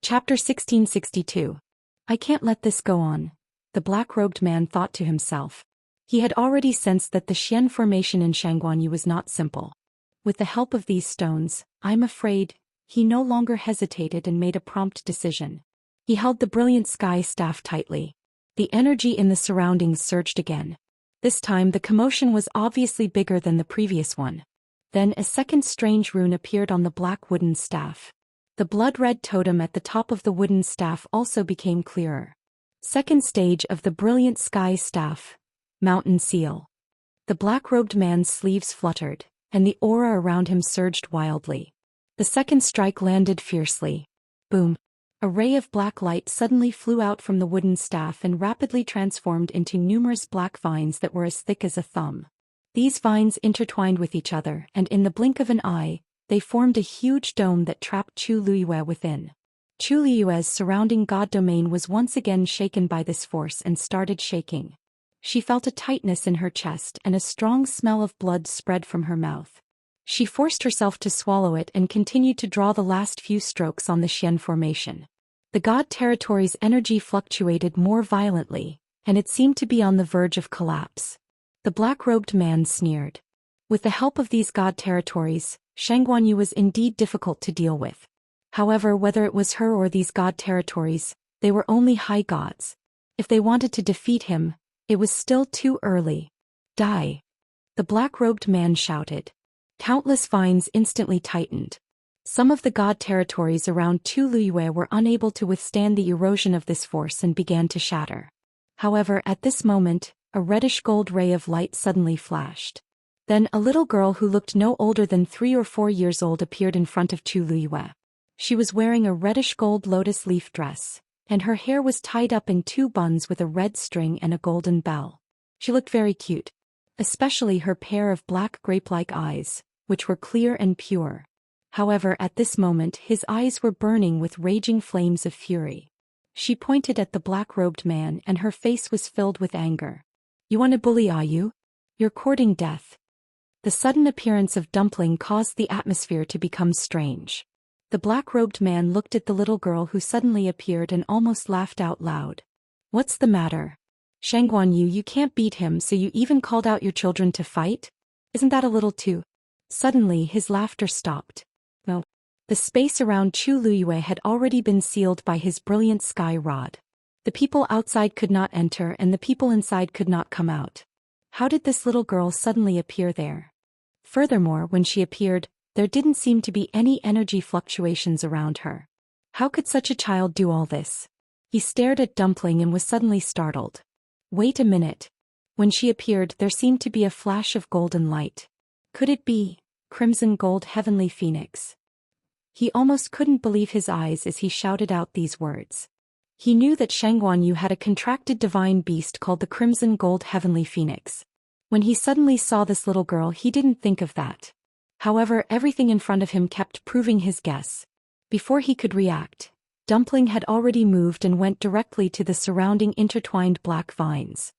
Chapter 1662. I can't let this go on, the black-robed man thought to himself. He had already sensed that the Xian formation in Shangguanyu was not simple. With the help of these stones, I'm afraid, he no longer hesitated and made a prompt decision. He held the brilliant sky staff tightly. The energy in the surroundings surged again. This time the commotion was obviously bigger than the previous one. Then a second strange rune appeared on the black wooden staff. The blood-red totem at the top of the wooden staff also became clearer. Second stage of the brilliant sky staff. Mountain seal. The black-robed man's sleeves fluttered, and the aura around him surged wildly. The second strike landed fiercely. Boom. A ray of black light suddenly flew out from the wooden staff and rapidly transformed into numerous black vines that were as thick as a thumb. These vines intertwined with each other, and in the blink of an eye, they formed a huge dome that trapped Chu Liyue within. Chu Liyue's surrounding god domain was once again shaken by this force and started shaking. She felt a tightness in her chest and a strong smell of blood spread from her mouth. She forced herself to swallow it and continued to draw the last few strokes on the Xian formation. The god territory's energy fluctuated more violently, and it seemed to be on the verge of collapse. The black-robed man sneered. With the help of these god territories, Shangguanyu was indeed difficult to deal with. However, whether it was her or these god territories, they were only high gods. If they wanted to defeat him, it was still too early. Die! The black-robed man shouted. Countless vines instantly tightened. Some of the god territories around Chu Liyue were unable to withstand the erosion of this force and began to shatter. However, at this moment, a reddish-gold ray of light suddenly flashed. Then a little girl who looked no older than 3 or 4 years old appeared in front of Chu Liyue. She was wearing a reddish-gold lotus leaf dress, and her hair was tied up in 2 buns with a red string and a golden bell. She looked very cute, especially her pair of black grape-like eyes, which were clear and pure. However, at this moment his eyes were burning with raging flames of fury. She pointed at the black-robed man and her face was filled with anger. You want to bully, are you? You're courting death. The sudden appearance of Dumpling caused the atmosphere to become strange. The black-robed man looked at the little girl who suddenly appeared and almost laughed out loud. What's the matter? Shangguanyu, you can't beat him, so you even called out your children to fight? Isn't that a little too? Suddenly his laughter stopped. No. The space around Chu Liyue had already been sealed by his brilliant sky rod. The people outside could not enter and the people inside could not come out. How did this little girl suddenly appear there? Furthermore, when she appeared, there didn't seem to be any energy fluctuations around her. How could such a child do all this? He stared at Dumpling and was suddenly startled. Wait a minute. When she appeared, there seemed to be a flash of golden light. Could it be crimson gold heavenly phoenix? He almost couldn't believe his eyes as he shouted out these words. He knew that Shangguanyu had a contracted divine beast called the crimson gold heavenly phoenix. When he suddenly saw this little girl, he didn't think of that. However, everything in front of him kept proving his guess. Before he could react, Dumpling had already moved and went directly to the surrounding intertwined black vines.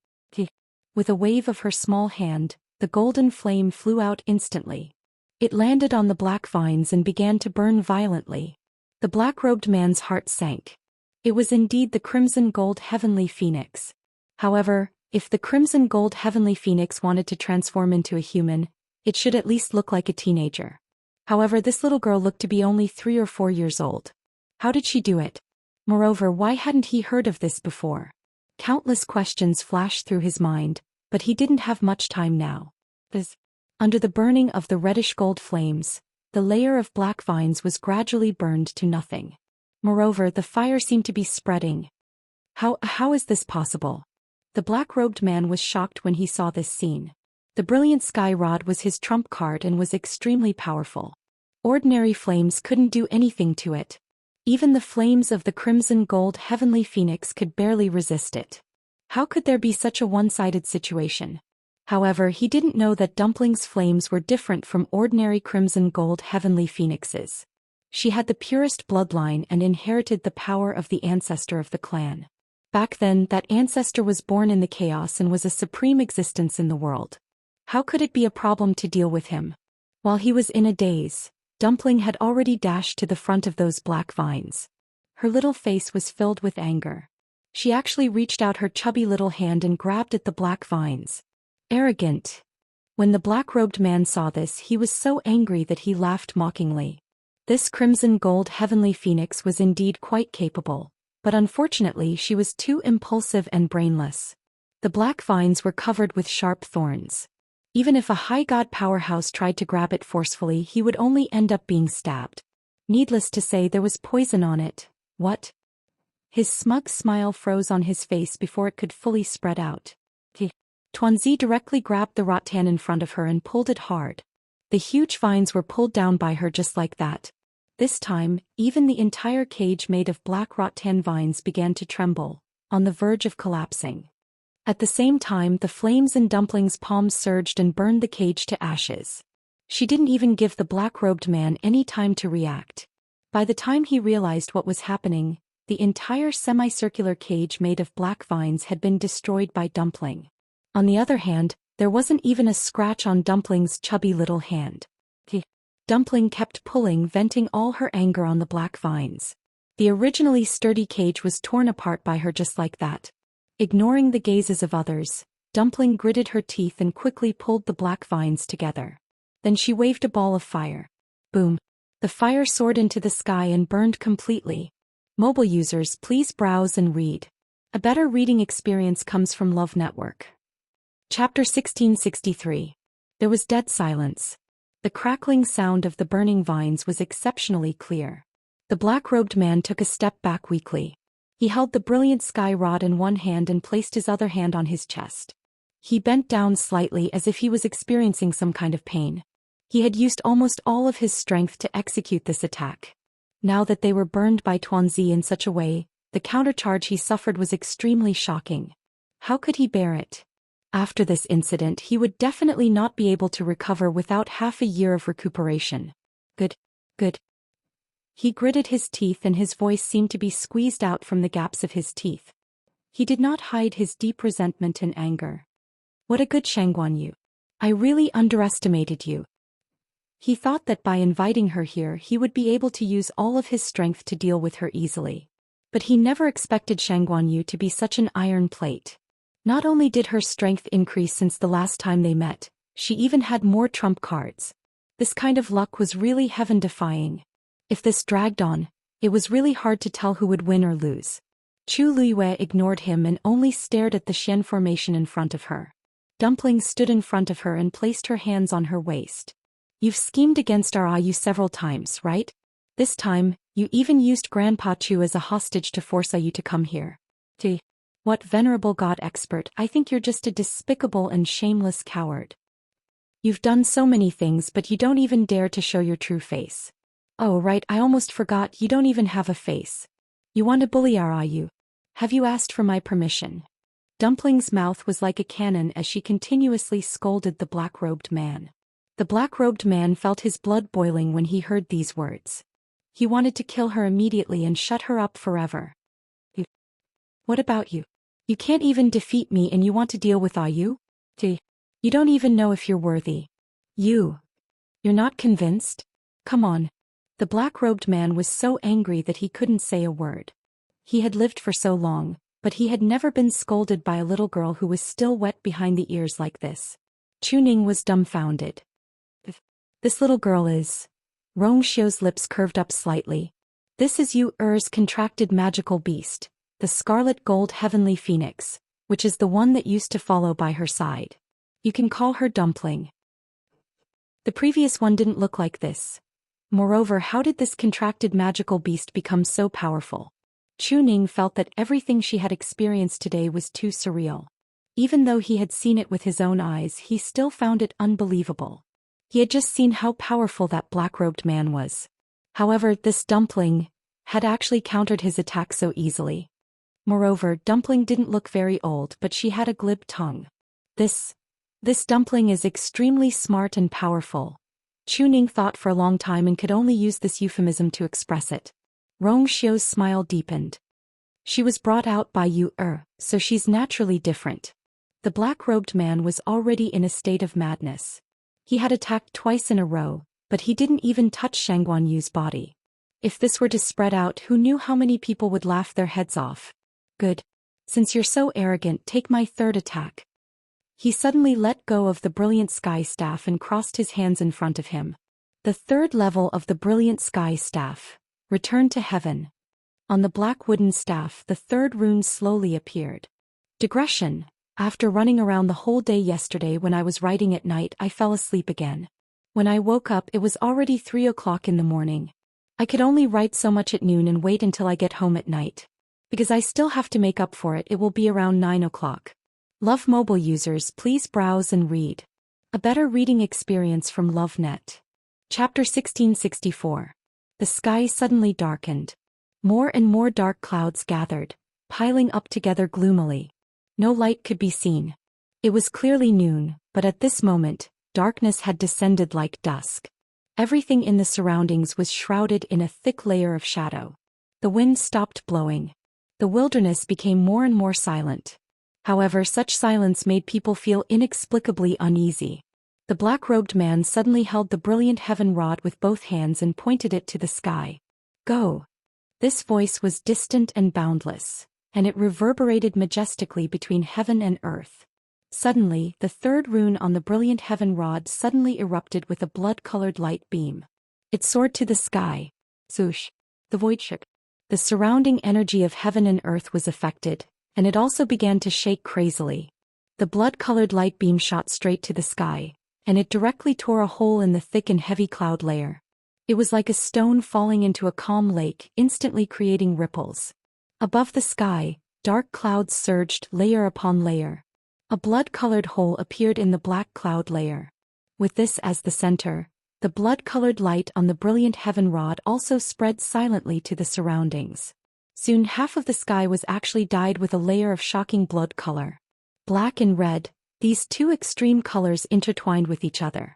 With a wave of her small hand, the golden flame flew out instantly. It landed on the black vines and began to burn violently. The black-robed man's heart sank. It was indeed the crimson gold heavenly phoenix. However, if the crimson gold heavenly phoenix wanted to transform into a human, it should at least look like a teenager. However, this little girl looked to be only 3 or 4 years old. How did she do it? Moreover, why hadn't he heard of this before? Countless questions flashed through his mind, but he didn't have much time now. Under the burning of the reddish gold flames, the layer of black vines was gradually burned to nothing. Moreover, the fire seemed to be spreading. How is this possible? The black-robed man was shocked when he saw this scene. The brilliant sky rod was his trump card and was extremely powerful. Ordinary flames couldn't do anything to it. Even the flames of the crimson gold heavenly phoenix could barely resist it. How could there be such a one-sided situation? However, he didn't know that Dumpling's flames were different from ordinary crimson gold heavenly phoenixes. She had the purest bloodline and inherited the power of the ancestor of the clan. Back then, that ancestor was born in the chaos and was a supreme existence in the world. How could it be a problem to deal with him? While he was in a daze, Dumpling had already dashed to the front of those black vines. Her little face was filled with anger. She actually reached out her chubby little hand and grabbed at the black vines. Arrogant. When the black-robed man saw this, he was so angry that he laughed mockingly. This crimson-gold heavenly phoenix was indeed quite capable, but unfortunately she was too impulsive and brainless. The black vines were covered with sharp thorns. Even if a high god powerhouse tried to grab it forcefully, he would only end up being stabbed. Needless to say, there was poison on it. What? His smug smile froze on his face before it could fully spread out. Tuanzi directly grabbed the rattan in front of her and pulled it hard. The huge vines were pulled down by her just like that. This time, even the entire cage made of black rattan vines began to tremble, on the verge of collapsing. At the same time, the flames in Dumpling's palms surged and burned the cage to ashes. She didn't even give the black-robed man any time to react. By the time he realized what was happening, the entire semicircular cage made of black vines had been destroyed by Dumpling. On the other hand, there wasn't even a scratch on Dumpling's chubby little hand. Dumpling kept pulling, venting all her anger on the black vines. The originally sturdy cage was torn apart by her just like that. Ignoring the gazes of others, Dumpling gritted her teeth and quickly pulled the black vines together. Then she waved a ball of fire. Boom! The fire soared into the sky and burned completely. Mobile users, please browse and read. A better reading experience comes from Love Network. Chapter 1663. There was dead silence. The crackling sound of the burning vines was exceptionally clear. The black-robed man took a step back weakly. He held the brilliant sky rod in one hand and placed his other hand on his chest. He bent down slightly as if he was experiencing some kind of pain. He had used almost all of his strength to execute this attack. Now that they were burned by Tuanzi in such a way, the countercharge he suffered was extremely shocking. How could he bear it? After this incident, he would definitely not be able to recover without half a year of recuperation. Good. He gritted his teeth and his voice seemed to be squeezed out from the gaps of his teeth. He did not hide his deep resentment and anger. What a good Xianguan you. I really underestimated you. He thought that by inviting her here he would be able to use all of his strength to deal with her easily. But he never expected Xianguan Yu to be such an iron plate. Not only did her strength increase since the last time they met, she even had more trump cards. This kind of luck was really heaven-defying. If this dragged on, it was really hard to tell who would win or lose. Chu Luiyue ignored him and only stared at the Xian formation in front of her. Dumpling stood in front of her and placed her hands on her waist. You've schemed against our Ayu several times, right? This time, you even used Grandpa Chu as a hostage to force Ayu to come here. What venerable god expert, I think you're just a despicable and shameless coward. You've done so many things but you don't even dare to show your true face. Oh right, I almost forgot, you don't even have a face. You want to bully our Ayu? Have you asked for my permission? Dumpling's mouth was like a cannon as she continuously scolded the black-robed man. The black-robed man felt his blood boiling when he heard these words. He wanted to kill her immediately and shut her up forever. What about you? You can't even defeat me and you want to deal with Ayu? You don't even know if you're worthy. You're not convinced? Come on. The black-robed man was so angry that he couldn't say a word. He had lived for so long, but he had never been scolded by a little girl who was still wet behind the ears like this. Chu Ning was dumbfounded. This little girl is... Rong Xiu's lips curved up slightly. This is Yu Er's contracted magical beast, the scarlet gold heavenly phoenix, which is the one that used to follow by her side. You can call her Dumpling. The previous one didn't look like this. Moreover, how did this contracted magical beast become so powerful? Chu Ning felt that everything she had experienced today was too surreal. Even though he had seen it with his own eyes, he still found it unbelievable. He had just seen how powerful that black-robed man was. However, this Dumpling had actually countered his attack so easily. Moreover, Dumpling didn't look very old, but she had a glib tongue. This Dumpling is extremely smart and powerful. Chu Ning thought for a long time and could only use this euphemism to express it. Rong Xiu's smile deepened. She was brought out by Yu Er, so she's naturally different. The black-robed man was already in a state of madness. He had attacked twice in a row, but he didn't even touch Xianguan Yu's body. If this were to spread out, who knew how many people would laugh their heads off? Good. Since you're so arrogant, take my third attack. He suddenly let go of the brilliant sky staff and crossed his hands in front of him. The third level of the brilliant sky staff. Return to heaven. On the black wooden staff, the third rune slowly appeared. Digression. After running around the whole day yesterday, when I was writing at night, I fell asleep again. When I woke up, it was already 3 o'clock in the morning. I could only write so much at noon and wait until I get home at night. Because I still have to make up for it, it will be around 9 o'clock. Love mobile users, please browse and read. A better reading experience from LoveNet. Chapter 1664. The sky suddenly darkened. More and more dark clouds gathered, piling up together gloomily. No light could be seen. It was clearly noon, but at this moment, darkness had descended like dusk. Everything in the surroundings was shrouded in a thick layer of shadow. The wind stopped blowing. The wilderness became more and more silent. However, such silence made people feel inexplicably uneasy. The black-robed man suddenly held the brilliant heaven rod with both hands and pointed it to the sky. Go! This voice was distant and boundless, and it reverberated majestically between heaven and earth. Suddenly, the third rune on the brilliant heaven rod suddenly erupted with a blood-colored light beam. It soared to the sky. Zhou the void shook. The surrounding energy of heaven and earth was affected, and it also began to shake crazily. The blood-colored light beam shot straight to the sky, and it directly tore a hole in the thick and heavy cloud layer. It was like a stone falling into a calm lake, instantly creating ripples. Above the sky, dark clouds surged layer upon layer. A blood-colored hole appeared in the black cloud layer. With this as the center, the blood-colored light on the brilliant heaven rod also spread silently to the surroundings. Soon half of the sky was actually dyed with a layer of shocking blood color. Black and red, these two extreme colors intertwined with each other.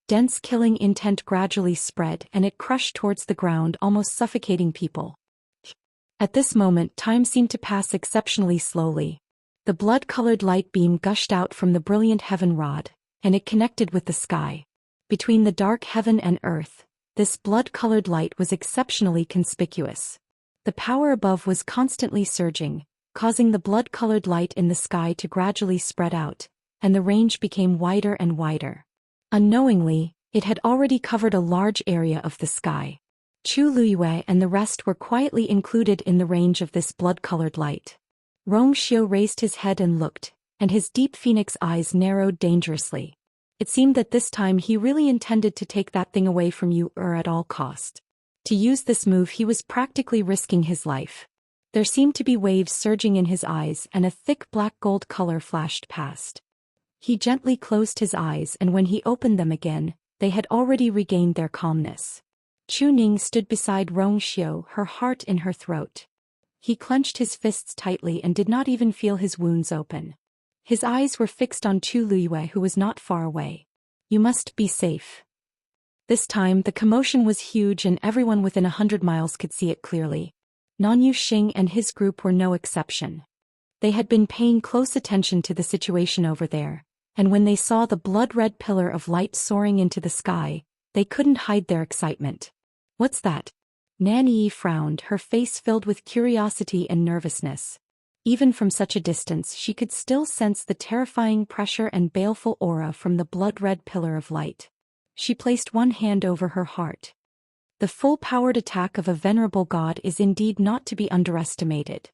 Dense killing intent gradually spread and it crushed towards the ground, almost suffocating people. At this moment, time seemed to pass exceptionally slowly. The blood-colored light beam gushed out from the brilliant heaven rod, and it connected with the sky. Between the dark heaven and earth, this blood-colored light was exceptionally conspicuous. The power above was constantly surging, causing the blood-colored light in the sky to gradually spread out, and the range became wider and wider. Unknowingly, it had already covered a large area of the sky. Chu Luyue and the rest were quietly included in the range of this blood-colored light. Xiao raised his head and looked, and his deep phoenix eyes narrowed dangerously. It seemed that this time he really intended to take that thing away from you at all cost. To use this move, he was practically risking his life. There seemed to be waves surging in his eyes and a thick black gold color flashed past. He gently closed his eyes, and when he opened them again, they had already regained their calmness. Chu Ning stood beside Xiao, her heart in her throat. He clenched his fists tightly and did not even feel his wounds open. His eyes were fixed on Chu Luyue, who was not far away. You must be safe. This time the commotion was huge and everyone within 100 miles could see it clearly. Nanyu Xing and his group were no exception. They had been paying close attention to the situation over there, and when they saw the blood-red pillar of light soaring into the sky, they couldn't hide their excitement. What's that? Nanyi frowned, her face filled with curiosity and nervousness. Even from such a distance, she could still sense the terrifying pressure and baleful aura from the blood-red pillar of light. She placed one hand over her heart. The full-powered attack of a venerable god is indeed not to be underestimated.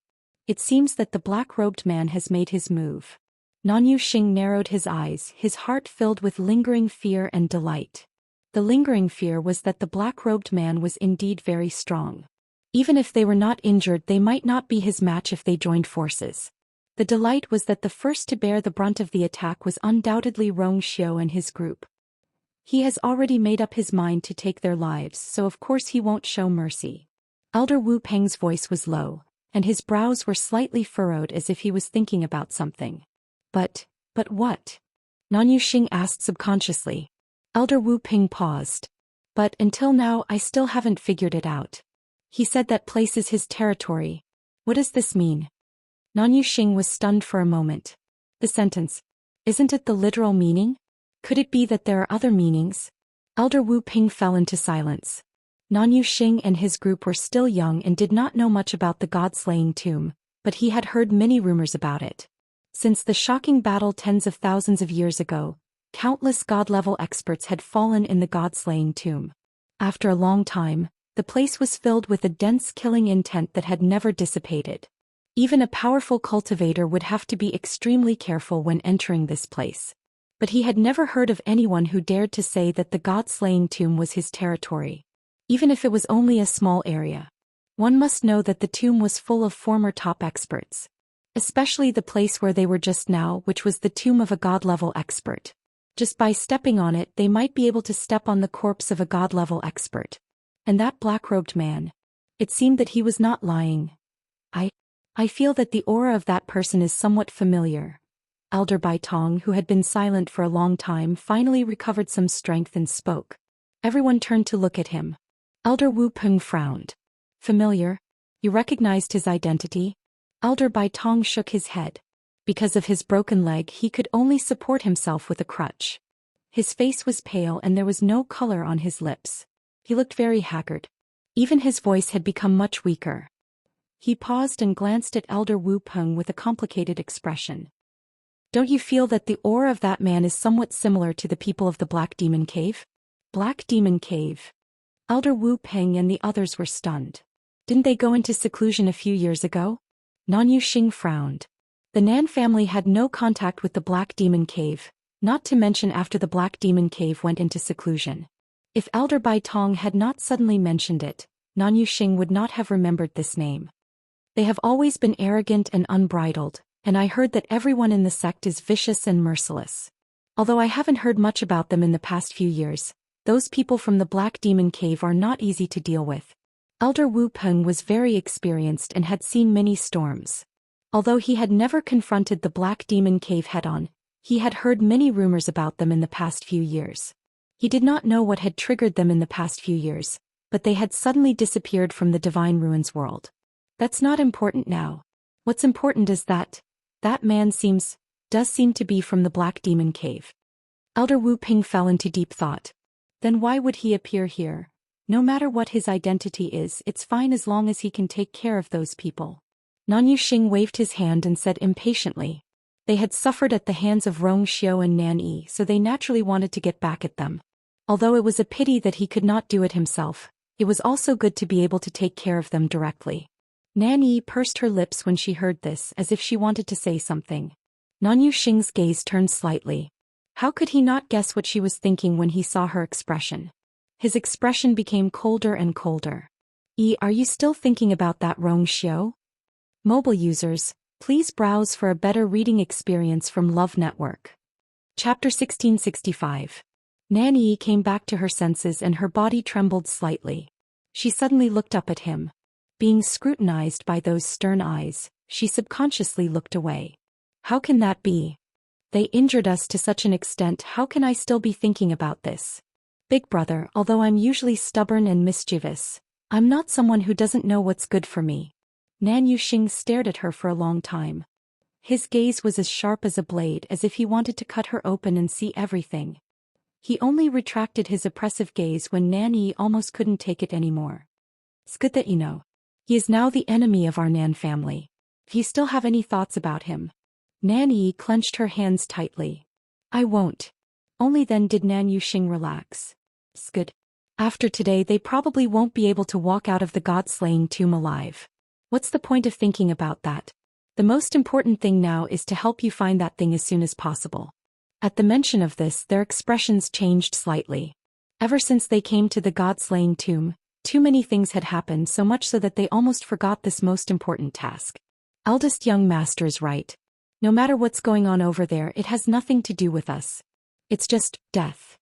It seems that the black-robed man has made his move. Nanyu Xing narrowed his eyes, his heart filled with lingering fear and delight. The lingering fear was that the black-robed man was indeed very strong. Even if they were not injured, they might not be his match if they joined forces. The delight was that the first to bear the brunt of the attack was undoubtedly Xiao and his group. He has already made up his mind to take their lives, so of course he won't show mercy. Elder Wu Peng's voice was low, and his brows were slightly furrowed as if he was thinking about something. But what? Nanyu Xing asked subconsciously. Elder Wu Peng paused. But until now I still haven't figured it out. He said that place is his territory. What does this mean? Nanyu Xing was stunned for a moment. The sentence. Isn't it the literal meaning? Could it be that there are other meanings? Elder Wu Peng fell into silence. Nanyu Xing and his group were still young and did not know much about the god-slaying tomb, but he had heard many rumors about it. Since the shocking battle tens of thousands of years ago, countless god-level experts had fallen in the god-slaying tomb. After a long time, the place was filled with a dense killing intent that had never dissipated. Even a powerful cultivator would have to be extremely careful when entering this place. But he had never heard of anyone who dared to say that the god-slaying tomb was his territory. Even if it was only a small area. One must know that the tomb was full of former top experts. Especially the place where they were just now, which was the tomb of a god-level expert. Just by stepping on it, they might be able to step on the corpse of a god-level expert. And that black-robed man. It seemed that he was not lying. I feel that the aura of that person is somewhat familiar. Elder Bai Tong, who had been silent for a long time, finally recovered some strength and spoke. Everyone turned to look at him. Elder Wu Peng frowned. Familiar? You recognized his identity? Elder Bai Tong shook his head. Because of his broken leg, he could only support himself with a crutch. His face was pale and there was no color on his lips. He looked very haggard. Even his voice had become much weaker. He paused and glanced at Elder Wu Peng with a complicated expression. Don't you feel that the aura of that man is somewhat similar to the people of the Black Demon Cave? Black Demon Cave. Elder Wu Peng and the others were stunned. Didn't they go into seclusion a few years ago? Nanyu Xing frowned. The Nan family had no contact with the Black Demon Cave, not to mention after the Black Demon Cave went into seclusion. If Elder Bai Tong had not suddenly mentioned it, Nanyu Xing would not have remembered this name. They have always been arrogant and unbridled, and I heard that everyone in the sect is vicious and merciless. Although I haven't heard much about them in the past few years, those people from the Black Demon Cave are not easy to deal with. Elder Wu Peng was very experienced and had seen many storms. Although he had never confronted the Black Demon Cave head-on, he had heard many rumors about them in the past few years. He did not know what had triggered them in the past few years, but they had suddenly disappeared from the Divine Ruins world. That's not important now. What's important is that man does seem to be from the Black Demon Cave. Elder Wu Ping fell into deep thought. Then why would he appear here? No matter what his identity is, it's fine as long as he can take care of those people. Nanyu Xing waved his hand and said impatiently. They had suffered at the hands of Rong Xiao and Nan Yi, so they naturally wanted to get back at them. Although it was a pity that he could not do it himself, it was also good to be able to take care of them directly. Nan Yi pursed her lips when she heard this, as if she wanted to say something. Nanyu Xing's gaze turned slightly. How could he not guess what she was thinking when he saw her expression? His expression became colder and colder. Are you still thinking about that Rong Xiao? Mobile users, please browse for a better reading experience from Love Network. Chapter 1665. Nan Yi came back to her senses and her body trembled slightly. She suddenly looked up at him. Being scrutinized by those stern eyes, she subconsciously looked away. How can that be? They injured us to such an extent, how can I still be thinking about this? Big brother, although I'm usually stubborn and mischievous, I'm not someone who doesn't know what's good for me. Nanyu Xing stared at her for a long time. His gaze was as sharp as a blade, as if he wanted to cut her open and see everything. He only retracted his oppressive gaze when Nan Yi almost couldn't take it anymore. It's good that you know. He is now the enemy of our Nan family. Do you still have any thoughts about him? Nan Yi clenched her hands tightly. I won't. Only then did Nanyu Xing relax. It's good. After today they probably won't be able to walk out of the god-slaying tomb alive. What's the point of thinking about that? The most important thing now is to help you find that thing as soon as possible. At the mention of this, their expressions changed slightly. Ever since they came to the god-slaying tomb, too many things had happened, so much so that they almost forgot this most important task. Eldest young master is right. No matter what's going on over there, it has nothing to do with us. It's just death.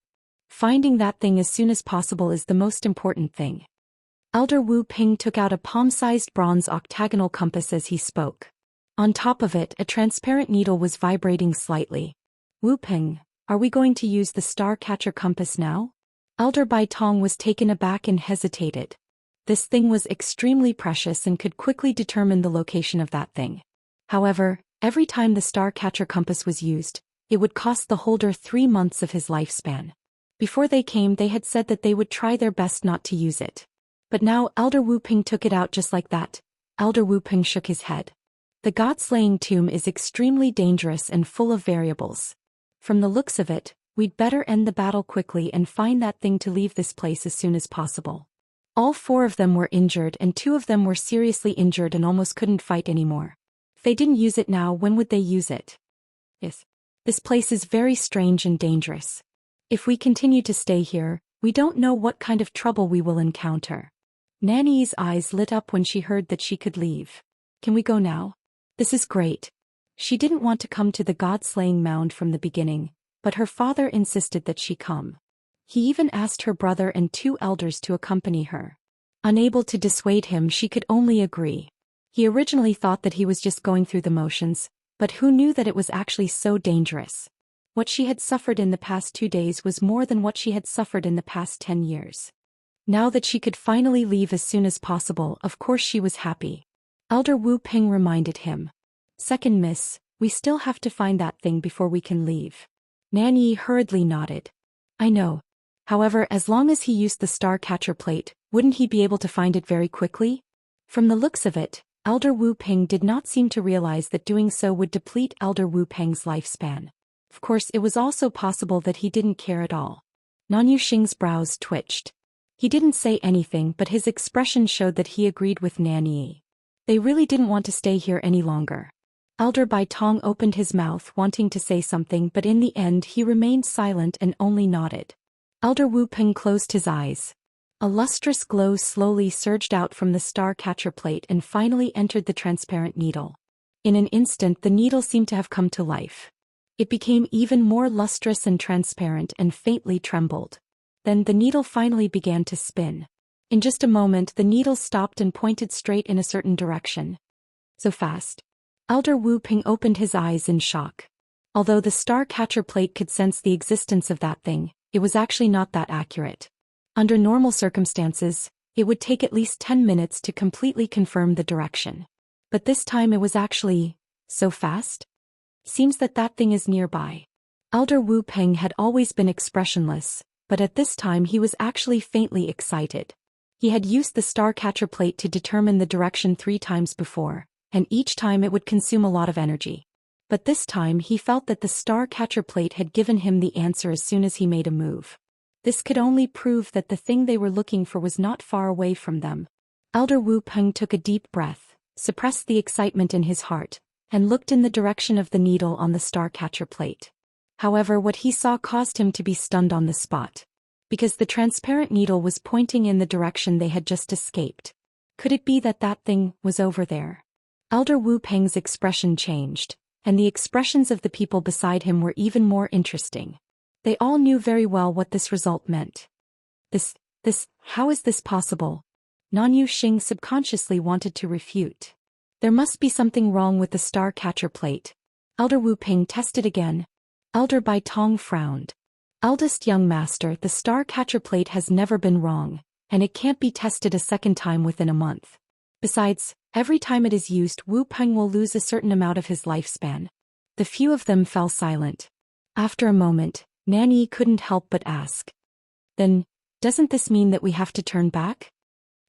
Finding that thing as soon as possible is the most important thing. Elder Wu Ping took out a palm-sized bronze octagonal compass as he spoke. On top of it, a transparent needle was vibrating slightly. Wu Ping, are we going to use the star catcher compass now? Elder Bai Tong was taken aback and hesitated. This thing was extremely precious and could quickly determine the location of that thing. However, every time the star catcher compass was used, it would cost the holder 3 months of his lifespan. Before they came, they had said that they would try their best not to use it. But now Elder Wu Ping took it out just like that. Elder Wu Ping shook his head. The god-slaying tomb is extremely dangerous and full of variables. From the looks of it, we'd better end the battle quickly and find that thing to leave this place as soon as possible. All 4 of them were injured and 2 of them were seriously injured and almost couldn't fight anymore. If they didn't use it now, when would they use it? Yes. This place is very strange and dangerous. If we continue to stay here, we don't know what kind of trouble we will encounter. Nanny's eyes lit up when she heard that she could leave. Can we go now? This is great. She didn't want to come to the god-slaying mound from the beginning, but her father insisted that she come. He even asked her brother and 2 elders to accompany her. Unable to dissuade him, she could only agree. He originally thought that he was just going through the motions, but who knew that it was actually so dangerous? What she had suffered in the past 2 days was more than what she had suffered in the past 10 years. Now that she could finally leave as soon as possible, of course she was happy. Elder Wu Ping reminded him. Second miss, we still have to find that thing before we can leave. Nanyi hurriedly nodded. I know. However, as long as he used the star catcher plate, wouldn't he be able to find it very quickly? From the looks of it, Elder Wu Ping did not seem to realize that doing so would deplete Elder Wu Peng's lifespan. Of course, it was also possible that he didn't care at all. Nanyu Xing's brows twitched. He didn't say anything, but his expression showed that he agreed with Nanyi. They really didn't want to stay here any longer. Elder Bai Tong opened his mouth wanting to say something, but in the end he remained silent and only nodded. Elder Wu Ping closed his eyes. A lustrous glow slowly surged out from the star catcher plate and finally entered the transparent needle. In an instant the needle seemed to have come to life. It became even more lustrous and transparent and faintly trembled. Then the needle finally began to spin. In just a moment the needle stopped and pointed straight in a certain direction. So fast. Elder Wu Ping opened his eyes in shock. Although the star catcher plate could sense the existence of that thing, it was actually not that accurate. Under normal circumstances, it would take at least 10 minutes to completely confirm the direction. But this time it was actually so fast? Seems that that thing is nearby. Elder Wu Ping had always been expressionless, but at this time he was actually faintly excited. He had used the star catcher plate to determine the direction 3 times before, and each time it would consume a lot of energy. But this time he felt that the star catcher plate had given him the answer as soon as he made a move. This could only prove that the thing they were looking for was not far away from them. Elder Wu Peng took a deep breath, suppressed the excitement in his heart, and looked in the direction of the needle on the star catcher plate. However, what he saw caused him to be stunned on the spot. Because the transparent needle was pointing in the direction they had just escaped. Could it be that that thing was over there? Elder Wu Peng's expression changed, and the expressions of the people beside him were even more interesting. They all knew very well what this result meant. How is this possible? Nanyu Xing subconsciously wanted to refute. There must be something wrong with the star catcher plate. Elder Wu Peng tested again. Elder Bai Tong frowned. Eldest young master, the star catcher plate has never been wrong, and it can't be tested a second time within a month. Besides, every time it is used, Wu Peng will lose a certain amount of his lifespan. The few of them fell silent. After a moment, Nanny couldn't help but ask. Then, doesn't this mean that we have to turn back?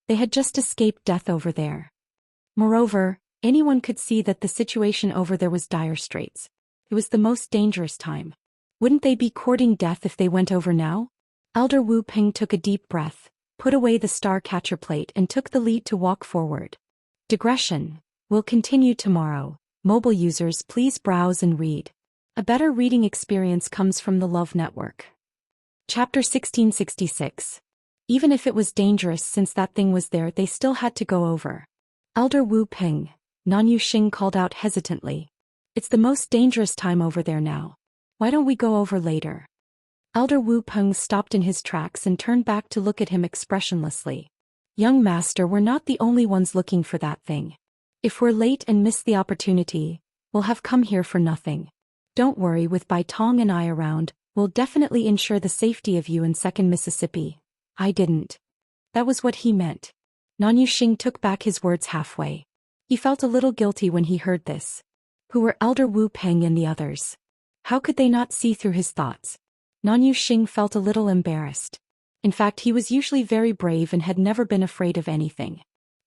They had just escaped death over there. Moreover, anyone could see that the situation over there was dire straits. It was the most dangerous time. Wouldn't they be courting death if they went over now? Elder Wu Peng took a deep breath, put away the star catcher plate and took the lead to walk forward. Digression. Will continue tomorrow. Mobile users, please browse and read. A better reading experience comes from the Love Network. Chapter 1666. Even if it was dangerous since that thing was there, they still had to go over. Elder Wu Peng, Nanyu Xing called out hesitantly. It's the most dangerous time over there now. Why don't we go over later? Elder Wu Peng stopped in his tracks and turned back to look at him expressionlessly. Young master, we're not the only ones looking for that thing. If we're late and miss the opportunity, we'll have come here for nothing. Don't worry, with Bai Tong and I around, we'll definitely ensure the safety of you in 2nd Mississippi. I didn't. That was what he meant. Nanyu Xing took back his words halfway. He felt a little guilty when he heard this. Who were Elder Wu Peng and the others? How could they not see through his thoughts? Nanyu Xing felt a little embarrassed. In fact, he was usually very brave and had never been afraid of anything.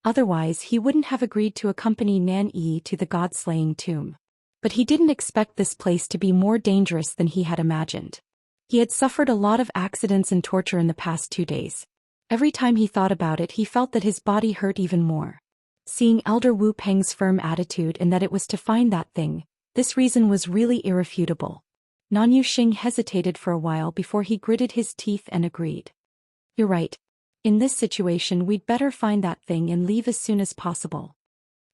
Otherwise, he wouldn't have agreed to accompany Nan Yi to the god-slaying tomb. But he didn't expect this place to be more dangerous than he had imagined. He had suffered a lot of accidents and torture in the past 2 days. Every time he thought about it, he felt that his body hurt even more. Seeing Elder Wu Peng's firm attitude and that it was to find that thing, this reason was really irrefutable. Nan Yuxing hesitated for a while before he gritted his teeth and agreed. "You're right. In this situation, we'd better find that thing and leave as soon as possible."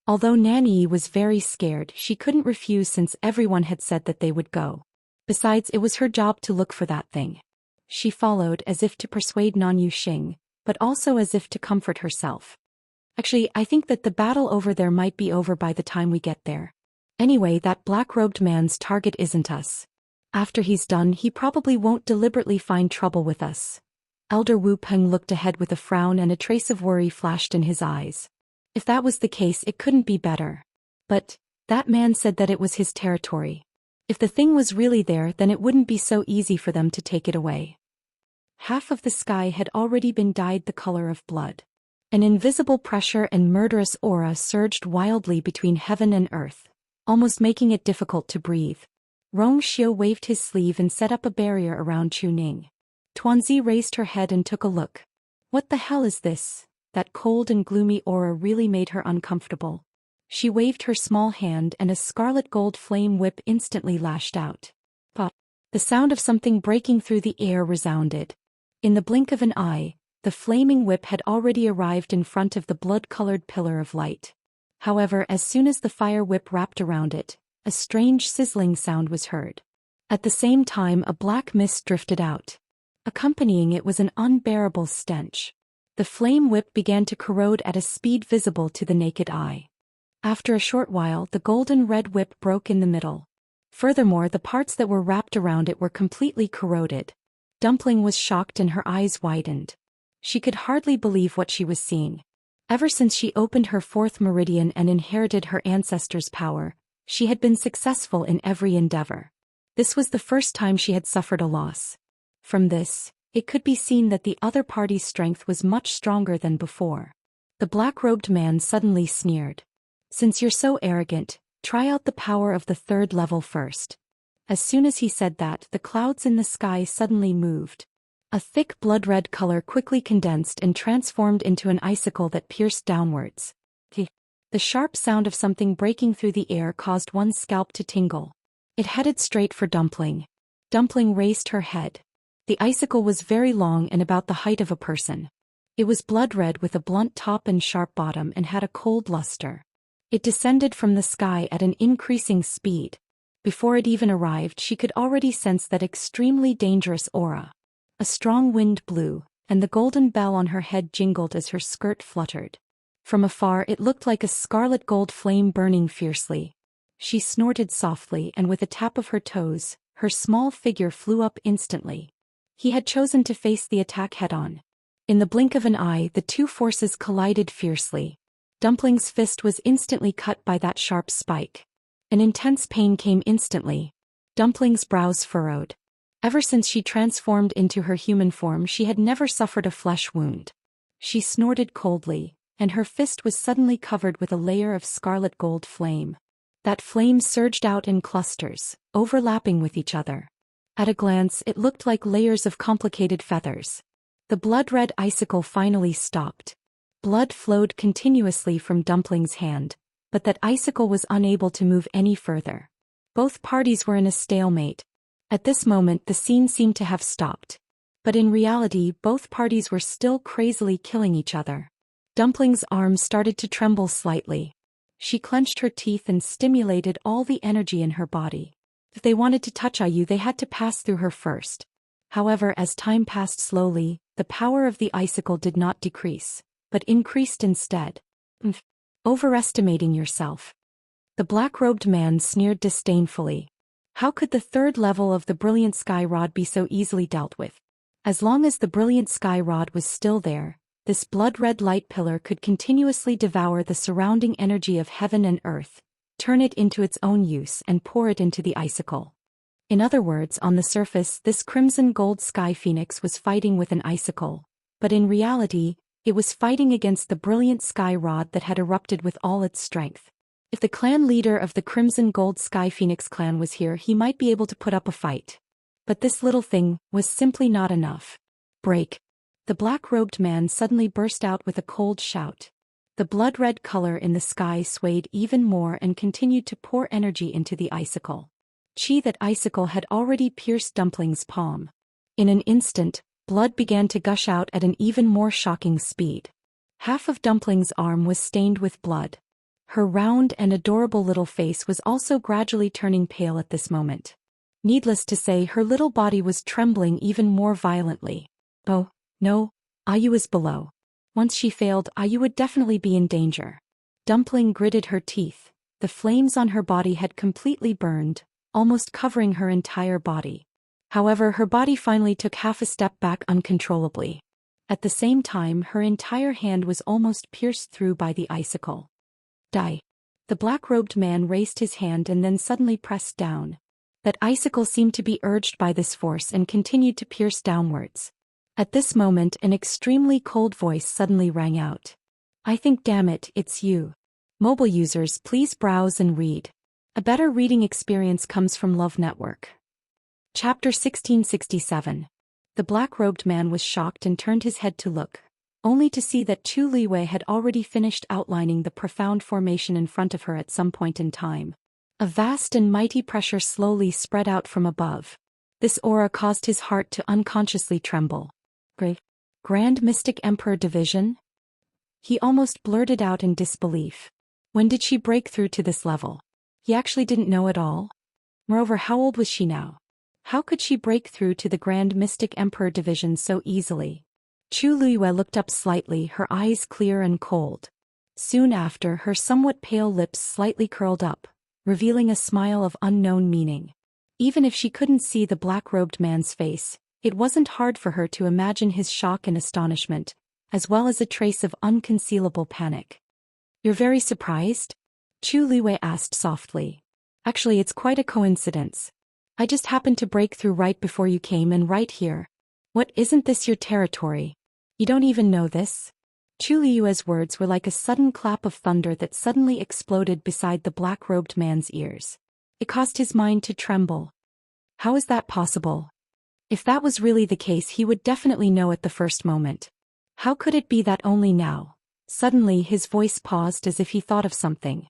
Although Nan Yi was very scared, she couldn't refuse since everyone had said that they would go. Besides, it was her job to look for that thing. She followed as if to persuade Nan Yuxing, but also as if to comfort herself. "Actually, I think that the battle over there might be over by the time we get there. Anyway, that black-robed man's target isn't us. After he's done, he probably won't deliberately find trouble with us." Elder Wu Peng looked ahead with a frown and a trace of worry flashed in his eyes. If that was the case, it couldn't be better. But that man said that it was his territory. If the thing was really there, then it wouldn't be so easy for them to take it away. Half of the sky had already been dyed the color of blood. An invisible pressure and murderous aura surged wildly between heaven and earth, almost making it difficult to breathe. Rong Xiu waved his sleeve and set up a barrier around Chu Ning. Tuanzi raised her head and took a look. What the hell is this? That cold and gloomy aura really made her uncomfortable. She waved her small hand and a scarlet gold flame whip instantly lashed out. Pop! The sound of something breaking through the air resounded. In the blink of an eye, the flaming whip had already arrived in front of the blood-colored pillar of light. However, as soon as the fire whip wrapped around it, a strange sizzling sound was heard. At the same time, a black mist drifted out. Accompanying it was an unbearable stench. The flame whip began to corrode at a speed visible to the naked eye. After a short while, the golden red whip broke in the middle. Furthermore, the parts that were wrapped around it were completely corroded. Dumpling was shocked and her eyes widened. She could hardly believe what she was seeing. Ever since she opened her fourth meridian and inherited her ancestors' power, she had been successful in every endeavor. This was the first time she had suffered a loss. From this, it could be seen that the other party's strength was much stronger than before. The black-robed man suddenly sneered. "Since you're so arrogant, try out the power of the third level first." As soon as he said that, the clouds in the sky suddenly moved. A thick blood-red color quickly condensed and transformed into an icicle that pierced downwards. The sharp sound of something breaking through the air caused one's scalp to tingle. It headed straight for Dumpling. Dumpling raised her head. The icicle was very long and about the height of a person. It was blood-red with a blunt top and sharp bottom and had a cold luster. It descended from the sky at an increasing speed. Before it even arrived, she could already sense that extremely dangerous aura. A strong wind blew, and the golden bell on her head jingled as her skirt fluttered. From afar, it looked like a scarlet gold flame burning fiercely. She snorted softly, and with a tap of her toes, her small figure flew up instantly. He had chosen to face the attack head-on. In the blink of an eye, the two forces collided fiercely. Dumpling's fist was instantly cut by that sharp spike. An intense pain came instantly. Dumpling's brows furrowed. Ever since she transformed into her human form, she had never suffered a flesh wound. She snorted coldly, and her fist was suddenly covered with a layer of scarlet gold flame. That flame surged out in clusters, overlapping with each other. At a glance, it looked like layers of complicated feathers. The blood-red icicle finally stopped. Blood flowed continuously from Dumpling's hand, but that icicle was unable to move any further. Both parties were in a stalemate. At this moment, the scene seemed to have stopped. But in reality, both parties were still crazily killing each other. Dumpling's arms started to tremble slightly. She clenched her teeth and stimulated all the energy in her body. If they wanted to touch Ayu, they had to pass through her first. However, as time passed slowly, the power of the icicle did not decrease, but increased instead. Overestimating yourself. The black-robed man sneered disdainfully. How could the third level of the brilliant sky rod be so easily dealt with? As long as the brilliant sky rod was still there, this blood-red light pillar could continuously devour the surrounding energy of heaven and earth, turn it into its own use and pour it into the icicle. In other words, on the surface, this crimson gold sky phoenix was fighting with an icicle, but in reality, it was fighting against the brilliant sky rod that had erupted with all its strength. If the clan leader of the crimson gold sky phoenix clan was here, he might be able to put up a fight. But this little thing was simply not enough. Break! The black-robed man suddenly burst out with a cold shout. The blood-red color in the sky swayed even more and continued to pour energy into the icicle. That icicle had already pierced Dumpling's palm. In an instant, blood began to gush out at an even more shocking speed. Half of Dumpling's arm was stained with blood. Her round and adorable little face was also gradually turning pale at this moment. Needless to say, her little body was trembling even more violently. Oh, no, Ayu is below. Once she failed, Ayu would definitely be in danger. Dumpling gritted her teeth. The flames on her body had completely burned, almost covering her entire body. However, her body finally took half a step back uncontrollably. At the same time, her entire hand was almost pierced through by the icicle. Die. The black-robed man raised his hand and then suddenly pressed down. That icicle seemed to be urged by this force and continued to pierce downwards. At this moment, an extremely cold voice suddenly rang out. I think, damn it, it's you. Mobile users, please browse and read. A better reading experience comes from Love Network. Chapter 1667. The black-robed man was shocked and turned his head to look, only to see that Chu Liwei had already finished outlining the profound formation in front of her at some point in time. A vast and mighty pressure slowly spread out from above. This aura caused his heart to unconsciously tremble. Grand Mystic Emperor Division? He almost blurted out in disbelief. When did she break through to this level? He actually didn't know at all. Moreover, how old was she now? How could she break through to the Grand Mystic Emperor Division so easily? Chu Liwei looked up slightly, her eyes clear and cold. Soon after, her somewhat pale lips slightly curled up, revealing a smile of unknown meaning. Even if she couldn't see the black-robed man's face, it wasn't hard for her to imagine his shock and astonishment, as well as a trace of unconcealable panic. You're very surprised? Chu Liwei asked softly. Actually, it's quite a coincidence. I just happened to break through right before you came and right here. What, isn't this your territory? You don't even know this? Chu Liue's words were like a sudden clap of thunder that suddenly exploded beside the black-robed man's ears. It caused his mind to tremble. How is that possible? If that was really the case, he would definitely know at the first moment. How could it be that only now? Suddenly his voice paused as if he thought of something.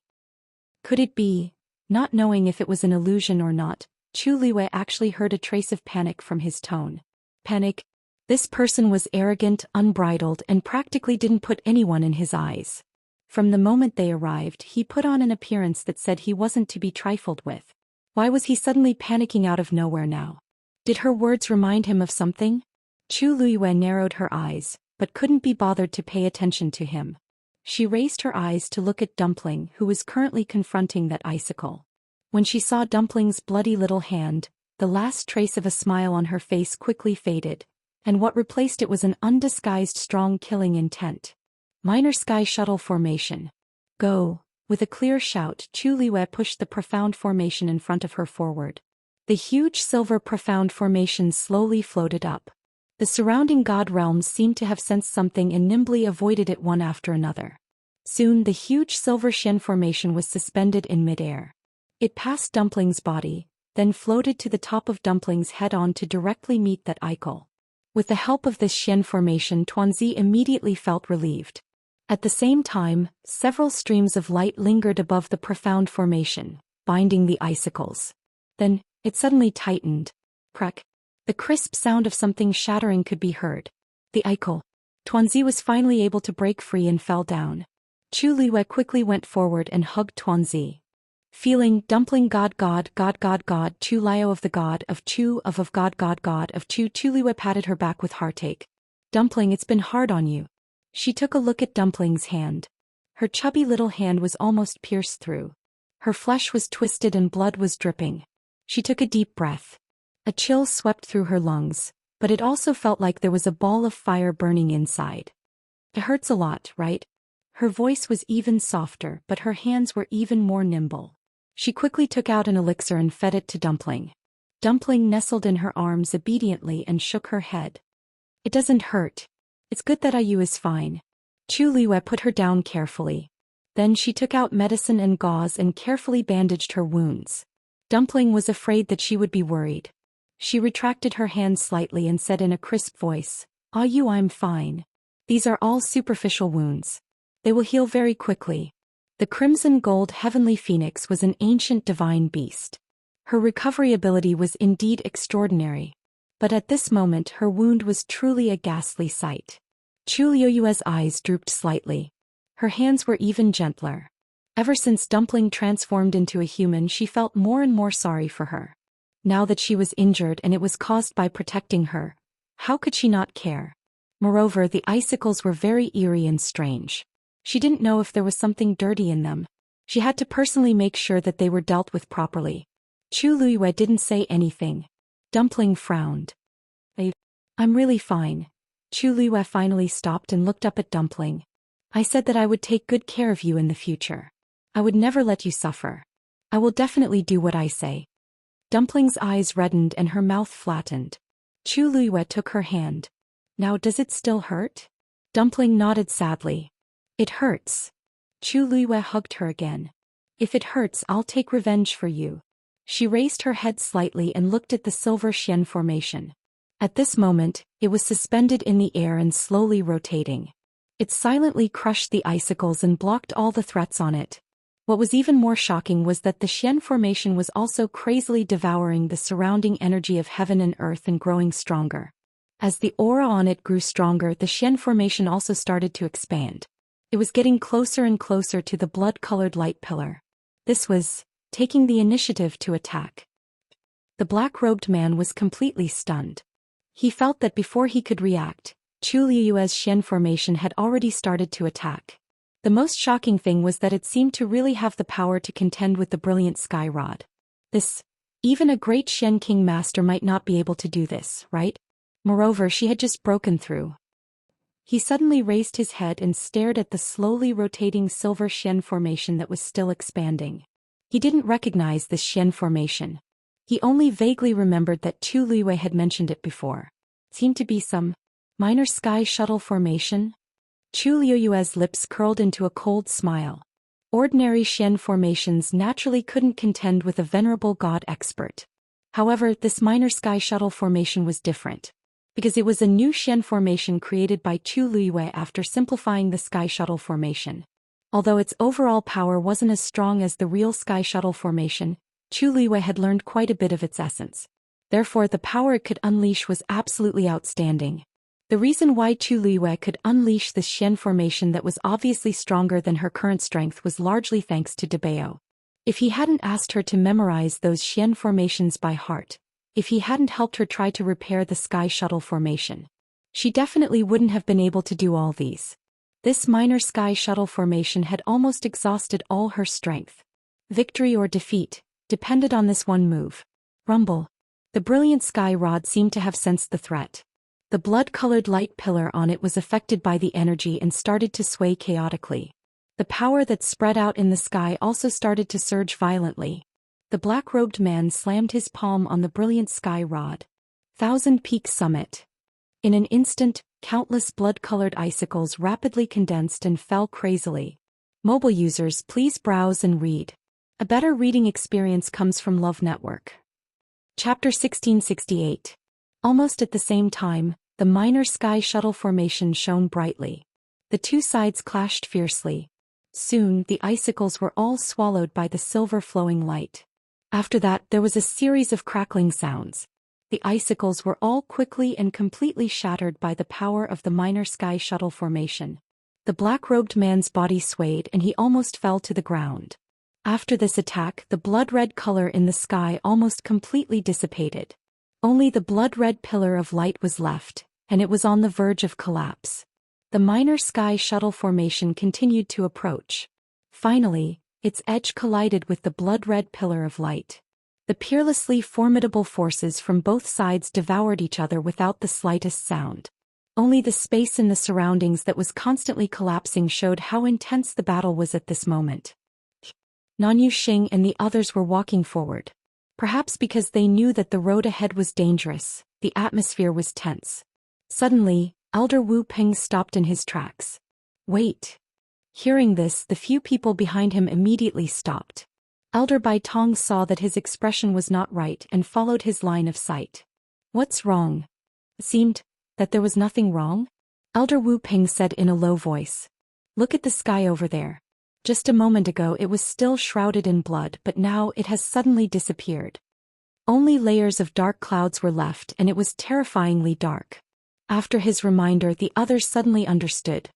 Could it be? Not knowing if it was an illusion or not, Chu Liwei actually heard a trace of panic from his tone. Panic? This person was arrogant, unbridled, and practically didn't put anyone in his eyes. From the moment they arrived, he put on an appearance that said he wasn't to be trifled with. Why was he suddenly panicking out of nowhere now? Did her words remind him of something? Chu Liwei narrowed her eyes, but couldn't be bothered to pay attention to him. She raised her eyes to look at Dumpling, who was currently confronting that icicle. When she saw Dumpling's bloody little hand, the last trace of a smile on her face quickly faded, and what replaced it was an undisguised strong killing intent. Minor Sky Shuttle Formation. Go! With a clear shout, Chu Liwei pushed the profound formation in front of her forward. The huge silver profound formation slowly floated up. The surrounding god realms seemed to have sensed something and nimbly avoided it one after another. Soon the huge silver Xian formation was suspended in midair. It passed Dumpling's body, then floated to the top of Dumpling's head on to directly meet that icicle. With the help of this Xian formation, Tuanzi immediately felt relieved. At the same time, several streams of light lingered above the profound formation, binding the icicles. Then, it suddenly tightened. Crack. The crisp sound of something shattering could be heard. The icicle. Tuanzi was finally able to break free and fell down. Chu Liwei quickly went forward and hugged Tuanzi. Feeling Dumpling God Chu Liao of the God of Chu of God of Chu Liwei patted her back with heartache. Dumpling, it's been hard on you. She took a look at Dumpling's hand. Her chubby little hand was almost pierced through. Her flesh was twisted and blood was dripping. She took a deep breath. A chill swept through her lungs, but it also felt like there was a ball of fire burning inside. It hurts a lot, right? Her voice was even softer, but her hands were even more nimble. She quickly took out an elixir and fed it to Dumpling. Dumpling nestled in her arms obediently and shook her head. It doesn't hurt. It's good that Ayu is fine. Chu Liwei put her down carefully. Then she took out medicine and gauze and carefully bandaged her wounds. Dumpling was afraid that she would be worried. She retracted her hands slightly and said in a crisp voice, Ayu, I'm fine. These are all superficial wounds. They will heal very quickly. The crimson gold heavenly phoenix was an ancient divine beast. Her recovery ability was indeed extraordinary. But at this moment her wound was truly a ghastly sight. Chu Liuyue's eyes drooped slightly. Her hands were even gentler. Ever since Dumpling transformed into a human, she felt more and more sorry for her. Now that she was injured and it was caused by protecting her, how could she not care? Moreover, the icicles were very eerie and strange. She didn't know if there was something dirty in them. She had to personally make sure that they were dealt with properly. Chu Liuyue didn't say anything. Dumpling frowned. I'm really fine. Chu Liuyue finally stopped and looked up at Dumpling. I said that I would take good care of you in the future. I would never let you suffer. I will definitely do what I say. Dumpling's eyes reddened and her mouth flattened. Chu Liuyue took her hand. Now does it still hurt? Dumpling nodded sadly. It hurts. Chu Liuyue hugged her again. If it hurts, I'll take revenge for you. She raised her head slightly and looked at the Silver Xian formation. At this moment, it was suspended in the air and slowly rotating. It silently crushed the icicles and blocked all the threats on it. What was even more shocking was that the Xian formation was also crazily devouring the surrounding energy of heaven and earth and growing stronger. As the aura on it grew stronger, the Xian formation also started to expand. It was getting closer and closer to the blood-colored light pillar. This was taking the initiative to attack. The black-robed man was completely stunned. He felt that before he could react, Chu Liuyue's Xian formation had already started to attack. The most shocking thing was that it seemed to really have the power to contend with the brilliant sky rod. Even a great Xian King master might not be able to do this, right? Moreover, she had just broken through. He suddenly raised his head and stared at the slowly rotating silver Xian formation that was still expanding. He didn't recognize this Xian formation. He only vaguely remembered that Chu Liwei had mentioned it before. It seemed to be some minor sky shuttle formation. Chu Liuyue's lips curled into a cold smile. Ordinary Xian formations naturally couldn't contend with a venerable god expert. However, this minor sky shuttle formation was different, because it was a new Xian formation created by Chu Liuyue after simplifying the sky shuttle formation. Although its overall power wasn't as strong as the real sky shuttle formation, Chu Liuyue had learned quite a bit of its essence. Therefore, the power it could unleash was absolutely outstanding. The reason why Chu Liuyue could unleash this Xian formation that was obviously stronger than her current strength was largely thanks to Dabeo. If he hadn't asked her to memorize those Xian formations by heart, if he hadn't helped her try to repair the sky shuttle formation, she definitely wouldn't have been able to do all these. This minor sky shuttle formation had almost exhausted all her strength. Victory or defeat depended on this one move. Rumble. The brilliant sky rod seemed to have sensed the threat. The blood-colored light pillar on it was affected by the energy and started to sway chaotically. The power that spread out in the sky also started to surge violently. The black-robed man slammed his palm on the brilliant sky rod. Thousand Peak Summit. In an instant, countless blood-colored icicles rapidly condensed and fell crazily. Mobile users, please browse and read. A better reading experience comes from Love Network. Chapter 1668. Almost at the same time, the minor sky shuttle formation shone brightly. The two sides clashed fiercely. Soon, the icicles were all swallowed by the silver flowing light. After that, there was a series of crackling sounds. The icicles were all quickly and completely shattered by the power of the minor sky shuttle formation. The black-robed man's body swayed and he almost fell to the ground. After this attack, the blood-red color in the sky almost completely dissipated. Only the blood-red pillar of light was left, and it was on the verge of collapse. The minor sky shuttle formation continued to approach. Finally, its edge collided with the blood-red pillar of light. The peerlessly formidable forces from both sides devoured each other without the slightest sound. Only the space in the surroundings that was constantly collapsing showed how intense the battle was at this moment. Nanyu Xing and the others were walking forward. Perhaps because they knew that the road ahead was dangerous, the atmosphere was tense. Suddenly, Elder Wu Ping stopped in his tracks. Wait. Hearing this, the few people behind him immediately stopped. Elder Bai Tong saw that his expression was not right and followed his line of sight. What's wrong? It seemed that there was nothing wrong. Elder Wu Ping said in a low voice. Look at the sky over there. Just a moment ago it was still shrouded in blood, but now it has suddenly disappeared. Only layers of dark clouds were left, and it was terrifyingly dark. After his reminder, the others suddenly understood.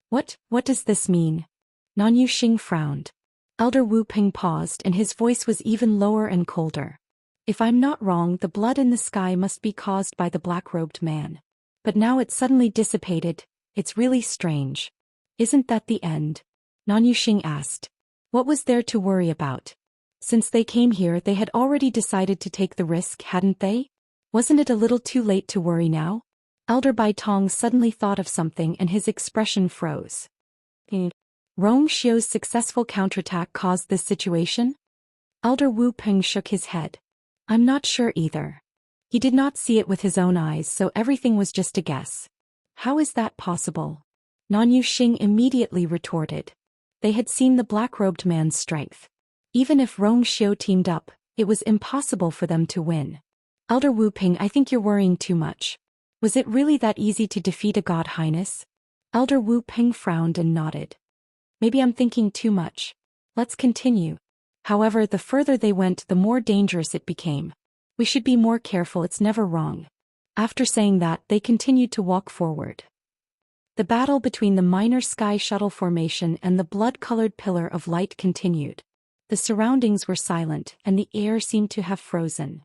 What does this mean? Nan Yuxing frowned. Elder Wu Ping paused, and his voice was even lower and colder. If I'm not wrong, the blood in the sky must be caused by the black-robed man. But now it suddenly dissipated. It's really strange. Isn't that the end? Nan Yuxing asked. What was there to worry about? Since they came here, they had already decided to take the risk, hadn't they? Wasn't it a little too late to worry now? Elder Bai Tong suddenly thought of something and his expression froze. Rong Xiu's successful counterattack caused this situation? Elder Wu Ping shook his head. I'm not sure either. He did not see it with his own eyes, so everything was just a guess. How is that possible? Nan Yuxing immediately retorted. They had seen the black-robed man's strength. Even if Rong Xiu teamed up, it was impossible for them to win. Elder Wu Ping, I think you're worrying too much. Was it really that easy to defeat a god, Highness? Elder Wu Ping frowned and nodded. Maybe I'm thinking too much. Let's continue. However, the further they went, the more dangerous it became. We should be more careful, it's never wrong. After saying that, they continued to walk forward. The battle between the minor sky shuttle formation and the blood-colored pillar of light continued. The surroundings were silent, and the air seemed to have frozen.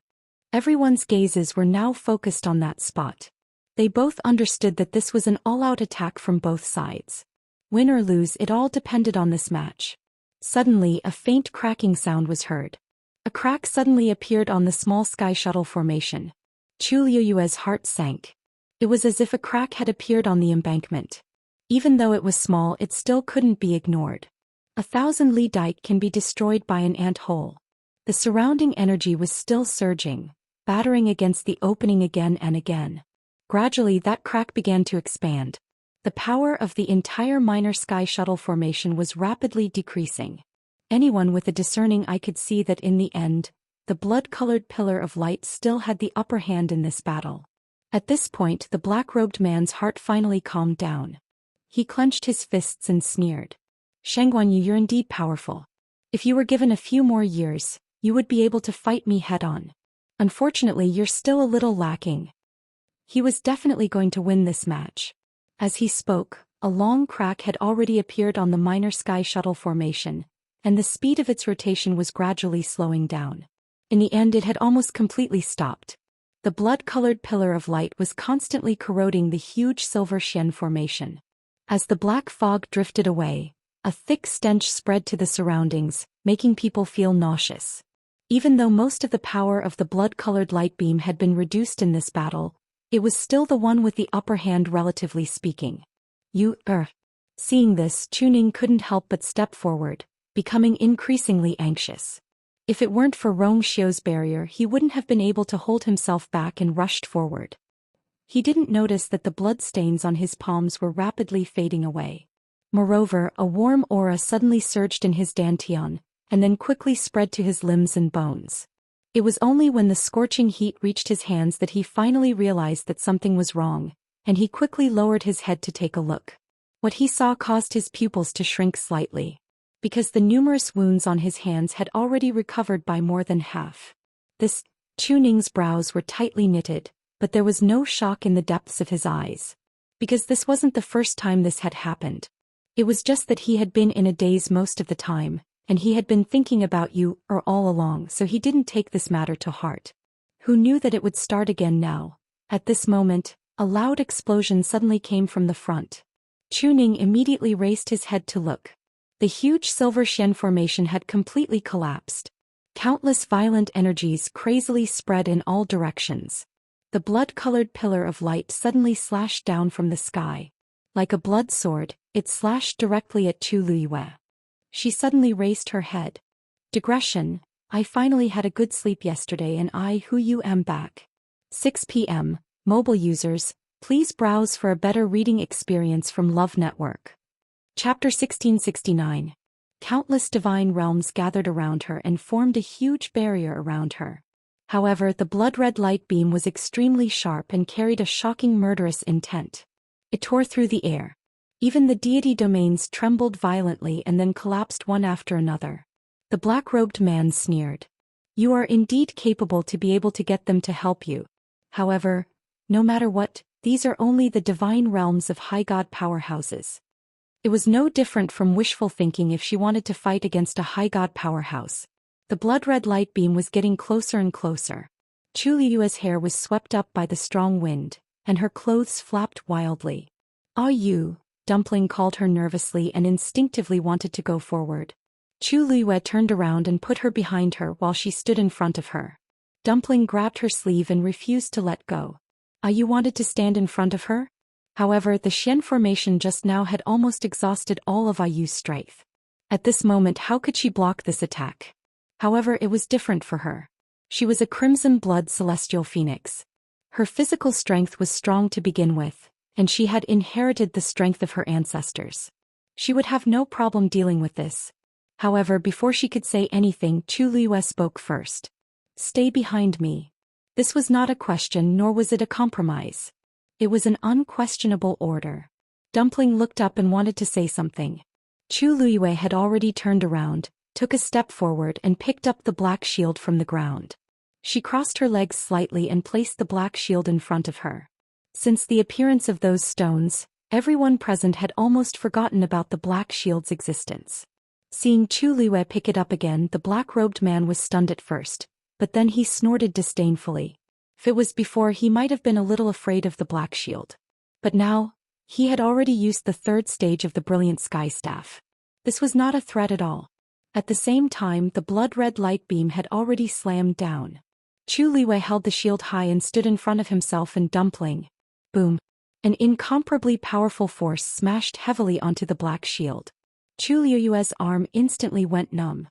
Everyone's gazes were now focused on that spot. They both understood that this was an all-out attack from both sides. Win or lose, it all depended on this match. Suddenly, a faint cracking sound was heard. A crack suddenly appeared on the small sky shuttle formation. Chu Liuyue's heart sank. It was as if a crack had appeared on the embankment. Even though it was small, it still couldn't be ignored. 1,000 li dike can be destroyed by an ant hole. The surrounding energy was still surging, battering against the opening again and again. Gradually, that crack began to expand. The power of the entire minor sky shuttle formation was rapidly decreasing. Anyone with a discerning eye could see that in the end, the blood-colored pillar of light still had the upper hand in this battle. At this point, the black-robed man's heart finally calmed down. He clenched his fists and sneered. Shangguanyu, you're indeed powerful. If you were given a few more years, you would be able to fight me head-on. Unfortunately, you're still a little lacking. He was definitely going to win this match. As he spoke, a long crack had already appeared on the minor sky shuttle formation, and the speed of its rotation was gradually slowing down. In the end, it had almost completely stopped. The blood-colored pillar of light was constantly corroding the huge Silver Xian formation. As the black fog drifted away, a thick stench spread to the surroundings, making people feel nauseous. Even though most of the power of the blood-colored light beam had been reduced in this battle, it was still the one with the upper hand, relatively speaking. Seeing this, Chuning couldn't help but step forward, becoming increasingly anxious. If it weren't for Rong Xiu's barrier, he wouldn't have been able to hold himself back and rushed forward. He didn't notice that the bloodstains on his palms were rapidly fading away. Moreover, a warm aura suddenly surged in his dantian, and then quickly spread to his limbs and bones. It was only when the scorching heat reached his hands that he finally realized that something was wrong, and he quickly lowered his head to take a look. What he saw caused his pupils to shrink slightly, because the numerous wounds on his hands had already recovered by more than half. Chuning's brows were tightly knitted, but there was no shock in the depths of his eyes. Because this wasn't the first time this had happened. It was just that he had been in a daze most of the time, and he had been thinking about you all along, so he didn't take this matter to heart. Who knew that it would start again now? At this moment, a loud explosion suddenly came from the front. Chuning immediately raised his head to look. The huge Silver Xian formation had completely collapsed. Countless violent energies crazily spread in all directions. The blood-colored pillar of light suddenly slashed down from the sky. Like a blood sword, it slashed directly at Chu Liyue. She suddenly raised her head. Digression, I finally had a good sleep yesterday and I who you am back. 6 p.m. Mobile users, please browse for a better reading experience from Love Network. Chapter 1669. Countless divine realms gathered around her and formed a huge barrier around her. However, the blood-red light beam was extremely sharp and carried a shocking murderous intent. It tore through the air. Even the deity domains trembled violently and then collapsed one after another. The black-robed man sneered. You are indeed capable to be able to get them to help you. However, no matter what, these are only the divine realms of high god powerhouses. It was no different from wishful thinking if she wanted to fight against a high god powerhouse. The blood-red light beam was getting closer and closer. Chu Liyue's hair was swept up by the strong wind, and her clothes flapped wildly. Ah you, Dumpling called her nervously and instinctively wanted to go forward. Chu Liyue turned around and put her behind her while she stood in front of her. Dumpling grabbed her sleeve and refused to let go. Ah you wanted to stand in front of her? However, the Xian formation just now had almost exhausted all of Ayu's strength. At this moment, how could she block this attack? However, it was different for her. She was a crimson blood celestial phoenix. Her physical strength was strong to begin with, and she had inherited the strength of her ancestors. She would have no problem dealing with this. However, before she could say anything, Chu Liyue spoke first. Stay behind me. This was not a question nor was it a compromise. It was an unquestionable order. Dumpling looked up and wanted to say something. Chu Liyue had already turned around, took a step forward and picked up the black shield from the ground. She crossed her legs slightly and placed the black shield in front of her. Since the appearance of those stones, everyone present had almost forgotten about the black shield's existence. Seeing Chu Liyue pick it up again, the black-robed man was stunned at first, but then he snorted disdainfully. If it was before, he might have been a little afraid of the black shield. But now, he had already used the third stage of the brilliant sky staff. This was not a threat at all. At the same time, the blood-red light beam had already slammed down. Chu Liyue held the shield high and stood in front of himself and Dumpling. Boom. An incomparably powerful force smashed heavily onto the black shield. Chu Liyue's arm instantly went numb.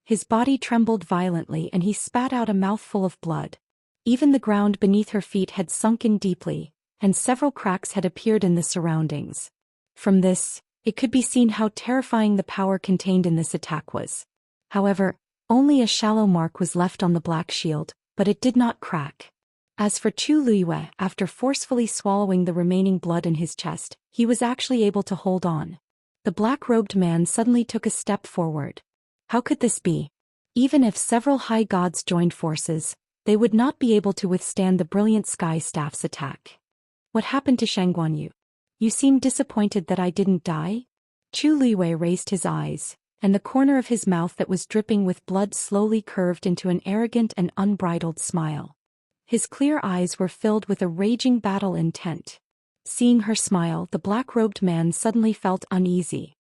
His body trembled violently and he spat out a mouthful of blood. Even the ground beneath her feet had sunken deeply, and several cracks had appeared in the surroundings. From this, it could be seen how terrifying the power contained in this attack was. However, only a shallow mark was left on the black shield, but it did not crack. As for Chu Liyue, after forcefully swallowing the remaining blood in his chest, he was actually able to hold on. The black-robed man suddenly took a step forward. How could this be? Even if several high gods joined forces, they would not be able to withstand the brilliant sky staff's attack. What happened to Shangguanyu? You seem disappointed that I didn't die? Chu Liyue raised his eyes, and the corner of his mouth that was dripping with blood slowly curved into an arrogant and unbridled smile. His clear eyes were filled with a raging battle intent. Seeing her smile, the black-robed man suddenly felt uneasy.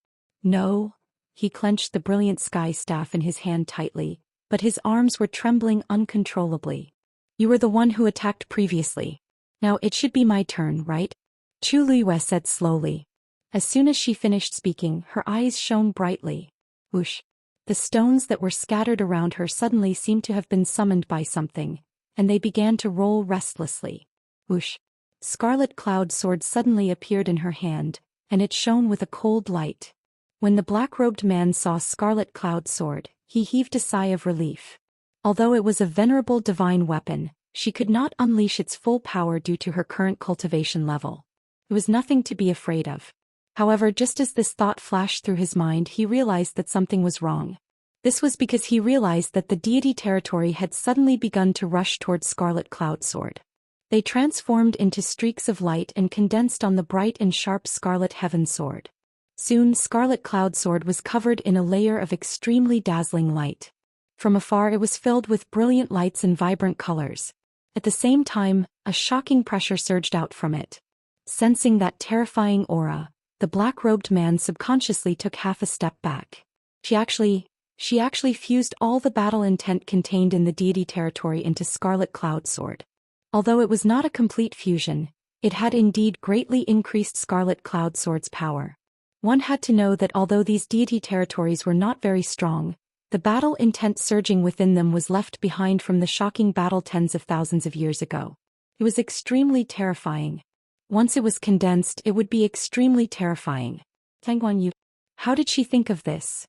No. He clenched the brilliant sky staff in his hand tightly, but his arms were trembling uncontrollably. You were the one who attacked previously. Now it should be my turn, right? Chu Liyue said slowly. As soon as she finished speaking, her eyes shone brightly. Whoosh. The stones that were scattered around her suddenly seemed to have been summoned by something, and they began to roll restlessly. Whoosh. Scarlet cloud sword suddenly appeared in her hand, and it shone with a cold light. When the black-robed man saw Scarlet Cloud Sword, he heaved a sigh of relief. Although it was a venerable divine weapon, she could not unleash its full power due to her current cultivation level. It was nothing to be afraid of. However, just as this thought flashed through his mind, he realized that something was wrong. This was because he realized that the deity territory had suddenly begun to rush towards Scarlet Cloud Sword. They transformed into streaks of light and condensed on the bright and sharp Scarlet Heaven Sword. Soon Scarlet Cloud Sword was covered in a layer of extremely dazzling light. From afar it was filled with brilliant lights and vibrant colors. At the same time, a shocking pressure surged out from it. Sensing that terrifying aura, the black-robed man subconsciously took half a step back. She actually fused all the battle intent contained in the deity territory into Scarlet Cloud Sword. Although it was not a complete fusion, it had indeed greatly increased Scarlet Cloud Sword's power. One had to know that although these deity territories were not very strong, The battle intent surging within them was left behind from the shocking battle tens of thousands of years ago. It was extremely terrifying. Once it was condensed, it would be extremely terrifying. Tang Guanyu. How did she think of this?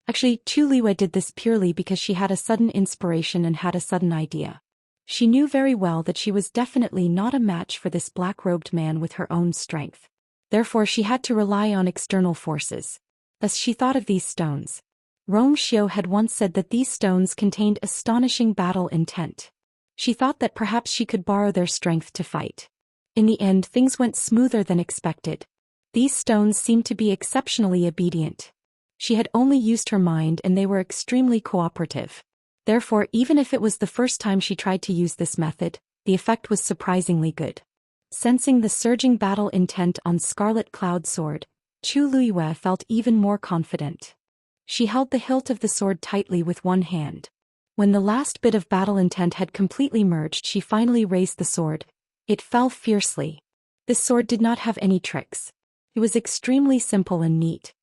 Actually, Chu Liwei did this purely because she had a sudden inspiration and had a sudden idea. She knew very well that she was definitely not a match for this black-robed man with her own strength. Therefore she had to rely on external forces. Thus she thought of these stones. Rong Xiu had once said that these stones contained astonishing battle intent. She thought that perhaps she could borrow their strength to fight. In the end, things went smoother than expected. These stones seemed to be exceptionally obedient. She had only used her mind and they were extremely cooperative. Therefore, even if it was the first time she tried to use this method, the effect was surprisingly good. Sensing the surging battle intent on Scarlet Cloud Sword, Chu Liwei felt even more confident. She held the hilt of the sword tightly with one hand. When the last bit of battle intent had completely merged, she finally raised the sword. It fell fiercely. This sword did not have any tricks. It was extremely simple and neat.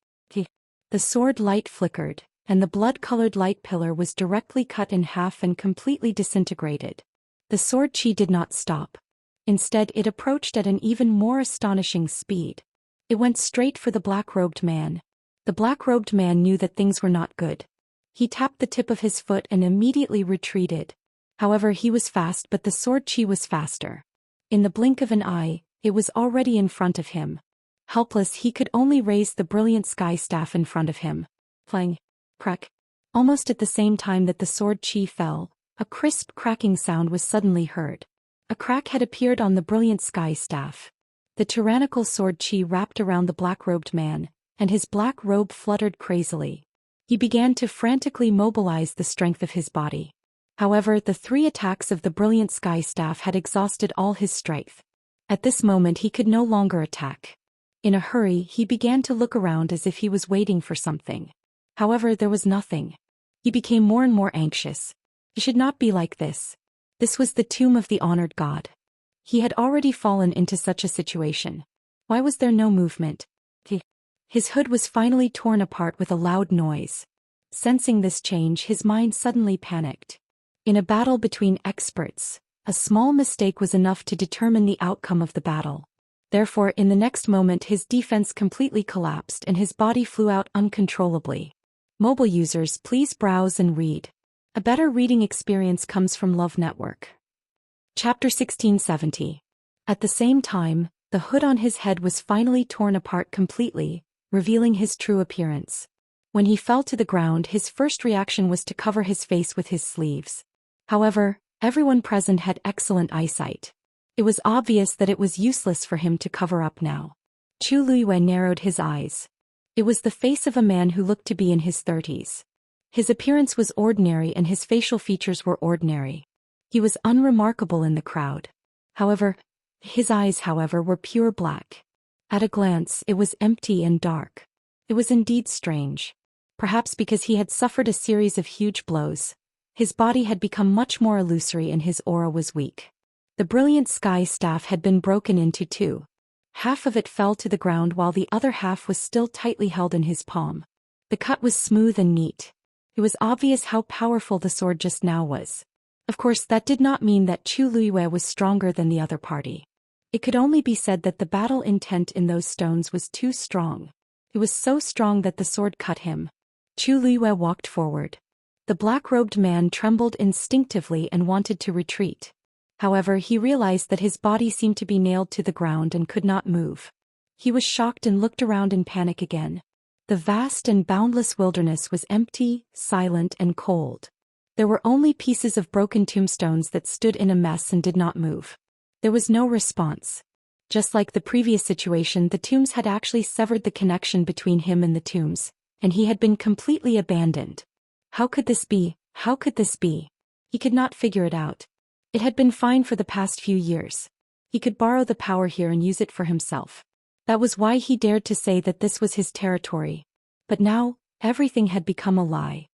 The sword light flickered, and the blood-colored light pillar was directly cut in half and completely disintegrated. The sword chi did not stop. Instead, it approached at an even more astonishing speed. It went straight for the black-robed man. The black-robed man knew that things were not good. He tapped the tip of his foot and immediately retreated. However, he was fast, but the sword chi was faster. In the blink of an eye, it was already in front of him. Helpless, he could only raise the brilliant sky staff in front of him. Clang, crack. Almost at the same time that the sword chi fell, a crisp cracking sound was suddenly heard. A crack had appeared on the brilliant sky staff. The tyrannical sword chi wrapped around the black-robed man, and his black robe fluttered crazily. He began to frantically mobilize the strength of his body. However, the 3 attacks of the brilliant sky staff had exhausted all his strength. At this moment he could no longer attack. In a hurry, he began to look around as if he was waiting for something. However, there was nothing. He became more and more anxious. It should not be like this. This was the tomb of the honored god. He had already fallen into such a situation. Why was there no movement? His hood was finally torn apart with a loud noise. Sensing this change, his mind suddenly panicked. In a battle between experts, a small mistake was enough to determine the outcome of the battle. Therefore, in the next moment his defense completely collapsed and his body flew out uncontrollably. Mobile users, please browse and read. A better reading experience comes from Love Network. Chapter 1670. At the same time, the hood on his head was finally torn apart completely, revealing his true appearance. When he fell to the ground, his first reaction was to cover his face with his sleeves. However, everyone present had excellent eyesight. It was obvious that it was useless for him to cover up now. Chu Liwei narrowed his eyes. It was the face of a man who looked to be in his 30s. His appearance was ordinary and his facial features were ordinary. He was unremarkable in the crowd. However, his eyes, were pure black. At a glance, it was empty and dark. It was indeed strange. Perhaps because he had suffered a series of huge blows. His body had become much more illusory and his aura was weak. The brilliant sky staff had been broken into 2. Half of it fell to the ground while the other half was still tightly held in his palm. The cut was smooth and neat. It was obvious how powerful the sword just now was. Of course, that did not mean that Chu Liwei was stronger than the other party. It could only be said that the battle intent in those stones was too strong. It was so strong that the sword cut him. Chu Liwei walked forward. The black-robed man trembled instinctively and wanted to retreat. However, he realized that his body seemed to be nailed to the ground and could not move. He was shocked and looked around in panic again. The vast and boundless wilderness was empty, silent, and cold. There were only pieces of broken tombstones that stood in a mess and did not move. There was no response. Just like the previous situation, the tombs had actually severed the connection between him and the tombs, and he had been completely abandoned. How could this be? How could this be? He could not figure it out. It had been fine for the past few years. He could borrow the power here and use it for himself. That was why he dared to say that this was his territory. But now, everything had become a lie.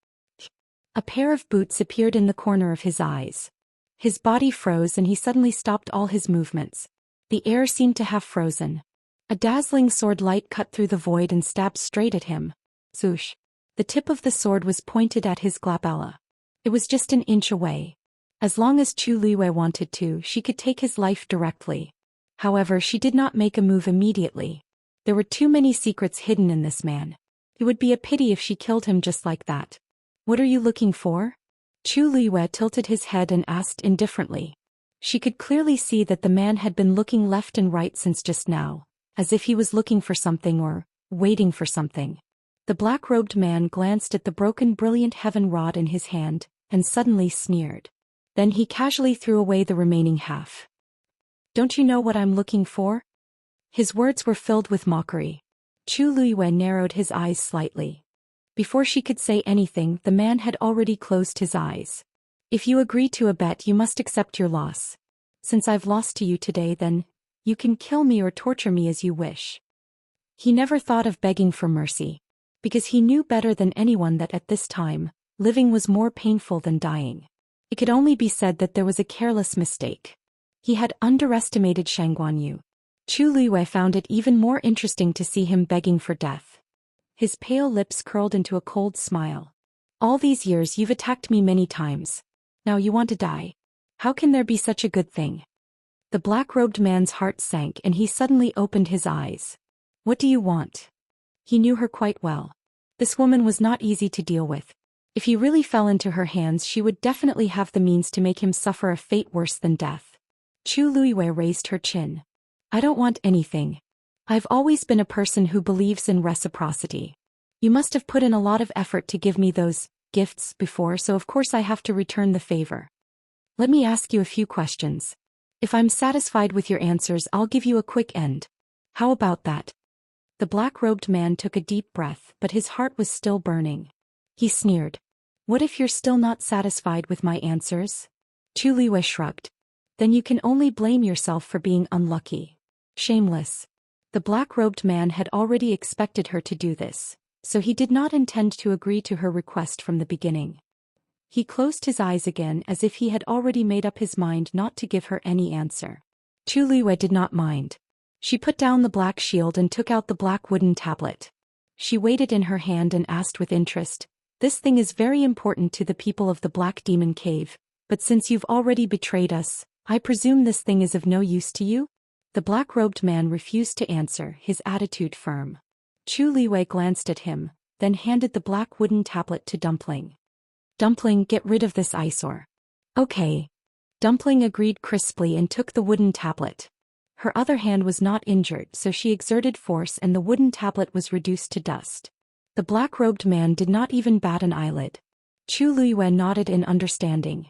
A pair of boots appeared in the corner of his eyes. His body froze and he suddenly stopped all his movements. The air seemed to have frozen. A dazzling sword light cut through the void and stabbed straight at him. Zhoosh. The tip of the sword was pointed at his glabella. It was just an inch away. As long as Chu Liwei wanted to, she could take his life directly. However, she did not make a move immediately. There were too many secrets hidden in this man. It would be a pity if she killed him just like that. What are you looking for? Chu Liwei tilted his head and asked indifferently. She could clearly see that the man had been looking left and right since just now, as if he was looking for something or waiting for something. The black-robed man glanced at the broken brilliant heaven rod in his hand, and suddenly sneered. Then he casually threw away the remaining half. Don't you know what I'm looking for? His words were filled with mockery. Chu Liwei narrowed his eyes slightly. Before she could say anything, the man had already closed his eyes. If you agree to a bet, you must accept your loss. Since I've lost to you today, then, you can kill me or torture me as you wish. He never thought of begging for mercy, because he knew better than anyone that at this time, living was more painful than dying. It could only be said that there was a careless mistake. He had underestimated Shangguanyu. Chu Liwei found it even more interesting to see him begging for death. His pale lips curled into a cold smile. All these years you've attacked me many times. Now you want to die. How can there be such a good thing? The black-robed man's heart sank and he suddenly opened his eyes. What do you want? He knew her quite well. This woman was not easy to deal with. If he really fell into her hands, she would definitely have the means to make him suffer a fate worse than death. Chu Liwei raised her chin. I don't want anything. I've always been a person who believes in reciprocity. You must have put in a lot of effort to give me those gifts before, so of course I have to return the favor. Let me ask you a few questions. If I'm satisfied with your answers, I'll give you a quick end. How about that? The black-robed man took a deep breath, but his heart was still burning. He sneered. What if you're still not satisfied with my answers? Chu Liwei shrugged. Then you can only blame yourself for being unlucky. Shameless. The black-robed man had already expected her to do this, so he did not intend to agree to her request from the beginning. He closed his eyes again as if he had already made up his mind not to give her any answer. Chu Liwei did not mind. She put down the black shield and took out the black wooden tablet. She weighed it in her hand and asked with interest, This thing is very important to the people of the Black Demon Cave, but since you've already betrayed us, I presume this thing is of no use to you? The black-robed man refused to answer, his attitude firm. Chu Liwei glanced at him, then handed the black wooden tablet to Dumpling. Dumpling, get rid of this eyesore. Okay. Dumpling agreed crisply and took the wooden tablet. Her other hand was not injured, so she exerted force and the wooden tablet was reduced to dust. The black-robed man did not even bat an eyelid. Chu Liwei nodded in understanding.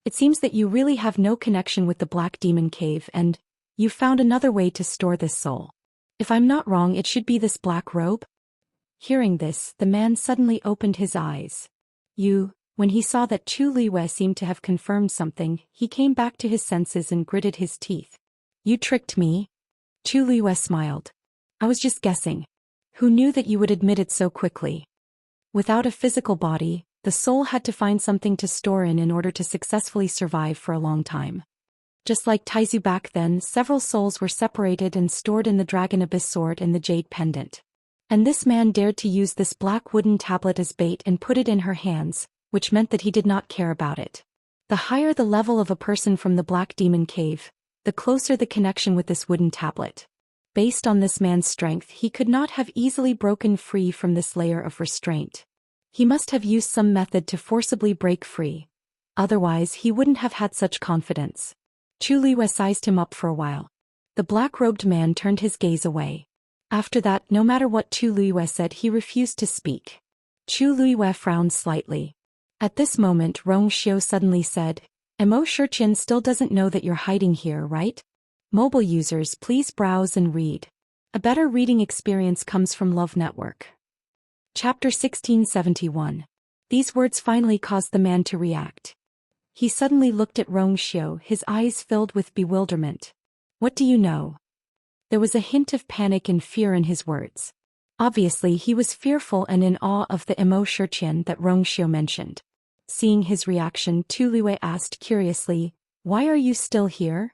It seems that you really have no connection with the Black Demon Cave and you found another way to store this soul. If I'm not wrong, it should be this black robe? Hearing this, the man suddenly opened his eyes. When he saw that Chu Liwei seemed to have confirmed something, he came back to his senses and gritted his teeth. You tricked me? Chu Liwei smiled. I was just guessing. Who knew that you would admit it so quickly? Without a physical body, the soul had to find something to store in order to successfully survive for a long time. Just like Taizu back then, several souls were separated and stored in the Dragon Abyss sword and the Jade Pendant. And this man dared to use this black wooden tablet as bait and put it in her hands, which meant that he did not care about it. The higher the level of a person from the Black Demon Cave, the closer the connection with this wooden tablet. Based on this man's strength, he could not have easily broken free from this layer of restraint. He must have used some method to forcibly break free. Otherwise, he wouldn't have had such confidence. Chu Liwei sized him up for a while. The black-robed man turned his gaze away. After that, no matter what Chu Liwei said, he refused to speak. Chu Liwei frowned slightly. At this moment, Rong Xiu suddenly said, Mo Shiqian still doesn't know that you're hiding here, right? Mobile users, please browse and read. A better reading experience comes from Love Network. Chapter 1671. These words finally caused the man to react. He suddenly looked at Rong Xiu, his eyes filled with bewilderment. What do you know? There was a hint of panic and fear in his words. Obviously, he was fearful and in awe of the Mo Shiqian that Rong Xiu mentioned. Seeing his reaction, Chu Liwei asked curiously, Why are you still here?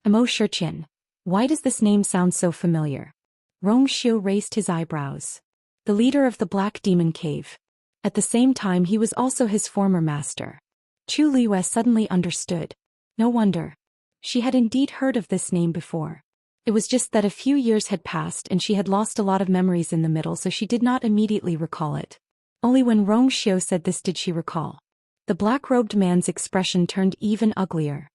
Mo Shiqian. Why does this name sound so familiar? Rong Xiu raised his eyebrows. The leader of the Black Demon Cave. At the same time he was also his former master. Chu Liyue suddenly understood. No wonder. She had indeed heard of this name before. It was just that a few years had passed and she had lost a lot of memories in the middle, so she did not immediately recall it. Only when Xiao said this did she recall. The black-robed man's expression turned even uglier.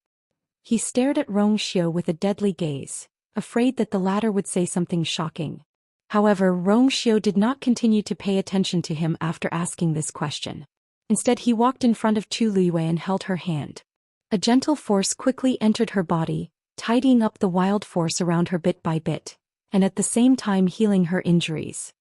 He stared at Xiao with a deadly gaze, afraid that the latter would say something shocking. However, Xiao did not continue to pay attention to him after asking this question. Instead he walked in front of Chu Liyue and held her hand. A gentle force quickly entered her body, tidying up the wild force around her bit by bit, and at the same time healing her injuries.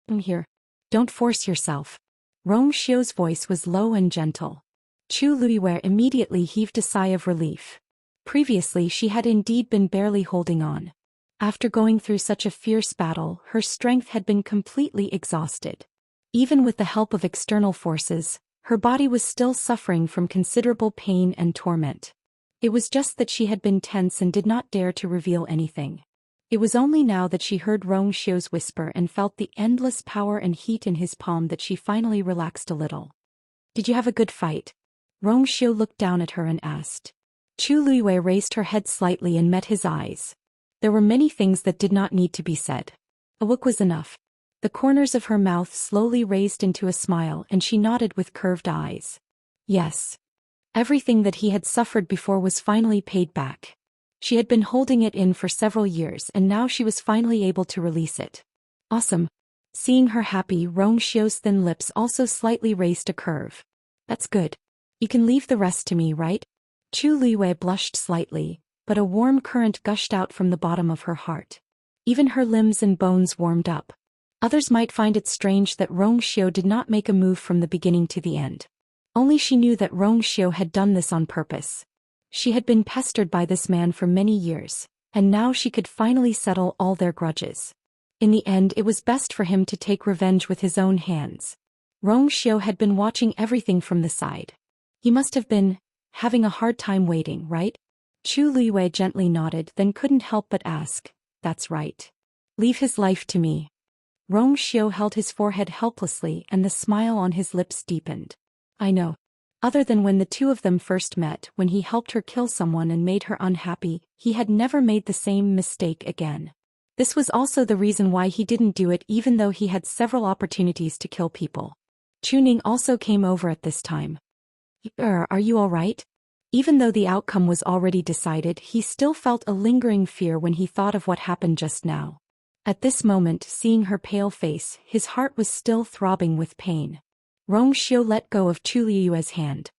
Here. Don't force yourself. Xiao's voice was low and gentle. Chu Liyue immediately heaved a sigh of relief. Previously she had indeed been barely holding on. After going through such a fierce battle, her strength had been completely exhausted. Even with the help of external forces, her body was still suffering from considerable pain and torment. It was just that she had been tense and did not dare to reveal anything. It was only now that she heard Xiao's whisper and felt the endless power and heat in his palm that she finally relaxed a little. Did you have a good fight? Xiao looked down at her and asked. Chu Liyue raised her head slightly and met his eyes. There were many things that did not need to be said. A look was enough. The corners of her mouth slowly raised into a smile and she nodded with curved eyes. Yes. Everything that he had suffered before was finally paid back. She had been holding it in for several years and now she was finally able to release it. Awesome. Seeing her happy, Xiao's thin lips also slightly raised a curve. That's good. You can leave the rest to me, right? Chu Liyue blushed slightly, but a warm current gushed out from the bottom of her heart. Even her limbs and bones warmed up. Others might find it strange that Xiao did not make a move from the beginning to the end. Only she knew that Xiao had done this on purpose. She had been pestered by this man for many years, and now she could finally settle all their grudges. In the end, it was best for him to take revenge with his own hands. Xiao had been watching everything from the side. He must have been having a hard time waiting, right? Chu Liyue gently nodded, then couldn't help but ask, that's right. Leave his life to me. Xiao held his forehead helplessly and the smile on his lips deepened. I know. Other than when the two of them first met, when he helped her kill someone and made her unhappy, he had never made the same mistake again. This was also the reason why he didn't do it even though he had several opportunities to kill people. Chuning also came over at this time. Are you all right? Even though the outcome was already decided, he still felt a lingering fear when he thought of what happened just now. At this moment, seeing her pale face, his heart was still throbbing with pain. Xiao let go of Chu Liyue's hand.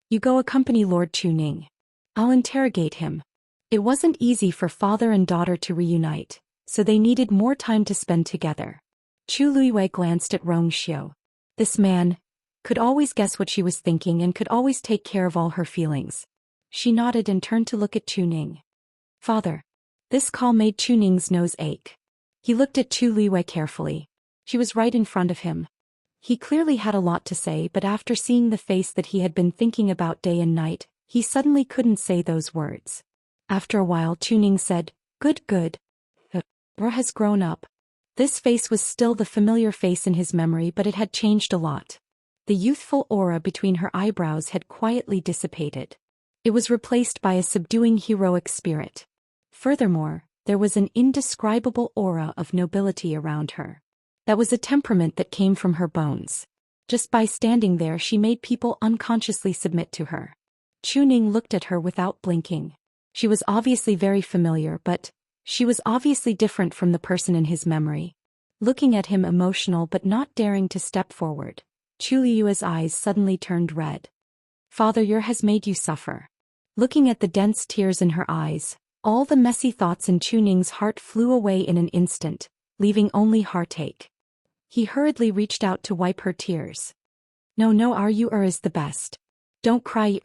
You go accompany Lord Chuning. I'll interrogate him. It wasn't easy for father and daughter to reunite, so they needed more time to spend together. Chu Liyue glanced at Xiao. This man could always guess what she was thinking and could always take care of all her feelings. She nodded and turned to look at Chuning. Father. This call made Chuning's nose ache. He looked at Chu Liyue carefully. She was right in front of him. He clearly had a lot to say, but after seeing the face that he had been thinking about day and night, he suddenly couldn't say those words. After a while Chuning said, Good. Ra has grown up. This face was still the familiar face in his memory, but it had changed a lot. The youthful aura between her eyebrows had quietly dissipated. It was replaced by a subduing heroic spirit. Furthermore, there was an indescribable aura of nobility around her. That was a temperament that came from her bones. Just by standing there she made people unconsciously submit to her. Chuning looked at her without blinking. She was obviously very familiar, but she was obviously different from the person in his memory. Looking at him emotional but not daring to step forward, Chu Liyue's eyes suddenly turned red. Father, your has made you suffer. Looking at the dense tears in her eyes, all the messy thoughts in Chuning's heart flew away in an instant, leaving only heartache. He hurriedly reached out to wipe her tears. No, our you is the best. Don't cry.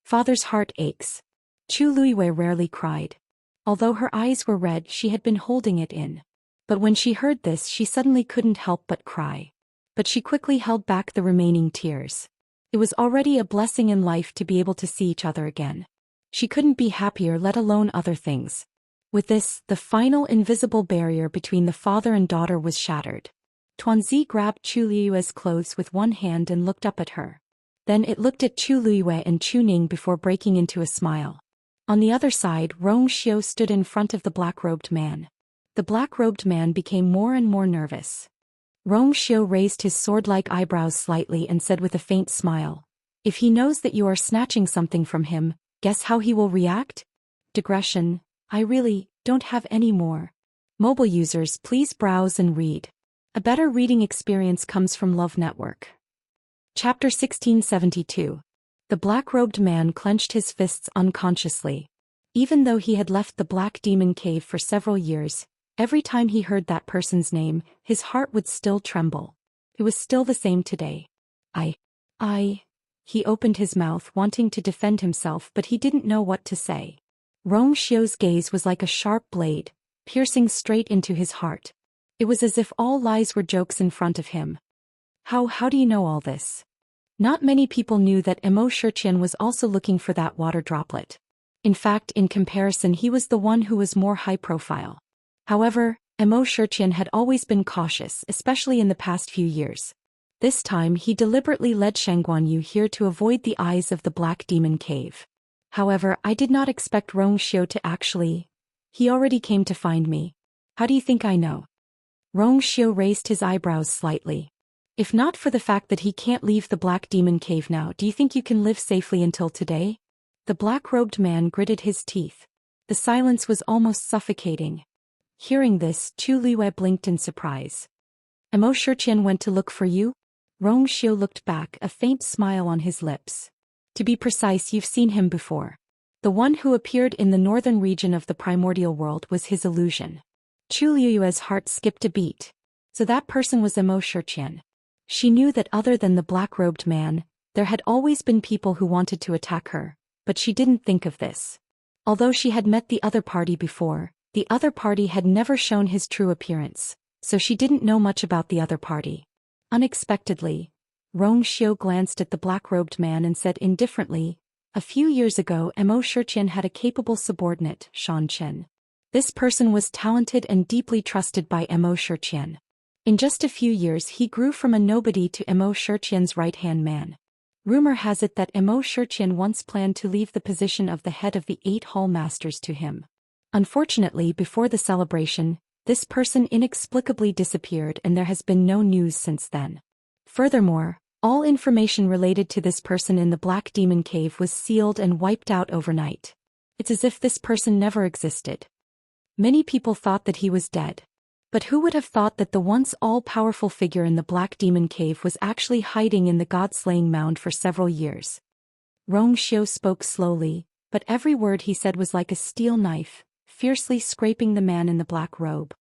Father's heart aches. Chu Liyue rarely cried. Although her eyes were red, she had been holding it in. But when she heard this, she suddenly couldn't help but cry. But she quickly held back the remaining tears. It was already a blessing in life to be able to see each other again. She couldn't be happier, let alone other things. With this, the final invisible barrier between the father and daughter was shattered. Tuanzi grabbed Chu Liyue's clothes with one hand and looked up at her. Then it looked at Chu Liyue and Chu Ning before breaking into a smile. On the other side, Rong Xiu stood in front of the black-robed man. The black-robed man became more and more nervous. Rong Xiu raised his sword-like eyebrows slightly and said with a faint smile, "If he knows that you are snatching something from him, guess how he will react?" Digression, I really don't have any more. Mobile users, please browse and read. A better reading experience comes from Love Network. Chapter 1672. The black-robed man clenched his fists unconsciously. Even though he had left the Black Demon Cave for several years, every time he heard that person's name, his heart would still tremble. It was still the same today. He opened his mouth wanting to defend himself, but he didn't know what to say. Rong Xiu's gaze was like a sharp blade, piercing straight into his heart. It was as if all lies were jokes in front of him. How do you know all this? Not many people knew that Immerse Xian was also looking for that water droplet. In fact, in comparison, he was the one who was more high profile. However, Immerse Xian had always been cautious, especially in the past few years. This time he deliberately led Shangguanyu here to avoid the eyes of the Black Demon Cave. However, I did not expect Rong Xiu to actually. He already came to find me. How do you think I know? Rong Xiu raised his eyebrows slightly. If not for the fact that he can't leave the Black Demon Cave now, do you think you can live safely until today? The black-robed man gritted his teeth. The silence was almost suffocating. Hearing this, Chu Liyue blinked in surprise. Immerse Xian went to look for you? Rong Xiu looked back, a faint smile on his lips. To be precise, you've seen him before. The one who appeared in the northern region of the primordial world was his illusion. Chu Liyue's heart skipped a beat. So that person was Immerse Xian. She knew that other than the black-robed man, there had always been people who wanted to attack her, but she didn't think of this. Although she had met the other party before, the other party had never shown his true appearance, so she didn't know much about the other party. Unexpectedly, Rong Xiu glanced at the black-robed man and said indifferently, "A few years ago Immerse Xian had a capable subordinate, Xianxia. This person was talented and deeply trusted by Immerse Xian. In just a few years he grew from a nobody to Immerse Xian's right-hand man. Rumor has it that Immerse Xian once planned to leave the position of the head of the 8 Hall Masters to him. Unfortunately, before the celebration, this person inexplicably disappeared and there has been no news since then. Furthermore, all information related to this person in the Black Demon Cave was sealed and wiped out overnight. It's as if this person never existed. Many people thought that he was dead. But who would have thought that the once all-powerful figure in the Black Demon Cave was actually hiding in the god-slaying mound for several years? Rong Xiu spoke slowly, but every word he said was like a steel knife, fiercely scraping the man in the black robe.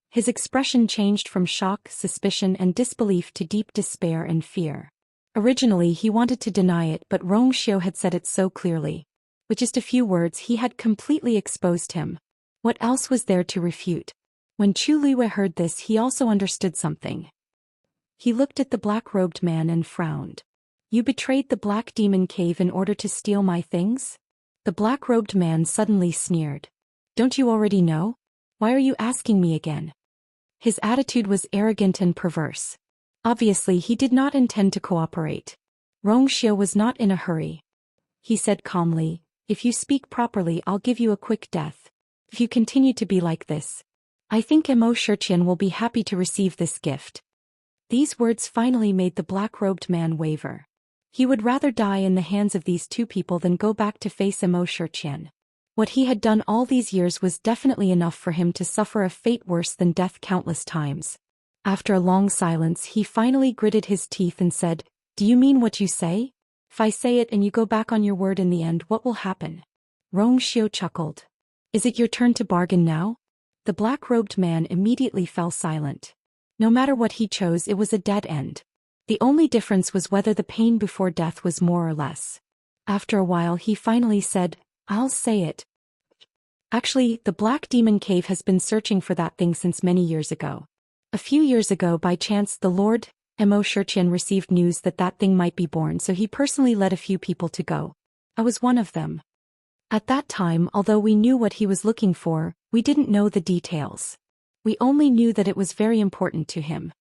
His expression changed from shock, suspicion and disbelief to deep despair and fear. Originally he wanted to deny it, but Rong Xiu had said it so clearly. With just a few words he had completely exposed him. What else was there to refute? When Chu Liyue heard this, he also understood something. He looked at the black-robed man and frowned. "You betrayed the Black Demon Cave in order to steal my things?" The black-robed man suddenly sneered. "Don't you already know? Why are you asking me again?" His attitude was arrogant and perverse. Obviously he did not intend to cooperate. Rong Xiu was not in a hurry. He said calmly, "If you speak properly, I'll give you a quick death. If you continue to be like this, I think Immerse Xian will be happy to receive this gift." These words finally made the black-robed man waver. He would rather die in the hands of these two people than go back to face Immerse Xian. What he had done all these years was definitely enough for him to suffer a fate worse than death countless times. After a long silence, he finally gritted his teeth and said, "Do you mean what you say? If I say it and you go back on your word in the end, what will happen?" Rong Xiu chuckled. "Is it your turn to bargain now?" The black-robed man immediately fell silent. No matter what he chose, it was a dead end. The only difference was whether the pain before death was more or less. After a while he finally said, "I'll say it. Actually, the Black Demon Cave has been searching for that thing since many years ago. A few years ago, by chance, the Lord Immerse Xian received news that that thing might be born, so he personally led a few people to go. I was one of them. At that time, although we knew what he was looking for, we didn't know the details. We only knew that it was very important to him.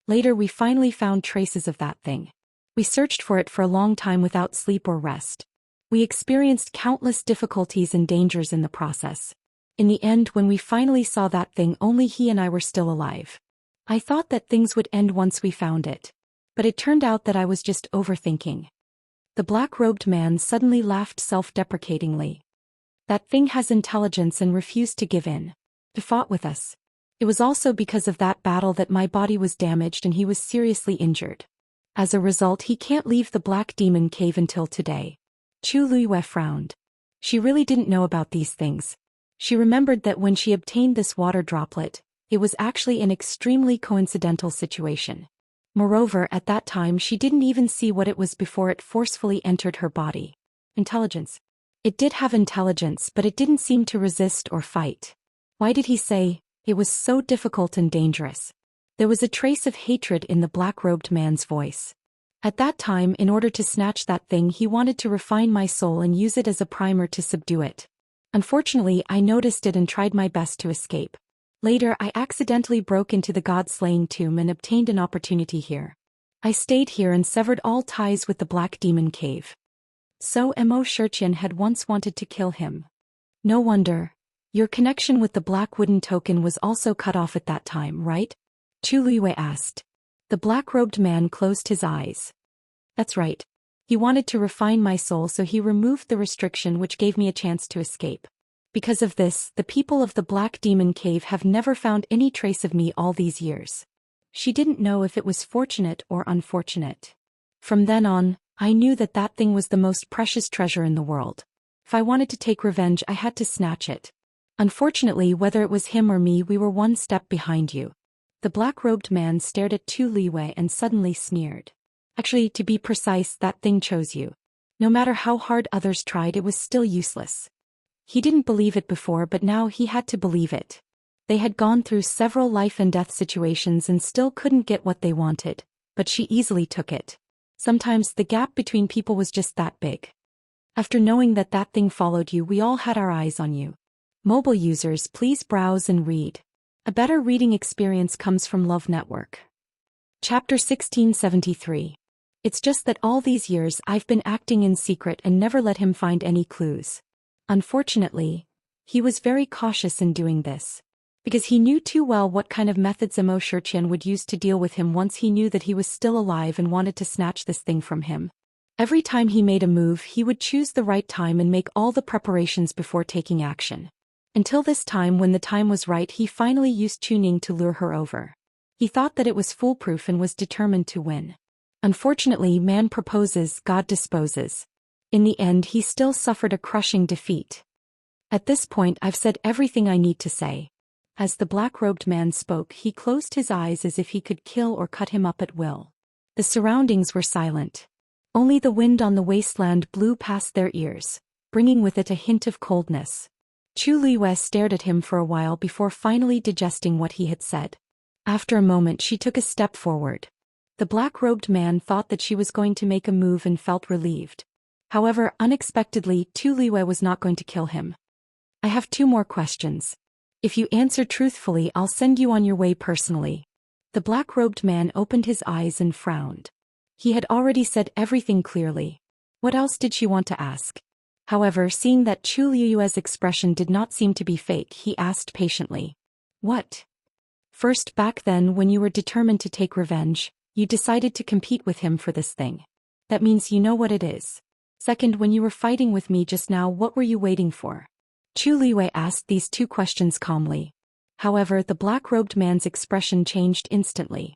Later we finally found traces of that thing. We searched for it for a long time without sleep or rest. We experienced countless difficulties and dangers in the process. In the end, when we finally saw that thing, only he and I were still alive. I thought that things would end once we found it. But it turned out that I was just overthinking. The black-robed man suddenly laughed self-deprecatingly. That thing has intelligence and refused to give in. He fought with us. It was also because of that battle that my body was damaged and he was seriously injured. As a result, he can't leave the Black Demon Cave until today. Chu Luiyue frowned. She really didn't know about these things. She remembered that when she obtained this water droplet, it was actually an extremely coincidental situation. Moreover, at that time she didn't even see what it was before it forcefully entered her body. Intelligence. It did have intelligence, but it didn't seem to resist or fight. Why did he say it was so difficult and dangerous? There was a trace of hatred in the black-robed man's voice. At that time, in order to snatch that thing, he wanted to refine my soul and use it as a primer to subdue it. Unfortunately, I noticed it and tried my best to escape. Later, I accidentally broke into the god-slaying tomb and obtained an opportunity here. I stayed here and severed all ties with the Black Demon Cave. So Zhou Xian had once wanted to kill him. No wonder. Your connection with the black wooden token was also cut off at that time, right? Chu Luiyue asked. The black-robed man closed his eyes. That's right. He wanted to refine my soul, so he removed the restriction which gave me a chance to escape. Because of this, the people of the Black Demon Cave have never found any trace of me all these years. She didn't know if it was fortunate or unfortunate. From then on, I knew that that thing was the most precious treasure in the world. If I wanted to take revenge, I had to snatch it. Unfortunately, whether it was him or me, we were one step behind you. The black-robed man stared at Chu Luiyue and suddenly sneered. Actually, to be precise, that thing chose you. No matter how hard others tried, it was still useless. He didn't believe it before, but now he had to believe it. They had gone through several life-and-death situations and still couldn't get what they wanted, but she easily took it. Sometimes the gap between people was just that big. After knowing that that thing followed you, we all had our eyes on you. Mobile users, please browse and read. A better reading experience comes from Love Network. Chapter 1673. It's just that all these years I've been acting in secret and never let him find any clues. Unfortunately, he was very cautious in doing this. Because he knew too well what kind of methods Zhou Xian would use to deal with him once he knew that he was still alive and wanted to snatch this thing from him. Every time he made a move, he would choose the right time and make all the preparations before taking action. Until this time, when the time was right, he finally used tuning to lure her over. He thought that it was foolproof and was determined to win. Unfortunately, man proposes, God disposes. In the end, he still suffered a crushing defeat. At this point, I've said everything I need to say. As the black-robed man spoke, he closed his eyes as if he could kill or cut him up at will. The surroundings were silent. Only the wind on the wasteland blew past their ears, bringing with it a hint of coldness. Chu Luiyue stared at him for a while before finally digesting what he had said. After a moment, she took a step forward. The black-robed man thought that she was going to make a move and felt relieved. However, unexpectedly, Chu Luiyue was not going to kill him. I have 2 more questions. If you answer truthfully, I'll send you on your way personally. The black-robed man opened his eyes and frowned. He had already said everything clearly. What else did she want to ask? However, seeing that Chu Luiyue's expression did not seem to be fake, he asked patiently. What? First, back then, when you were determined to take revenge, you decided to compete with him for this thing. That means you know what it is. Second, when you were fighting with me just now, what were you waiting for? Chu Luiyue asked these 2 questions calmly. However, the black-robed man's expression changed instantly.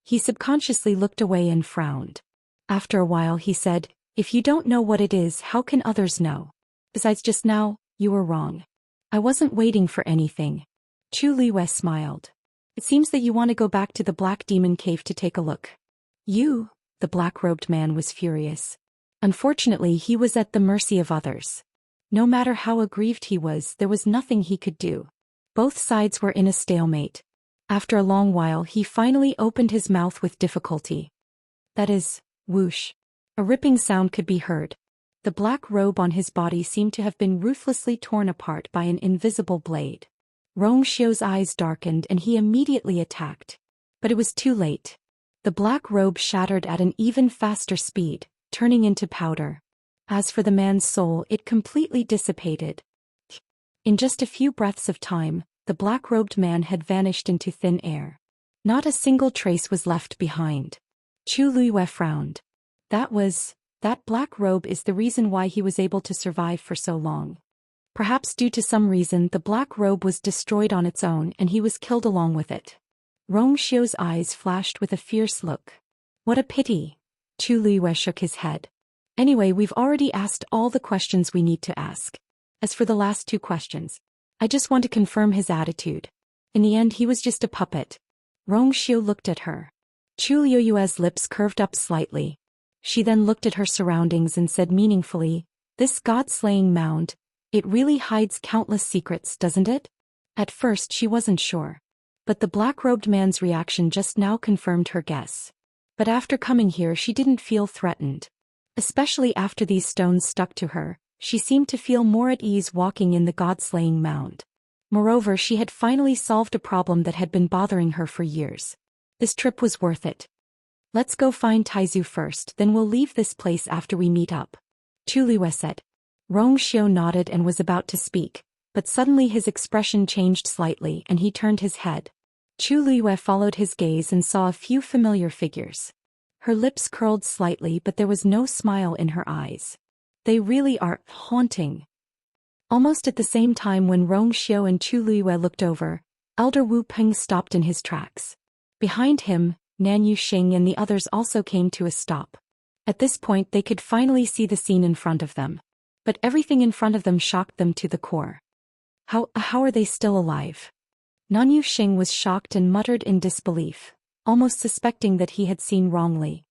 He subconsciously looked away and frowned. After a while, he said, If you don't know what it is, how can others know? Besides, just now, you were wrong. I wasn't waiting for anything. Chu Luiyue smiled. It seems that you want to go back to the Black Demon Cave to take a look. You? The black-robed man was furious. Unfortunately, he was at the mercy of others. No matter how aggrieved he was, there was nothing he could do. Both sides were in a stalemate. After a long while, he finally opened his mouth with difficulty. That is, whoosh. A ripping sound could be heard. The black robe on his body seemed to have been ruthlessly torn apart by an invisible blade. Rong Xiu's eyes darkened and he immediately attacked. But it was too late. The black robe shattered at an even faster speed, turning into powder. As for the man's soul, it completely dissipated. In just a few breaths of time, the black-robed man had vanished into thin air. Not a single trace was left behind. Chu Luiyue frowned. That black robe is the reason why he was able to survive for so long. Perhaps due to some reason the black robe was destroyed on its own and he was killed along with it. Rongxiu's eyes flashed with a fierce look. What a pity. Chu Luiyue shook his head. Anyway, we've already asked all the questions we need to ask. As for the last two questions, I just want to confirm his attitude. In the end he was just a puppet. Rongxiu looked at her. Chu Luiyue's lips curved up slightly. She then looked at her surroundings and said meaningfully, "This god-slaying mound, it really hides countless secrets, doesn't it?" At first she wasn't sure. But the black-robed man's reaction just now confirmed her guess. But after coming here she didn't feel threatened. Especially after these stones stuck to her, she seemed to feel more at ease walking in the god-slaying mound. Moreover, she had finally solved a problem that had been bothering her for years. This trip was worth it. Let's go find Taizu first, then we'll leave this place after we meet up. Chu Luiyue said. Rongxiu nodded and was about to speak, but suddenly his expression changed slightly and he turned his head. Chu Luiyue followed his gaze and saw a few familiar figures. Her lips curled slightly but there was no smile in her eyes. They really are haunting. Almost at the same time when Rongxiu and Chu Luiyue looked over, Elder Wu Peng stopped in his tracks. Behind him, Nan Yuxing and the others also came to a stop. At this point they could finally see the scene in front of them. But everything in front of them shocked them to the core. How are they still alive? Nan Yuxing was shocked and muttered in disbelief, almost suspecting that he had seen wrongly.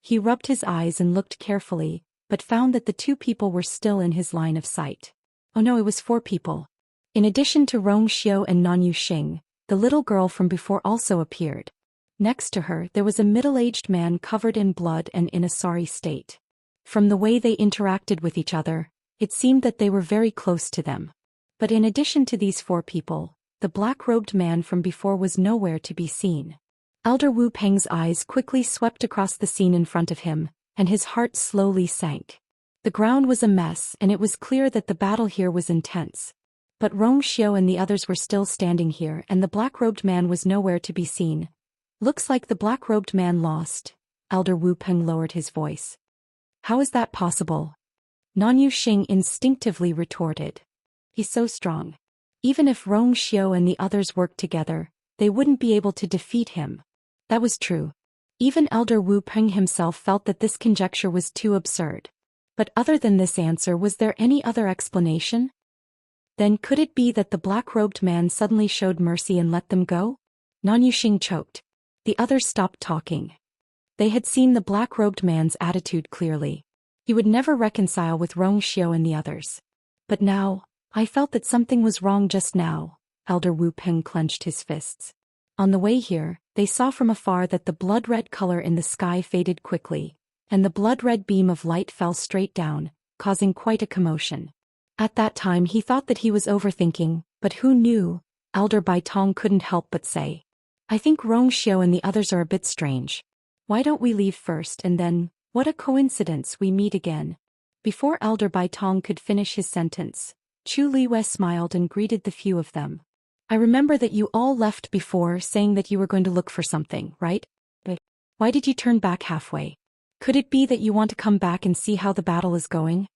He rubbed his eyes and looked carefully, but found that the two people were still in his line of sight. Oh no, it was 4 people. In addition to Rongxiu and Nan Yuxing, the little girl from before also appeared. Next to her there was a middle-aged man covered in blood and in a sorry state. From the way they interacted with each other, it seemed that they were very close to them. But in addition to these 4 people, the black-robed man from before was nowhere to be seen. Elder Wu Peng's eyes quickly swept across the scene in front of him, and his heart slowly sank. The ground was a mess and it was clear that the battle here was intense. But Rongxiu and the others were still standing here and the black-robed man was nowhere to be seen. Looks like the black-robed man lost. Elder Wu Peng lowered his voice. How is that possible? Nan Yuxing instinctively retorted. He's so strong. Even if Rongxiu and the others worked together, they wouldn't be able to defeat him. That was true. Even Elder Wu Peng himself felt that this conjecture was too absurd. But other than this answer, was there any other explanation? Then could it be that the black-robed man suddenly showed mercy and let them go? Nan Yuxing choked. The others stopped talking. They had seen the black-robed man's attitude clearly. He would never reconcile with Rongxiu and the others. But now, I felt that something was wrong just now. Elder Wu Peng clenched his fists. On the way here, they saw from afar that the blood-red color in the sky faded quickly, and the blood-red beam of light fell straight down, causing quite a commotion. At that time he thought that he was overthinking, but who knew? Elder Bai Tong couldn't help but say. I think Rongxiu and the others are a bit strange. Why don't we leave first and then, what a coincidence, we meet again. Before Elder Bai Tong could finish his sentence, Chu Luiyue smiled and greeted the few of them. I remember that you all left before saying that you were going to look for something, right? But why did you turn back halfway? Could it be that you want to come back and see how the battle is going?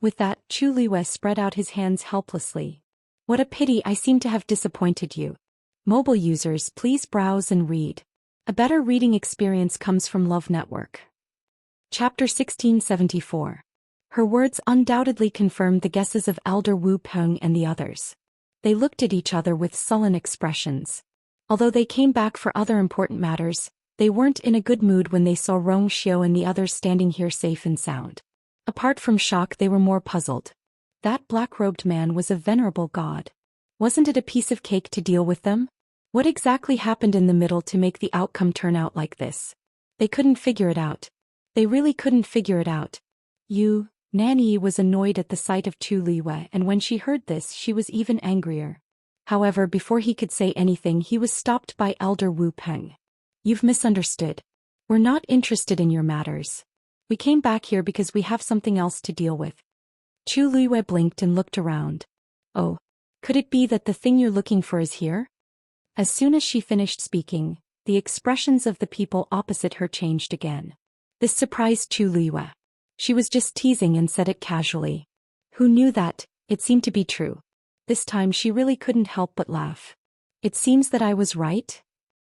With that, Chu Luiyue spread out his hands helplessly. What a pity, I seem to have disappointed you. Mobile users, please browse and read. A better reading experience comes from Love Network. Chapter 1674. Her words undoubtedly confirmed the guesses of Elder Wu Peng and the others. They looked at each other with sullen expressions. Although they came back for other important matters, they weren't in a good mood when they saw Rongxiu and the others standing here safe and sound. Apart from shock, they were more puzzled. That black-robed man was a venerable god. Wasn't it a piece of cake to deal with them? What exactly happened in the middle to make the outcome turn out like this? They couldn't figure it out. They really couldn't figure it out. Nanny was annoyed at the sight of Chu Luiyue, and when she heard this she was even angrier. However, before he could say anything he was stopped by Elder Wu Peng. You've misunderstood. We're not interested in your matters. We came back here because we have something else to deal with. Chu Luiyue blinked and looked around. Oh, could it be that the thing you're looking for is here? As soon as she finished speaking, the expressions of the people opposite her changed again. This surprised Chu Luiyue. She was just teasing and said it casually. Who knew that? It seemed to be true. This time she really couldn't help but laugh. It seems that I was right?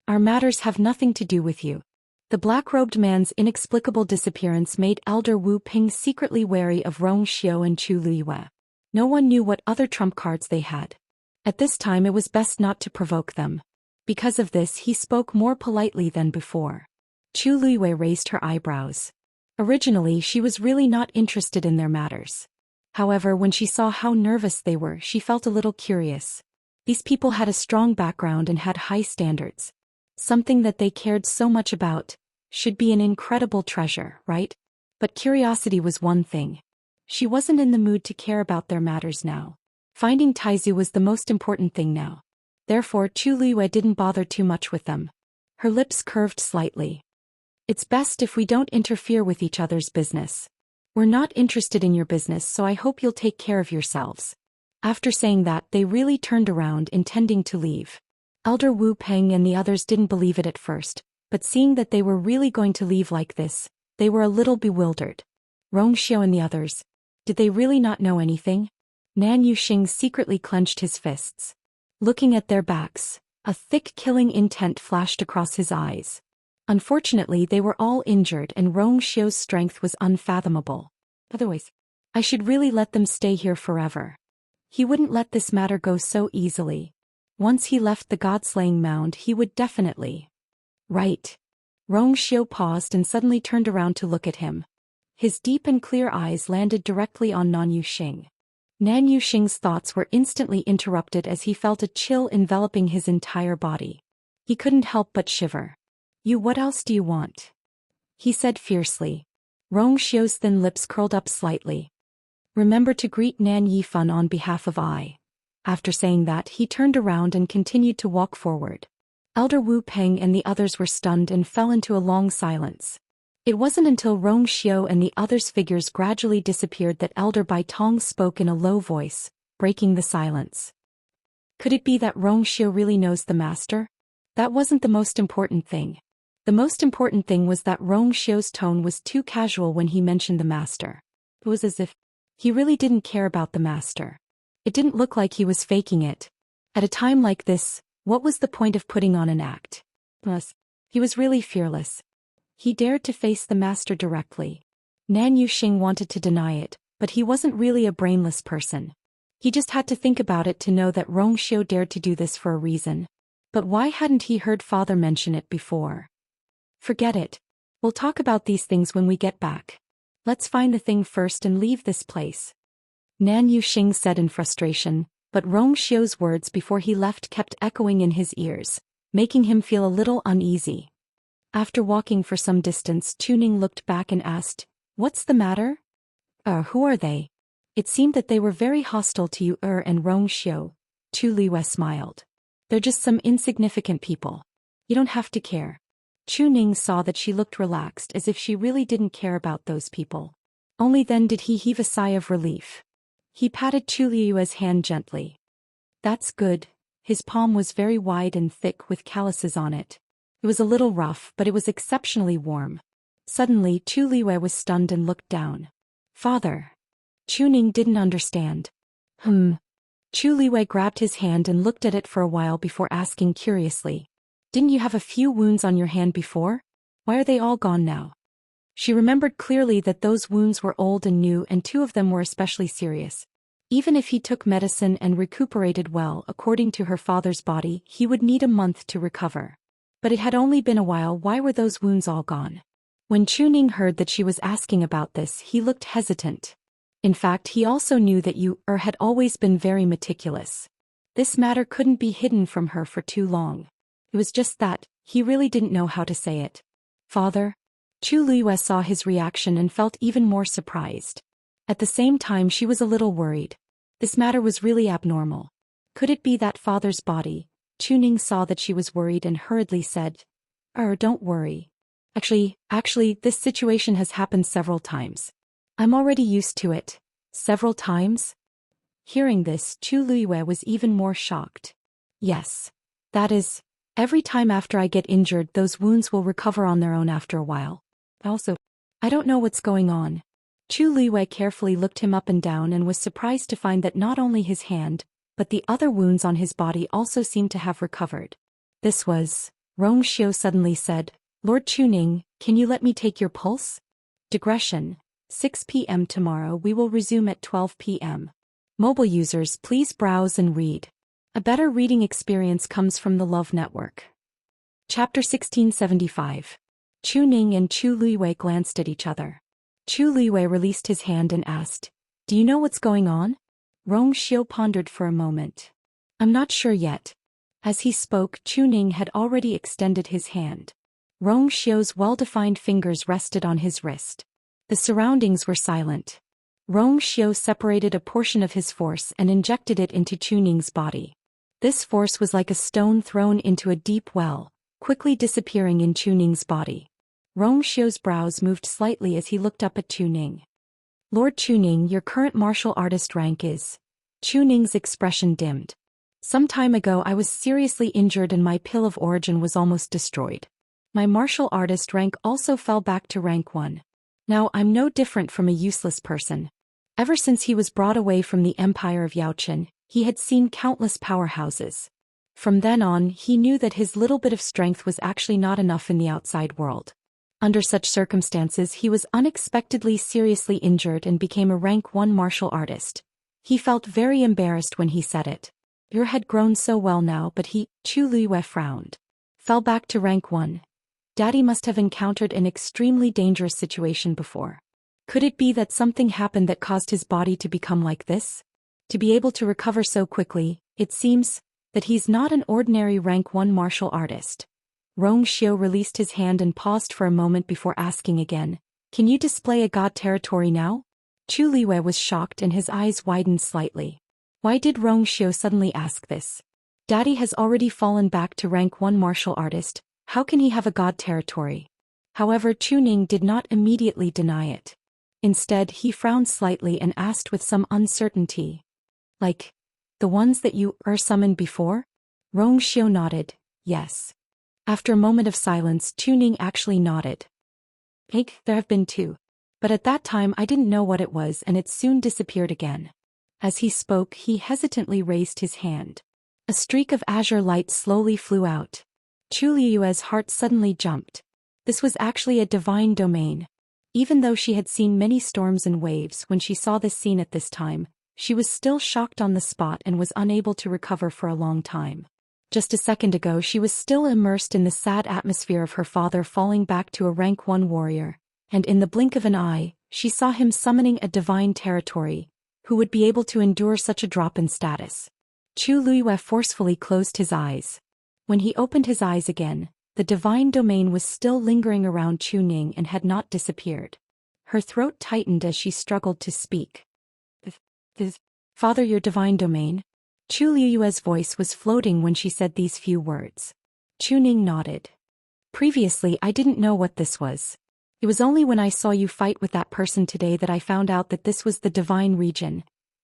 Our matters have nothing to do with you. The black-robed man's inexplicable disappearance made Elder Wu Ping secretly wary of Rong Xiao and Chu Luiyue. No one knew what other trump cards they had. At this time it was best not to provoke them. Because of this he spoke more politely than before. Chu Luiyue raised her eyebrows. Originally she was really not interested in their matters. However, when she saw how nervous they were, she felt a little curious. These people had a strong background and had high standards. Something that they cared so much about should be an incredible treasure, right? But curiosity was one thing. She wasn't in the mood to care about their matters now. Finding Taizu was the most important thing now. Therefore Chu Luiyue didn't bother too much with them. Her lips curved slightly. It's best if we don't interfere with each other's business. We're not interested in your business, so I hope you'll take care of yourselves. After saying that, they really turned around intending to leave. Elder Wu Peng and the others didn't believe it at first, but seeing that they were really going to leave like this, they were a little bewildered. Rong Xiao and the others. Did they really not know anything? Nan Yuxing secretly clenched his fists. Looking at their backs, a thick killing intent flashed across his eyes. Unfortunately they were all injured and Rong Xiao's strength was unfathomable. Otherwise, I should really let them stay here forever. He wouldn't let this matter go so easily. Once he left the god-slaying mound he would definitely. Right. Rong Xiao paused and suddenly turned around to look at him. His deep and clear eyes landed directly on Nan Yuxing. Nan Yuxing's thoughts were instantly interrupted as he felt a chill enveloping his entire body. He couldn't help but shiver. What else do you want? He said fiercely. Rong Xiao's thin lips curled up slightly. Remember to greet Nan Yifan on behalf of I. After saying that, he turned around and continued to walk forward. Elder Wu Peng and the others were stunned and fell into a long silence. It wasn't until Rong Xiao and the others' figures gradually disappeared that Elder Bai Tong spoke in a low voice, breaking the silence. Could it be that Rong Xiao really knows the master? That wasn't the most important thing. The most important thing was that Rong Xiao's tone was too casual when he mentioned the master. It was as if he really didn't care about the master. It didn't look like he was faking it. At a time like this, what was the point of putting on an act? Plus, he was really fearless. He dared to face the master directly. Nan Yuxing wanted to deny it, but he wasn't really a brainless person. He just had to think about it to know that Rong Xiao dared to do this for a reason. But why hadn't he heard father mention it before? Forget it. We'll talk about these things when we get back. Let's find the thing first and leave this place. Nan Yuxing said in frustration, but Rong Xiao's words before he left kept echoing in his ears, making him feel a little uneasy. After walking for some distance, Chuning looked back and asked, "What's the matter?" Who are they?" It seemed that they were very hostile to you and Rong Xiao. Chu Luiyue smiled. "They're just some insignificant people. You don't have to care." Chuning saw that she looked relaxed as if she really didn't care about those people. Only then did he heave a sigh of relief. He patted Chu Luiyue's hand gently. "That's good." His palm was very wide and thick with calluses on it. It was a little rough, but it was exceptionally warm. Suddenly Chu Luiyue was stunned and looked down. "Father." Chuning didn't understand. Chu Luiyue grabbed his hand and looked at it for a while before asking curiously. "Didn't you have a few wounds on your hand before? Why are they all gone now?" She remembered clearly that those wounds were old and new, and 2 of them were especially serious. Even if he took medicine and recuperated well according to her father's body, he would need a month to recover. But it had only been a while. Why were those wounds all gone? When Chuning heard that she was asking about this, he looked hesitant. In fact, he also knew that had always been very meticulous. This matter couldn't be hidden from her for too long. It was just that, he really didn't know how to say it. "Father?" Chu Luiyue saw his reaction and felt even more surprised. At the same time she was a little worried. This matter was really abnormal. Could it be that father's body? Chuning saw that she was worried and hurriedly said, "Don't worry. Actually, this situation has happened several times. I'm already used to it. Several times? Hearing this, Chu Luiyue was even more shocked. Yes. That is, every time after I get injured, those wounds will recover on their own after a while. Also, I don't know what's going on. Chu Luiyue carefully looked him up and down and was surprised to find that not only his hand, but the other wounds on his body also seemed to have recovered. This was, Rong Xiu suddenly said, Lord Chuning, can you let me take your pulse? Digression. 6 p.m. tomorrow we will resume at 12 p.m. Mobile users, please browse and read. A better reading experience comes from the Love Network. Chapter 1675. Chuning and Chu Luiyue glanced at each other. Chu Luiyue released his hand and asked, Do you know what's going on? Rong Xiu pondered for a moment. I'm not sure yet. As he spoke, Chuning had already extended his hand. Rong Xiu's well-defined fingers rested on his wrist. The surroundings were silent. Rong Xiu separated a portion of his force and injected it into Chuning's body. This force was like a stone thrown into a deep well, quickly disappearing in Chuning's body. Rong Xiu's brows moved slightly as he looked up at Chuning. Lord Chuning, your current martial artist rank is... Chuning's expression dimmed. Some time ago I was seriously injured and my pill of origin was almost destroyed. My martial artist rank also fell back to rank 1. Now I'm no different from a useless person. Ever since he was brought away from the empire of Yaochen, he had seen countless powerhouses. From then on, he knew that his little bit of strength was actually not enough in the outside world. Under such circumstances, he was unexpectedly seriously injured and became a rank 1 martial artist. He felt very embarrassed when he said it. Your had grown so well now, but he, Chu Luiyue frowned. Fell back to rank 1. Daddy must have encountered an extremely dangerous situation before. Could it be that something happened that caused his body to become like this? To be able to recover so quickly, it seems that he's not an ordinary rank 1 martial artist. Rong Xiu released his hand and paused for a moment before asking again, Can you display a god territory now? Chu Luiyue was shocked and his eyes widened slightly. Why did Rong Xiu suddenly ask this? Daddy has already fallen back to rank 1 martial artist. How can he have a god territory? However, Chuning did not immediately deny it. Instead, he frowned slightly and asked with some uncertainty. Like, the ones that you summoned before? Rong Xiu nodded, yes. After a moment of silence, Chuning actually nodded. There have been 2. But at that time I didn't know what it was and it soon disappeared again. As he spoke, he hesitantly raised his hand. A streak of azure light slowly flew out. Chu Luiyue's heart suddenly jumped. This was actually a divine domain. Even though she had seen many storms and waves when she saw this scene at this time, she was still shocked on the spot and was unable to recover for a long time. Just a second ago she was still immersed in the sad atmosphere of her father falling back to a rank 1 warrior, and in the blink of an eye, she saw him summoning a divine territory, who would be able to endure such a drop in status. Chu Luiyue forcefully closed his eyes. When he opened his eyes again, the divine domain was still lingering around Chuning and had not disappeared. Her throat tightened as she struggled to speak. Father, your divine domain? Chu Luiyue's voice was floating when she said these few words. Chuning nodded. Previously I didn't know what this was. It was only when I saw you fight with that person today that I found out that this was the divine region.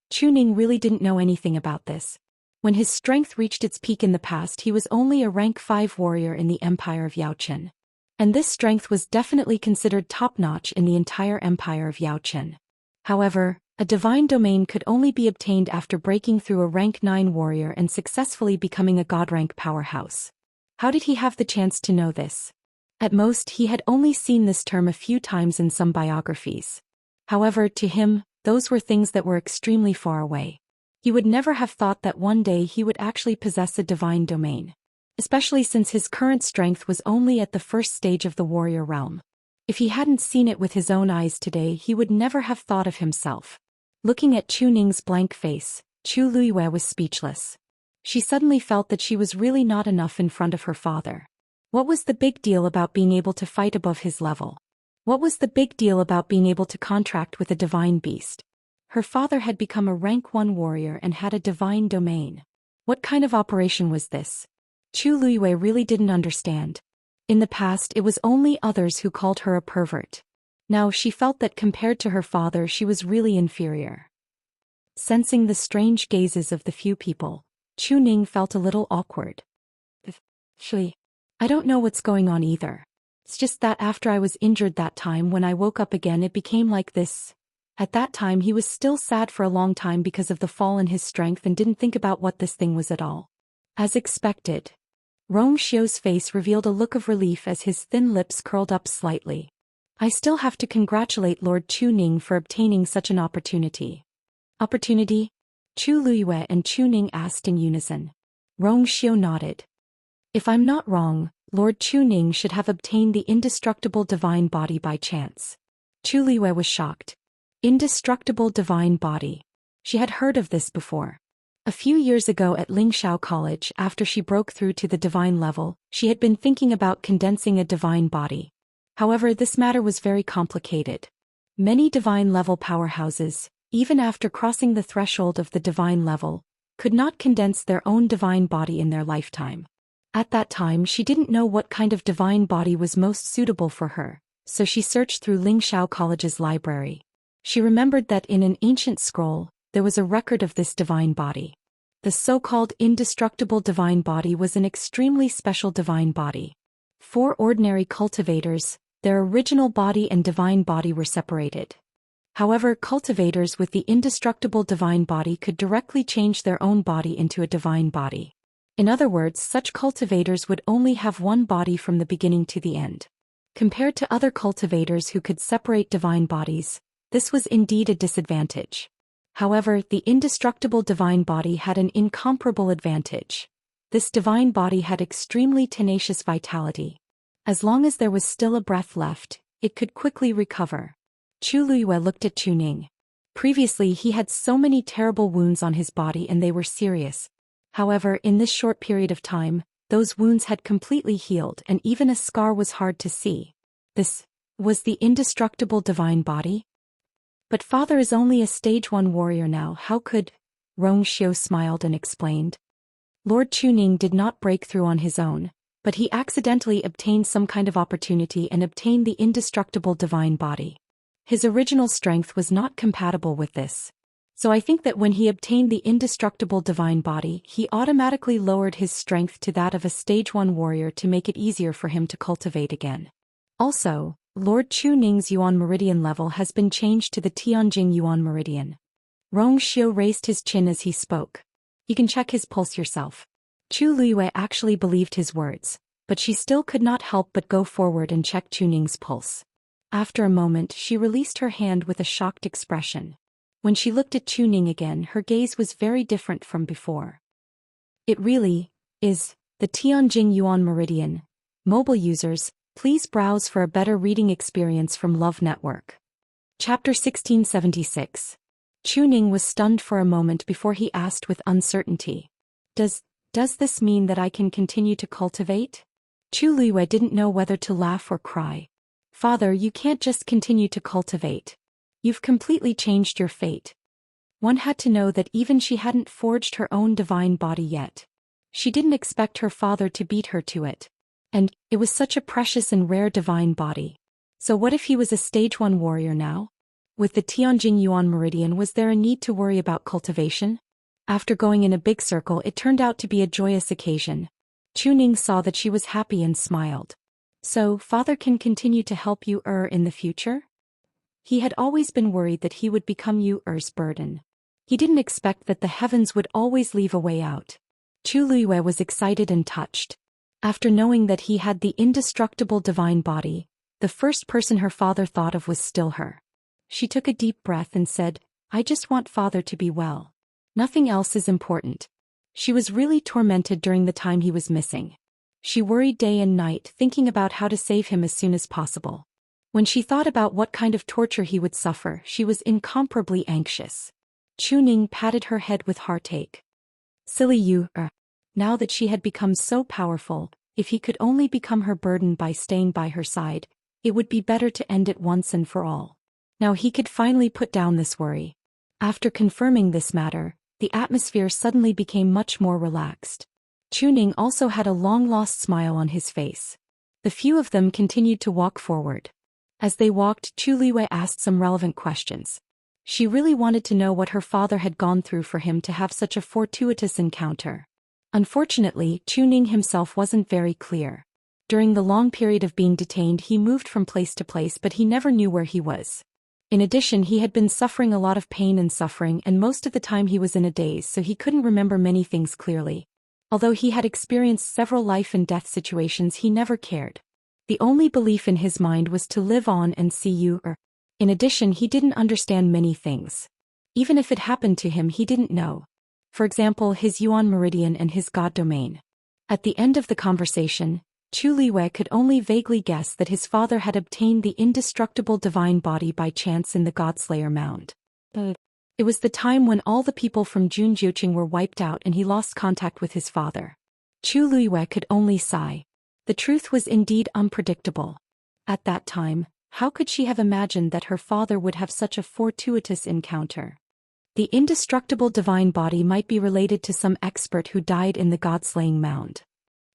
Chuning really didn't know anything about this. When his strength reached its peak in the past, he was only a rank 5 warrior in the empire of Yaochen. And this strength was definitely considered top-notch in the entire empire of Yaochen. However, a divine domain could only be obtained after breaking through a rank 9 warrior and successfully becoming a god-rank powerhouse. How did he have the chance to know this? At most, he had only seen this term a few times in some biographies. However, to him, those were things that were extremely far away. He would never have thought that one day he would actually possess a divine domain. Especially since his current strength was only at the first stage of the warrior realm. If he hadn't seen it with his own eyes today, he would never have thought of himself. Looking at Chuning's blank face, Chu Luiyue was speechless. She suddenly felt that she was really not enough in front of her father. What was the big deal about being able to fight above his level? What was the big deal about being able to contract with a divine beast? Her father had become a rank 1 warrior and had a divine domain. What kind of operation was this? Chu Luiyue really didn't understand. In the past it was only others who called her a pervert. Now she felt that compared to her father she was really inferior. Sensing the strange gazes of the few people, Chu Ning felt a little awkward. Actually, I don't know what's going on either. It's just that after I was injured that time when I woke up again it became like this. At that time he was still sad for a long time because of the fall in his strength and didn't think about what this thing was at all. As expected, Rong Xiu's face revealed a look of relief as his thin lips curled up slightly. I still have to congratulate Lord Chu Ning for obtaining such an opportunity. Opportunity? Chu Luyue and Chu Ning asked in unison. Rong Xiu nodded. If I'm not wrong, Lord Chu Ning should have obtained the indestructible divine body by chance. Chu Luyue was shocked. Indestructible divine body. She had heard of this before. A few years ago at Lingxiao College, after she broke through to the divine level, she had been thinking about condensing a divine body. However, this matter was very complicated. Many divine level powerhouses, even after crossing the threshold of the divine level, could not condense their own divine body in their lifetime. At that time she didn't know what kind of divine body was most suitable for her, so she searched through Lingxiao College's library. She remembered that in an ancient scroll, there was a record of this divine body. The so-called indestructible divine body was an extremely special divine body. For ordinary cultivators, their original body and divine body were separated. However, cultivators with the indestructible divine body could directly change their own body into a divine body. In other words, such cultivators would only have one body from the beginning to the end. Compared to other cultivators who could separate divine bodies, this was indeed a disadvantage. However, the indestructible divine body had an incomparable advantage. This divine body had extremely tenacious vitality. As long as there was still a breath left, it could quickly recover. Chu Luyue looked at Chu Ning. Previously he had so many terrible wounds on his body and they were serious. However, in this short period of time, those wounds had completely healed and even a scar was hard to see. This was the indestructible divine body? But father is only a stage 1 warrior now, how could? Rong Xiu smiled and explained. Lord Chu Ning did not break through on his own, but he accidentally obtained some kind of opportunity and obtained the indestructible divine body. His original strength was not compatible with this. So I think that when he obtained the indestructible divine body, he automatically lowered his strength to that of a stage 1 warrior to make it easier for him to cultivate again. Also, Lord Chu Ning's Yuan Meridian level has been changed to the Tianjing Yuan Meridian. Rong Xiu raised his chin as he spoke. You can check his pulse yourself. Chu Luyue actually believed his words, but she still could not help but go forward and check Chu Ning's pulse. After a moment she released her hand with a shocked expression. When she looked at Chu Ning again her gaze was very different from before. It really is the Tianjing Yuan Meridian. Mobile users, please browse for a better reading experience from Love Network. Chapter 1676. Chu Ning was stunned for a moment before he asked with uncertainty. Does this mean that I can continue to cultivate? Chu Luyue didn't know whether to laugh or cry. Father, you can't just continue to cultivate. You've completely changed your fate. One had to know that even she hadn't forged her own divine body yet. She didn't expect her father to beat her to it. And it was such a precious and rare divine body. So what if he was a stage 1 warrior now? With the Tianjing Yuan Meridian, was there a need to worry about cultivation? After going in a big circle, it turned out to be a joyous occasion. Chu Ning saw that she was happy and smiled. So, father can continue to help you in the future? He had always been worried that he would become Yu's burden. He didn't expect that the heavens would always leave a way out. Chu Luyue was excited and touched. After knowing that he had the indestructible divine body, the first person her father thought of was still her. She took a deep breath and said, I just want father to be well. Nothing else is important. She was really tormented during the time he was missing. She worried day and night thinking about how to save him as soon as possible. When she thought about what kind of torture he would suffer, she was incomparably anxious. Chu Ning patted her head with heartache. Silly Yu. Now that she had become so powerful, if he could only become her burden by staying by her side, it would be better to end it once and for all. Now he could finally put down this worry. After confirming this matter, the atmosphere suddenly became much more relaxed. Chu Ning also had a long-lost smile on his face. The few of them continued to walk forward. As they walked, Chu Liwei asked some relevant questions. She really wanted to know what her father had gone through for him to have such a fortuitous encounter. Unfortunately, Chu Ning himself wasn't very clear. During the long period of being detained, he moved from place to place, but he never knew where he was. In addition, he had been suffering a lot of pain and suffering, and most of the time he was in a daze, so he couldn't remember many things clearly. Although he had experienced several life and death situations, he never cared. The only belief in his mind was to live on and see you. In addition, he didn't understand many things. Even if it happened to him, he didn't know. For example, his Yuan Meridian and his God Domain. At the end of the conversation, Chu Liwei could only vaguely guess that his father had obtained the indestructible divine body by chance in the Godslayer Mound. It was the time when all the people from Junjiuqing were wiped out and he lost contact with his father. Chu Liwei could only sigh. The truth was indeed unpredictable. At that time, how could she have imagined that her father would have such a fortuitous encounter? The indestructible divine body might be related to some expert who died in the God-slaying mound.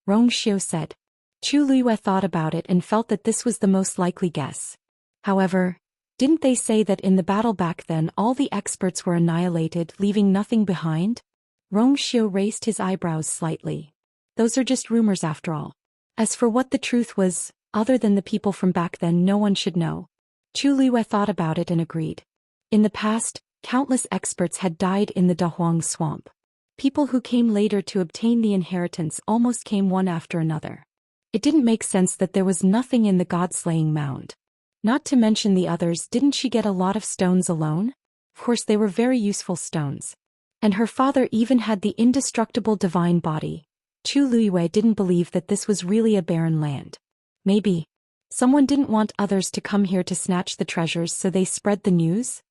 Rong Xiu said. Chu Liwei thought about it and felt that this was the most likely guess. However, didn't they say that in the battle back then all the experts were annihilated, leaving nothing behind? Rong Xiu raised his eyebrows slightly. Those are just rumors after all. As for what the truth was, other than the people from back then, no one should know. Chu Liwei thought about it and agreed. In the past, countless experts had died in the Dahuang swamp. People who came later to obtain the inheritance almost came one after another. It didn't make sense that there was nothing in the God-slaying mound. Not to mention the others, didn't she get a lot of stones alone? Of course they were very useful stones. And her father even had the indestructible divine body. Chu Liwei didn't believe that this was really a barren land. Maybe someone didn't want others to come here to snatch the treasures, so they spread the news?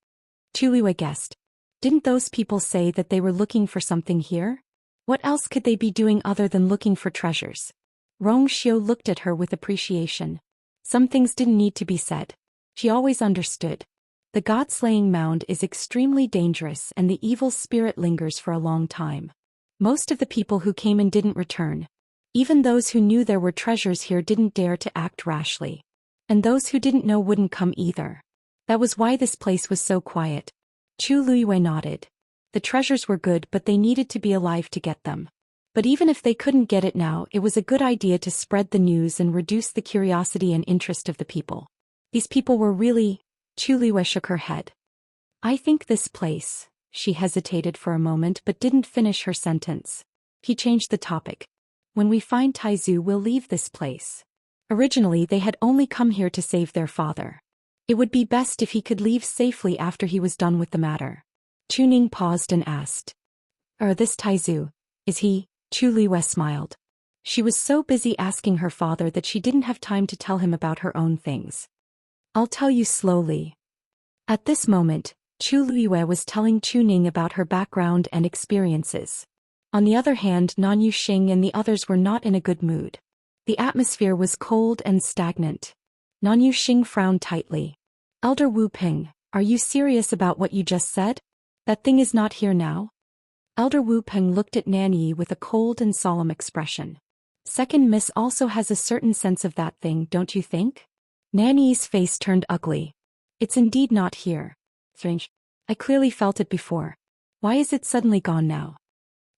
Chu Liwei guessed. Didn't those people say that they were looking for something here? What else could they be doing other than looking for treasures? Rong Xiu looked at her with appreciation. Some things didn't need to be said. She always understood. The God-slaying mound is extremely dangerous and the evil spirit lingers for a long time. Most of the people who came in didn't return. Even those who knew there were treasures here didn't dare to act rashly. And those who didn't know wouldn't come either. That was why this place was so quiet. Chu Liwei nodded. The treasures were good, but they needed to be alive to get them. But even if they couldn't get it now, it was a good idea to spread the news and reduce the curiosity and interest of the people. These people were really... Chu Liwei shook her head. I think this place... She hesitated for a moment but didn't finish her sentence. He changed the topic. When we find Taizu, we'll leave this place. Originally they had only come here to save their father. It would be best if he could leave safely after he was done with the matter. Chu Ning paused and asked. This Taizu, is he? Chu Liwei smiled. She was so busy asking her father that she didn't have time to tell him about her own things. I'll tell you slowly. At this moment, Chu Liwei was telling Chu Ning about her background and experiences. On the other hand, Nan Yuxing and the others were not in a good mood. The atmosphere was cold and stagnant. Nan Yuxing frowned tightly. Elder Wu Ping, are you serious about what you just said? That thing is not here now? Elder Wu Ping looked at Nan Yi with a cold and solemn expression. Second Miss also has a certain sense of that thing, don't you think? Nan Yi's face turned ugly. It's indeed not here. Strange. I clearly felt it before. Why is it suddenly gone now?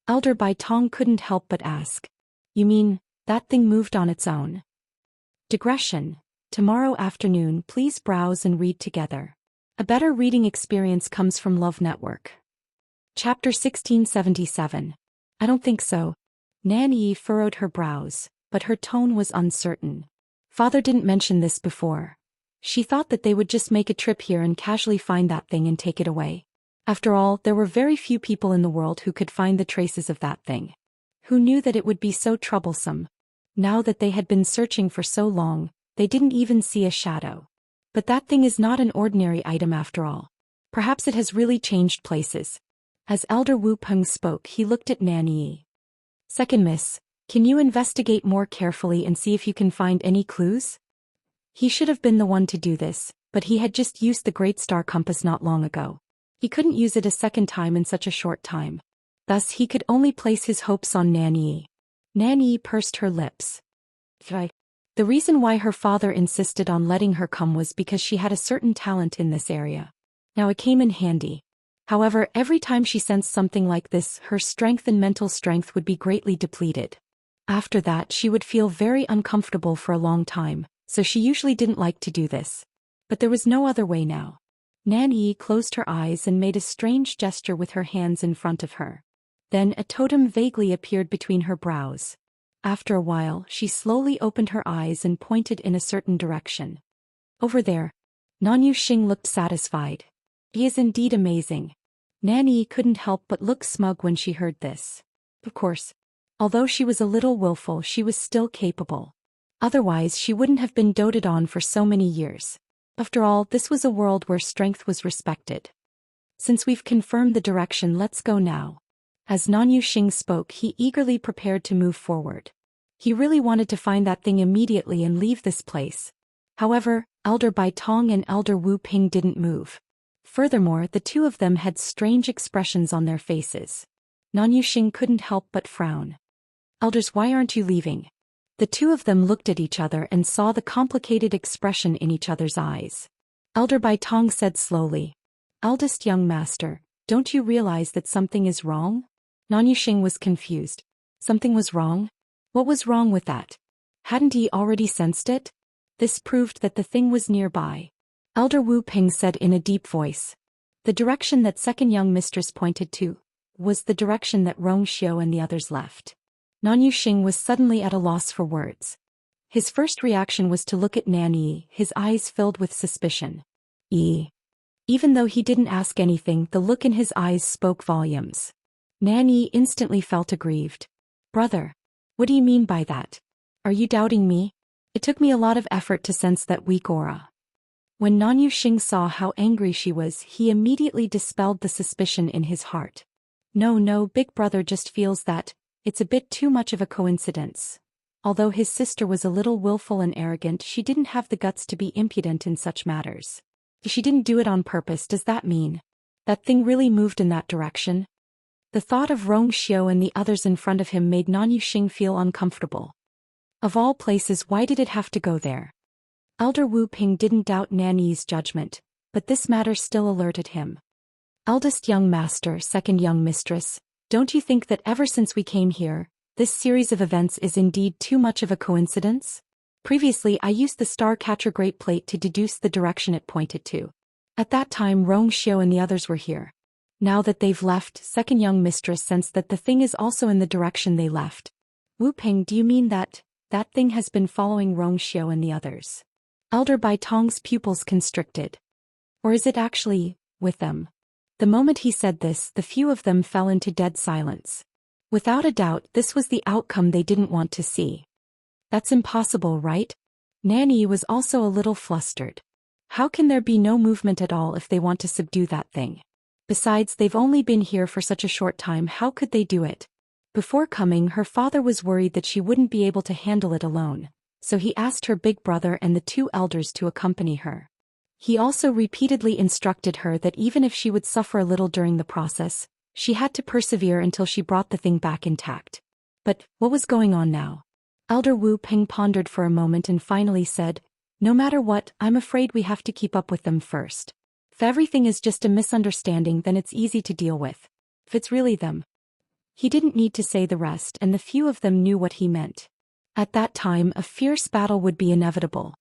Elder Bai Tong couldn't help but ask. You mean, that thing moved on its own? Digression. Tomorrow afternoon please browse and read together. A better reading experience comes from Love Network. Chapter 1677. I don't think so. Nan Yi furrowed her brows, but her tone was uncertain. Father didn't mention this before. She thought that they would just make a trip here and casually find that thing and take it away. After all, there were very few people in the world who could find the traces of that thing. Who knew that it would be so troublesome? Now that they had been searching for so long, they didn't even see a shadow. But that thing is not an ordinary item after all. Perhaps it has really changed places. As Elder Wu Peng spoke, he looked at Nan Yi. Second Miss, can you investigate more carefully and see if you can find any clues? He should have been the one to do this, but he had just used the Great Star Compass not long ago. He couldn't use it a second time in such a short time. Thus he could only place his hopes on Nan Yi. Nan Yi pursed her lips. The reason why her father insisted on letting her come was because she had a certain talent in this area. Now it came in handy. However, every time she sensed something like this, her strength and mental strength would be greatly depleted. After that, she would feel very uncomfortable for a long time, so she usually didn't like to do this. But there was no other way now. Nan Yi closed her eyes and made a strange gesture with her hands in front of her. Then a totem vaguely appeared between her brows. After a while, she slowly opened her eyes and pointed in a certain direction. Over there. Nan Yuxing looked satisfied. He is indeed amazing. Nan Yi couldn't help but look smug when she heard this. Of course. Although she was a little willful, she was still capable. Otherwise, she wouldn't have been doted on for so many years. After all, this was a world where strength was respected. Since we've confirmed the direction, let's go now. As Nan Yuxing spoke, he eagerly prepared to move forward. He really wanted to find that thing immediately and leave this place. However, Elder Bai Tong and Elder Wu Ping didn't move. Furthermore, the two of them had strange expressions on their faces. Nan Yuxing couldn't help but frown. Elders, why aren't you leaving? The two of them looked at each other and saw the complicated expression in each other's eyes. Elder Bai Tong said slowly, "Eldest young master, don't you realize that something is wrong?" Nan Yuxing was confused. Something was wrong? What was wrong with that? Hadn't he already sensed it? This proved that the thing was nearby. Elder Wu Ping said in a deep voice. The direction that second young mistress pointed to was the direction that Rong Xiu and the others left. Nan Yuxing was suddenly at a loss for words. His first reaction was to look at Nan Yi, his eyes filled with suspicion. Even though he didn't ask anything, the look in his eyes spoke volumes. Nan Yi instantly felt aggrieved. Brother, what do you mean by that? Are you doubting me? It took me a lot of effort to sense that weak aura. When Nan Yuxing saw how angry she was, he immediately dispelled the suspicion in his heart. No, big brother just feels that it's a bit too much of a coincidence. Although his sister was a little willful and arrogant, she didn't have the guts to be impudent in such matters. If she didn't do it on purpose, does that mean that thing really moved in that direction? The thought of Rong Xiu and the others in front of him made Nan Yuxing feel uncomfortable. Of all places, why did it have to go there? Elder Wu Ping didn't doubt Nan Yi's judgment, but this matter still alerted him. Eldest young master, second young mistress, don't you think that ever since we came here, this series of events is indeed too much of a coincidence? Previously, I used the Star Catcher Great Plate to deduce the direction it pointed to. At that time, Rong Xiu and the others were here. Now that they've left, second young mistress sensed that the thing is also in the direction they left. Wu Ping, do you mean that thing has been following Rong Xiu and the others? Elder Bai Tong's pupils constricted. Or is it actually with them? The moment he said this, the few of them fell into dead silence. Without a doubt, this was the outcome they didn't want to see. That's impossible, right? Nan Yi was also a little flustered. How can there be no movement at all if they want to subdue that thing? Besides, they've only been here for such a short time, how could they do it? Before coming, her father was worried that she wouldn't be able to handle it alone, so he asked her big brother and the two elders to accompany her. He also repeatedly instructed her that even if she would suffer a little during the process, she had to persevere until she brought the thing back intact. But what was going on now? Elder Wu Ping pondered for a moment and finally said, "No matter what, I'm afraid we have to keep up with them first. If everything is just a misunderstanding, then it's easy to deal with. If it's really them." He didn't need to say the rest, and the few of them knew what he meant. At that time, a fierce battle would be inevitable.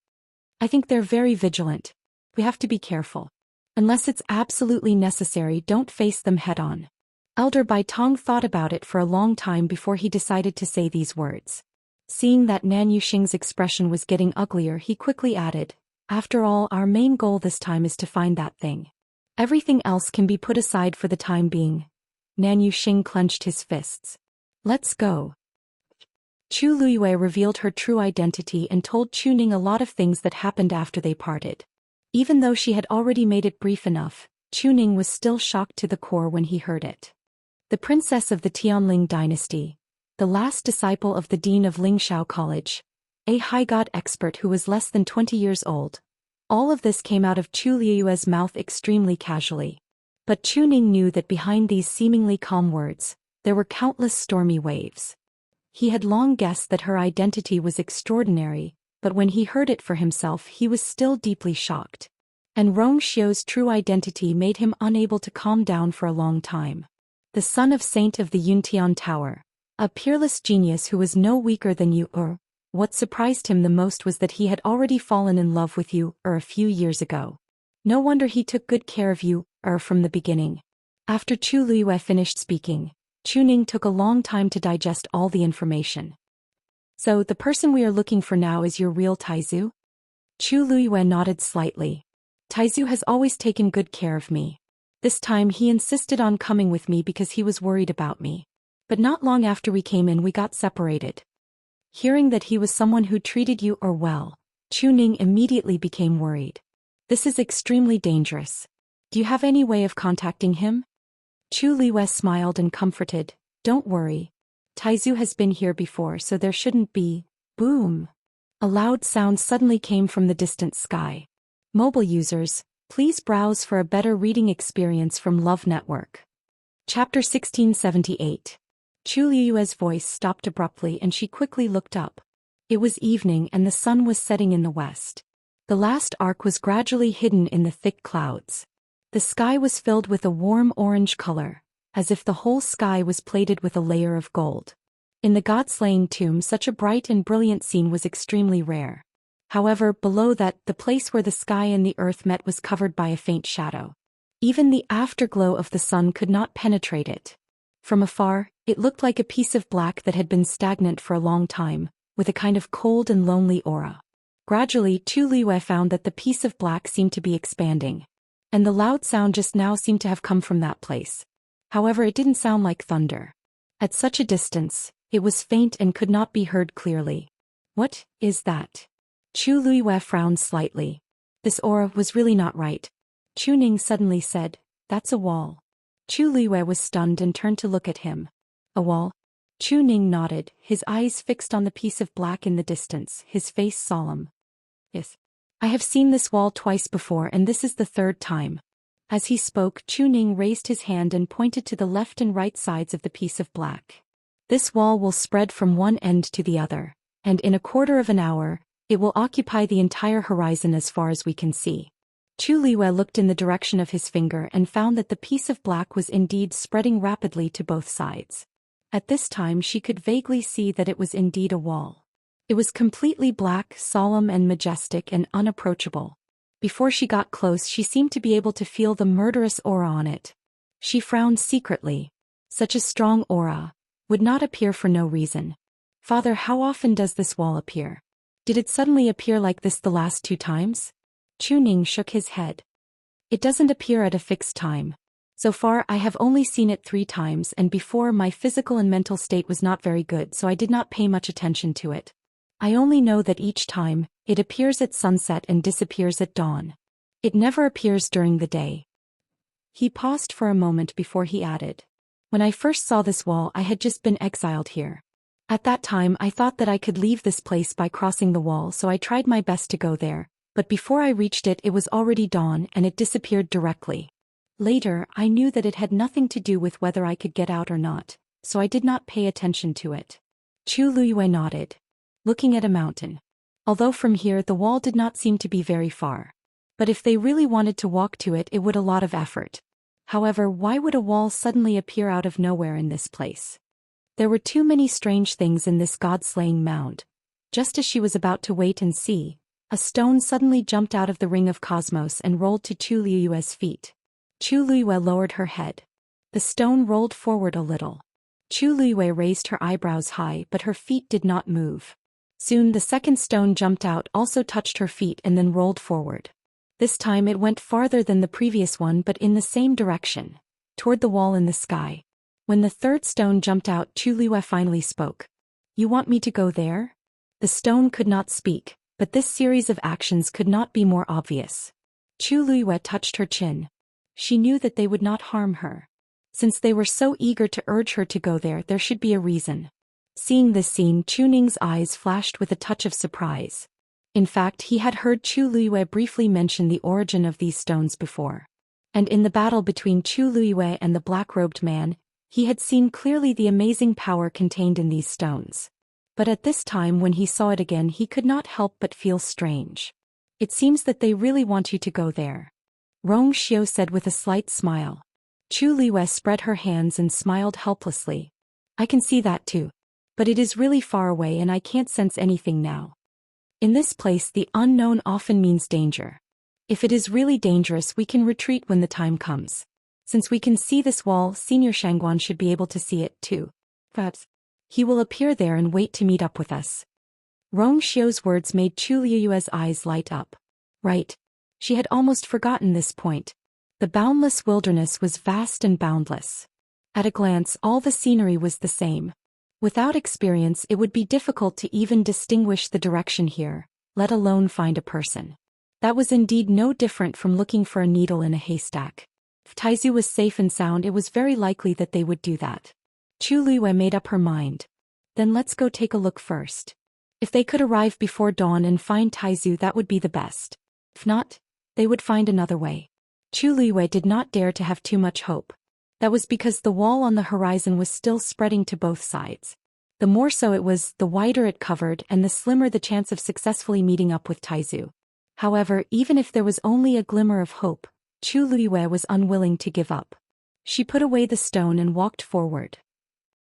I think they're very vigilant. We have to be careful. Unless it's absolutely necessary, don't face them head-on. Elder Bai Tong thought about it for a long time before he decided to say these words. Seeing that Nan Yuxing's expression was getting uglier, he quickly added, "After all, our main goal this time is to find that thing. Everything else can be put aside for the time being." Nan Yuxing clenched his fists. "Let's go." Chu Luyue revealed her true identity and told Chu Ning a lot of things that happened after they parted. Even though she had already made it brief enough, Chu Ning was still shocked to the core when he heard it. The princess of the Tianling dynasty, the last disciple of the dean of Lingshao College, a high god expert who was less than 20 years old. All of this came out of Chu Liyue's mouth extremely casually. But Chu Ning knew that behind these seemingly calm words, there were countless stormy waves. He had long guessed that her identity was extraordinary, but when he heard it for himself he was still deeply shocked. And Rong Xiu's true identity made him unable to calm down for a long time. The son of Saint of the Yuntian Tower, a peerless genius who was no weaker than you. What surprised him the most was that he had already fallen in love with you, a few years ago. No wonder he took good care of you, from the beginning. After Chu Luiyue finished speaking, Chu Ning took a long time to digest all the information. So the person we are looking for now is your real Taizu? Chu Luiyue nodded slightly. Taizu has always taken good care of me. This time he insisted on coming with me because he was worried about me. But not long after we came in we got separated. Hearing that he was someone who treated you well, Chu Ning immediately became worried. This is extremely dangerous. Do you have any way of contacting him? Chu Luiyue smiled and comforted. Don't worry. Taizu has been here before so there shouldn't be. Boom. A loud sound suddenly came from the distant sky. Mobile users, please browse for a better reading experience from Love Network. Chapter 1678. Chu Luiyue's voice stopped abruptly and she quickly looked up. It was evening and the sun was setting in the west. The last arc was gradually hidden in the thick clouds. The sky was filled with a warm orange color, as if the whole sky was plated with a layer of gold. In the god-slaying tomb such a bright and brilliant scene was extremely rare. However, below that, the place where the sky and the earth met was covered by a faint shadow. Even the afterglow of the sun could not penetrate it. From afar, it looked like a piece of black that had been stagnant for a long time, with a kind of cold and lonely aura. Gradually, Chu Luiyue found that the piece of black seemed to be expanding. And the loud sound just now seemed to have come from that place. However, it didn't sound like thunder. At such a distance, it was faint and could not be heard clearly. What is that? Chu Luiyue frowned slightly. This aura was really not right. Chu Ning suddenly said, "That's a wall." Chu Luiyue was stunned and turned to look at him. A wall? Chu Ning nodded, his eyes fixed on the piece of black in the distance, his face solemn. Yes. I have seen this wall twice before and this is the third time. As he spoke, Chu Ning raised his hand and pointed to the left and right sides of the piece of black. This wall will spread from one end to the other, and in a quarter of an hour, it will occupy the entire horizon as far as we can see. Chu Luiyue looked in the direction of his finger and found that the piece of black was indeed spreading rapidly to both sides. At this time she could vaguely see that it was indeed a wall. It was completely black, solemn and majestic and unapproachable. Before she got close she seemed to be able to feel the murderous aura on it. She frowned secretly. Such a strong aura would not appear for no reason. Father, how often does this wall appear? Did it suddenly appear like this the last 2 times? Chu Ning shook his head. It doesn't appear at a fixed time. So far I have only seen it 3 times and before my physical and mental state was not very good so I did not pay much attention to it. I only know that each time, it appears at sunset and disappears at dawn. It never appears during the day. He paused for a moment before he added. When I first saw this wall I had just been exiled here. At that time I thought that I could leave this place by crossing the wall so I tried my best to go there, but before I reached it it was already dawn and it disappeared directly. Later, I knew that it had nothing to do with whether I could get out or not, so I did not pay attention to it. Chu Luiyue nodded, looking at a mountain. Although from here the wall did not seem to be very far. But if they really wanted to walk to it, it would a lot of effort. However, why would a wall suddenly appear out of nowhere in this place? There were too many strange things in this god-slaying mound. Just as she was about to wait and see, a stone suddenly jumped out of the ring of cosmos and rolled to Chu Luiyue's feet. Chu Luiyue lowered her head. The stone rolled forward a little. Chu Luiyue raised her eyebrows high but her feet did not move. Soon the second stone jumped out, also touched her feet and then rolled forward. This time it went farther than the previous one but in the same direction, toward the wall in the sky. When the third stone jumped out, Chu Luiyue finally spoke. You want me to go there? The stone could not speak, but this series of actions could not be more obvious. Chu Luiyue touched her chin. She knew that they would not harm her. Since they were so eager to urge her to go there, there should be a reason. Seeing this scene, Chu Ning's eyes flashed with a touch of surprise. In fact, he had heard Chu Luiyue briefly mention the origin of these stones before. And in the battle between Chu Luiyue and the black-robed man, he had seen clearly the amazing power contained in these stones. But at this time when he saw it again he could not help but feel strange. It seems that they really want you to go there. Rong Xiu said with a slight smile. Chu Liwei spread her hands and smiled helplessly. I can see that too. But it is really far away and I can't sense anything now. In this place the unknown often means danger. If it is really dangerous we can retreat when the time comes. Since we can see this wall, Senior Shangguan should be able to see it too. Perhaps he will appear there and wait to meet up with us. Rong Xiu's words made Chu Liyue's eyes light up. Right. She had almost forgotten this point. The boundless wilderness was vast and boundless. At a glance all the scenery was the same. Without experience it would be difficult to even distinguish the direction here, let alone find a person. That was indeed no different from looking for a needle in a haystack. If Taizu was safe and sound it was very likely that they would do that. Chu Liwei made up her mind. Then let's go take a look first. If they could arrive before dawn and find Taizu that would be the best. If not, they would find another way. Chu Liwei did not dare to have too much hope. That was because the wall on the horizon was still spreading to both sides. The more so it was, the wider it covered and the slimmer the chance of successfully meeting up with Taizu. However, even if there was only a glimmer of hope, Chu Liwei was unwilling to give up. She put away the stone and walked forward.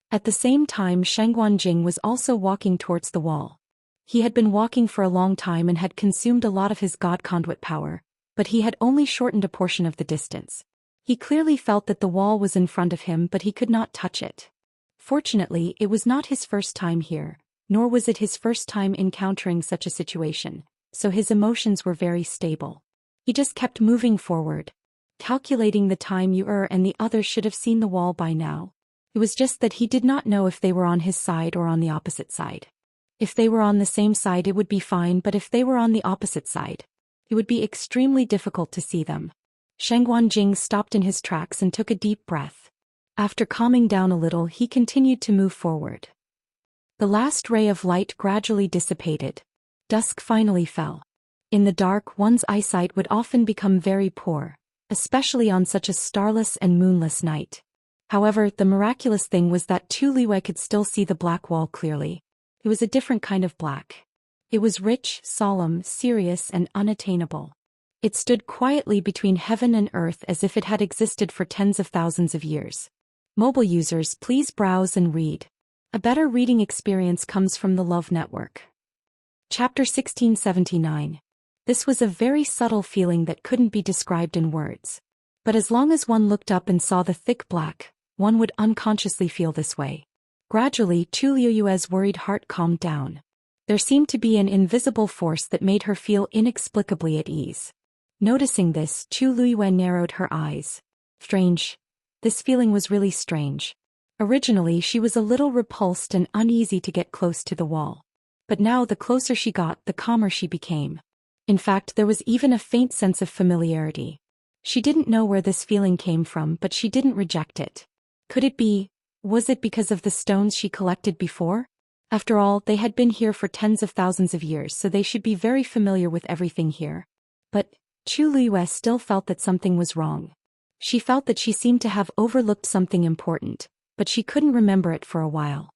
At the same time Shangguan Jing was also walking towards the wall. He had been walking for a long time and had consumed a lot of his god conduit power, but he had only shortened a portion of the distance. He clearly felt that the wall was in front of him but he could not touch it. Fortunately, it was not his first time here, nor was it his first time encountering such a situation, so his emotions were very stable. He just kept moving forward. Calculating the time and the others should have seen the wall by now. It was just that he did not know if they were on his side or on the opposite side. If they were on the same side it would be fine, but if they were on the opposite side, it would be extremely difficult to see them. Shangguan Jing stopped in his tracks and took a deep breath. After calming down a little he continued to move forward. The last ray of light gradually dissipated. Dusk finally fell. In the dark one's eyesight would often become very poor, especially on such a starless and moonless night. However, the miraculous thing was that Chu Liwei could still see the black wall clearly. It was a different kind of black. It was rich, solemn, serious and unattainable. It stood quietly between heaven and earth as if it had existed for tens of thousands of years. Mobile users, please browse and read. A better reading experience comes from the Love Network. Chapter 1679. This was a very subtle feeling that couldn't be described in words. But as long as one looked up and saw the thick black, one would unconsciously feel this way. Gradually, Chu Liyue's worried heart calmed down. There seemed to be an invisible force that made her feel inexplicably at ease. Noticing this, Chu Liyue narrowed her eyes. Strange. This feeling was really strange. Originally she was a little repulsed and uneasy to get close to the wall. But now the closer she got, the calmer she became. In fact, there was even a faint sense of familiarity. She didn't know where this feeling came from, but she didn't reject it. Could it be? Was it because of the stones she collected before? After all, they had been here for tens of thousands of years, so they should be very familiar with everything here. But Chu Liyue still felt that something was wrong. She felt that she seemed to have overlooked something important, but she couldn't remember it for a while.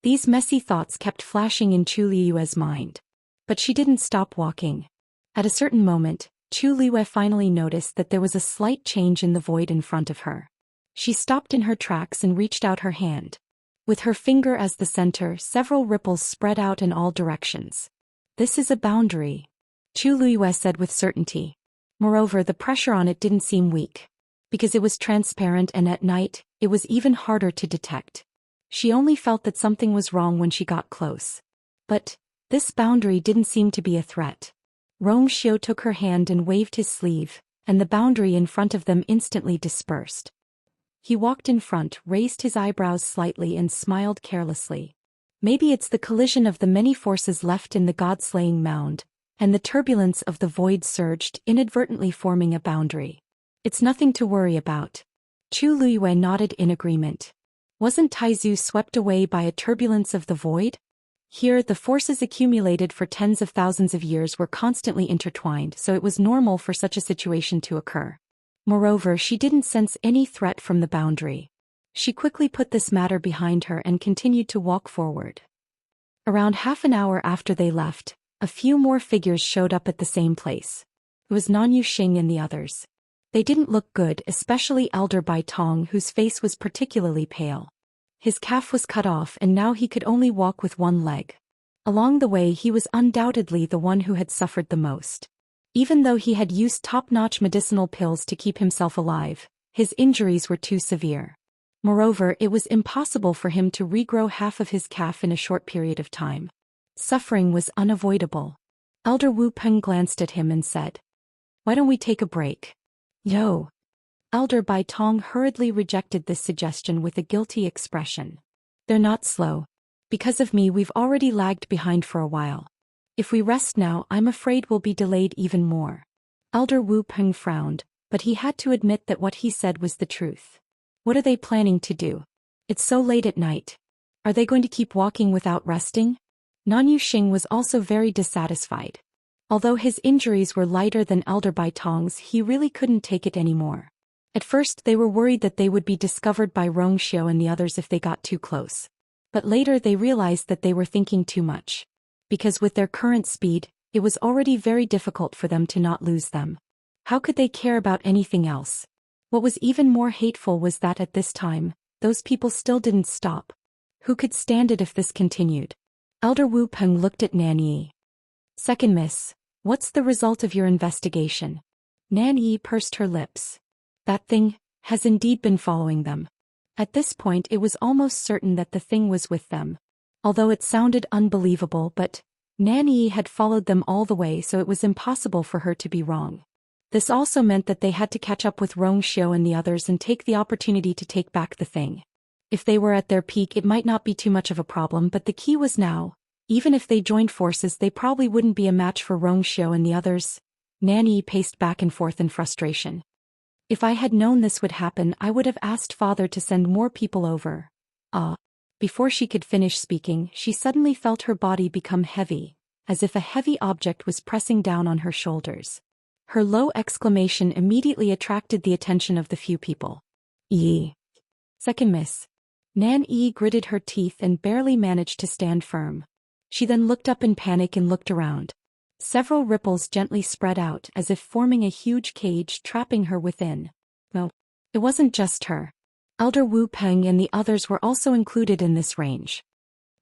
These messy thoughts kept flashing in Chu Liyue's mind. But she didn't stop walking. At a certain moment, Chu Liyue finally noticed that there was a slight change in the void in front of her. She stopped in her tracks and reached out her hand. With her finger as the center, several ripples spread out in all directions. This is a boundary, Chu Liyue said with certainty. Moreover, the pressure on it didn't seem weak. Because it was transparent and at night, it was even harder to detect. She only felt that something was wrong when she got close. But this boundary didn't seem to be a threat. Rong Xiu took her hand and waved his sleeve, and the boundary in front of them instantly dispersed. He walked in front, raised his eyebrows slightly and smiled carelessly. Maybe it's the collision of the many forces left in the god-slaying mound, and the turbulence of the void surged, inadvertently forming a boundary. It's nothing to worry about. Chu Liyue nodded in agreement. Wasn't Taizu swept away by a turbulence of the void? Here, the forces accumulated for tens of thousands of years were constantly intertwined, so it was normal for such a situation to occur. Moreover, she didn't sense any threat from the boundary. She quickly put this matter behind her and continued to walk forward. Around half an hour after they left, a few more figures showed up at the same place. It was Nan Yuxing and the others. They didn't look good, especially Elder Bai Tong, whose face was particularly pale. His calf was cut off and now he could only walk with one leg. Along the way he was undoubtedly the one who had suffered the most. Even though he had used top-notch medicinal pills to keep himself alive, his injuries were too severe. Moreover, it was impossible for him to regrow half of his calf in a short period of time. Suffering was unavoidable. Elder Wu Peng glanced at him and said, "Why don't we take a break?" "Yo." Elder Bai Tong hurriedly rejected this suggestion with a guilty expression. "They're not slow. Because of me we've already lagged behind for a while. If we rest now, I'm afraid we'll be delayed even more." Elder Wu Peng frowned, but he had to admit that what he said was the truth. What are they planning to do? It's so late at night. Are they going to keep walking without resting? Nan Yuxing was also very dissatisfied. Although his injuries were lighter than Elder Bai Tong's, he really couldn't take it anymore. At first they were worried that they would be discovered by Rong Xiao and the others if they got too close. But later they realized that they were thinking too much. Because with their current speed, it was already very difficult for them to not lose them. How could they care about anything else? What was even more hateful was that at this time, those people still didn't stop. Who could stand it if this continued? Elder Wu Peng looked at Nan Yi. "Second miss, what's the result of your investigation?" Nan Yi pursed her lips. That thing has indeed been following them. At this point it was almost certain that the thing was with them. Although it sounded unbelievable, but Nan Yi had followed them all the way, so it was impossible for her to be wrong. This also meant that they had to catch up with Rong Xiao and the others and take the opportunity to take back the thing. If they were at their peak it might not be too much of a problem, but the key was now. Even if they joined forces they probably wouldn't be a match for Rong Xiao and the others. Nan Yi paced back and forth in frustration. "If I had known this would happen I would have asked father to send more people over." Before she could finish speaking she suddenly felt her body become heavy, as if a heavy object was pressing down on her shoulders. Her low exclamation immediately attracted the attention of the few people. "Yi." "Second miss." Nan Yi gritted her teeth and barely managed to stand firm. She then looked up in panic and looked around. Several ripples gently spread out as if forming a huge cage trapping her within. Well, it wasn't just her. Elder Wu Peng and the others were also included in this range.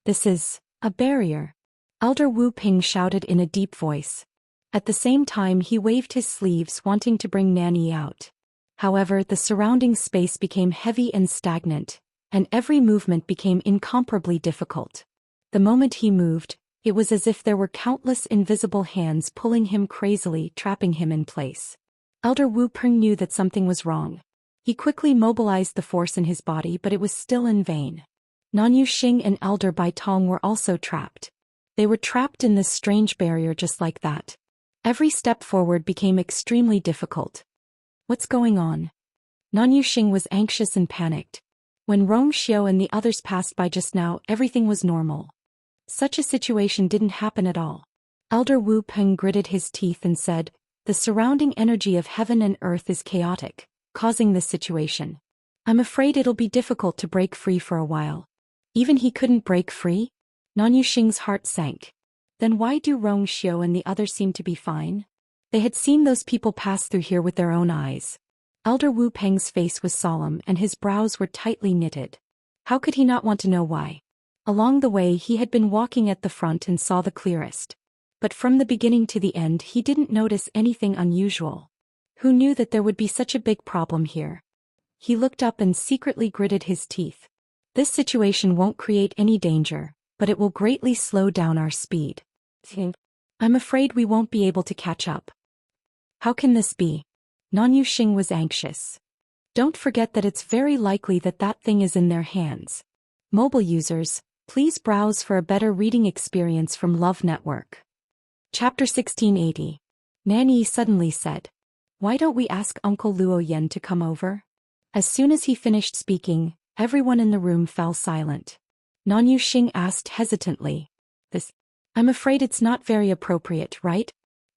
"This is a barrier," Elder Wu Peng shouted in a deep voice. At the same time he waved his sleeves wanting to bring Nan Yi out. However, the surrounding space became heavy and stagnant, and every movement became incomparably difficult. The moment he moved, it was as if there were countless invisible hands pulling him crazily, trapping him in place. Elder Wu Peng knew that something was wrong. He quickly mobilized the force in his body, but it was still in vain. Nan Yuxing and Elder Bai Tong were also trapped. They were trapped in this strange barrier just like that. Every step forward became extremely difficult. What's going on? Nan Yuxing was anxious and panicked. When Rong Xiao and the others passed by just now, everything was normal. Such a situation didn't happen at all. Elder Wu Peng gritted his teeth and said, "The surrounding energy of heaven and earth is chaotic, causing this situation. I'm afraid it'll be difficult to break free for a while." Even he couldn't break free? Nan Yuxing's heart sank. Then why do Rong Xiao and the others seem to be fine? They had seen those people pass through here with their own eyes. Elder Wu Peng's face was solemn and his brows were tightly knitted. How could he not want to know why? Along the way he had been walking at the front and saw the clearest. But from the beginning to the end he didn't notice anything unusual. Who knew that there would be such a big problem here? He looked up and secretly gritted his teeth. This situation won't create any danger, but it will greatly slow down our speed. I'm afraid we won't be able to catch up. How can this be? Nan Yuxing was anxious. Don't forget that it's very likely that that thing is in their hands. Mobile users, please browse for a better reading experience from Love Network. Chapter 1680. Nan Yi suddenly said, "Why don't we ask Uncle Luo Yan to come over?" As soon as he finished speaking, everyone in the room fell silent. Nan Yuxing asked hesitantly, I'm afraid it's not very appropriate, right?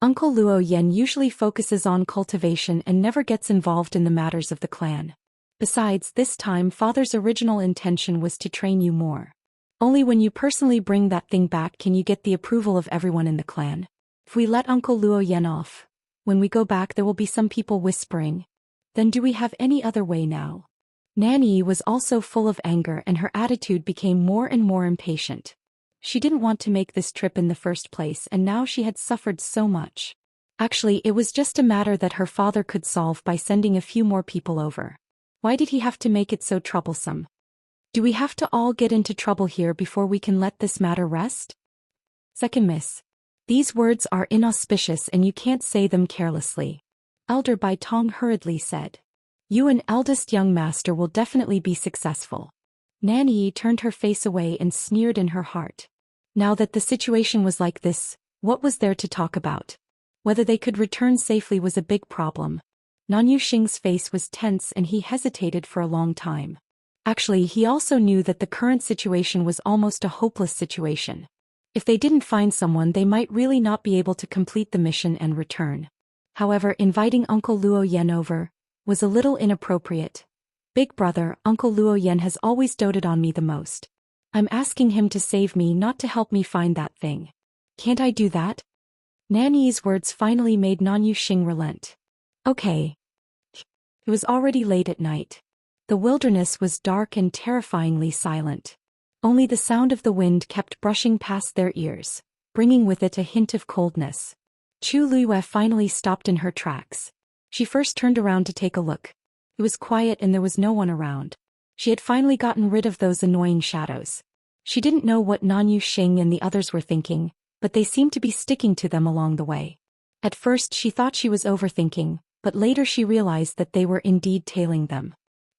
Uncle Luo Yan usually focuses on cultivation and never gets involved in the matters of the clan. Besides, this time father's original intention was to train you more. Only when you personally bring that thing back can you get the approval of everyone in the clan. If we let Uncle Luo Yan off, when we go back there will be some people whispering. Then do we have any other way now? Nanny was also full of anger and her attitude became more and more impatient. She didn't want to make this trip in the first place and now she had suffered so much. Actually, it was just a matter that her father could solve by sending a few more people over. Why did he have to make it so troublesome? Do we have to all get into trouble here before we can let this matter rest? Second miss. These words are inauspicious and you can't say them carelessly. Elder Bai Tong hurriedly said. You and eldest young master will definitely be successful. Nanny turned her face away and sneered in her heart. Now that the situation was like this, what was there to talk about? Whether they could return safely was a big problem. Nan Yuxing's face was tense and he hesitated for a long time. Actually, he also knew that the current situation was almost a hopeless situation. If they didn't find someone, they might really not be able to complete the mission and return. However, inviting Uncle Luo Yan over was a little inappropriate. Big brother, Uncle Luo Yan has always doted on me the most. I'm asking him to save me, not to help me find that thing. Can't I do that? Nanny's words finally made Nan Yuxing relent. Okay. It was already late at night. The wilderness was dark and terrifyingly silent. Only the sound of the wind kept brushing past their ears, bringing with it a hint of coldness. Chu Luiyue finally stopped in her tracks. She first turned around to take a look. It was quiet and there was no one around. She had finally gotten rid of those annoying shadows. She didn't know what Nan Yuxing and the others were thinking, but they seemed to be sticking to them along the way. At first she thought she was overthinking, but later she realized that they were indeed tailing them.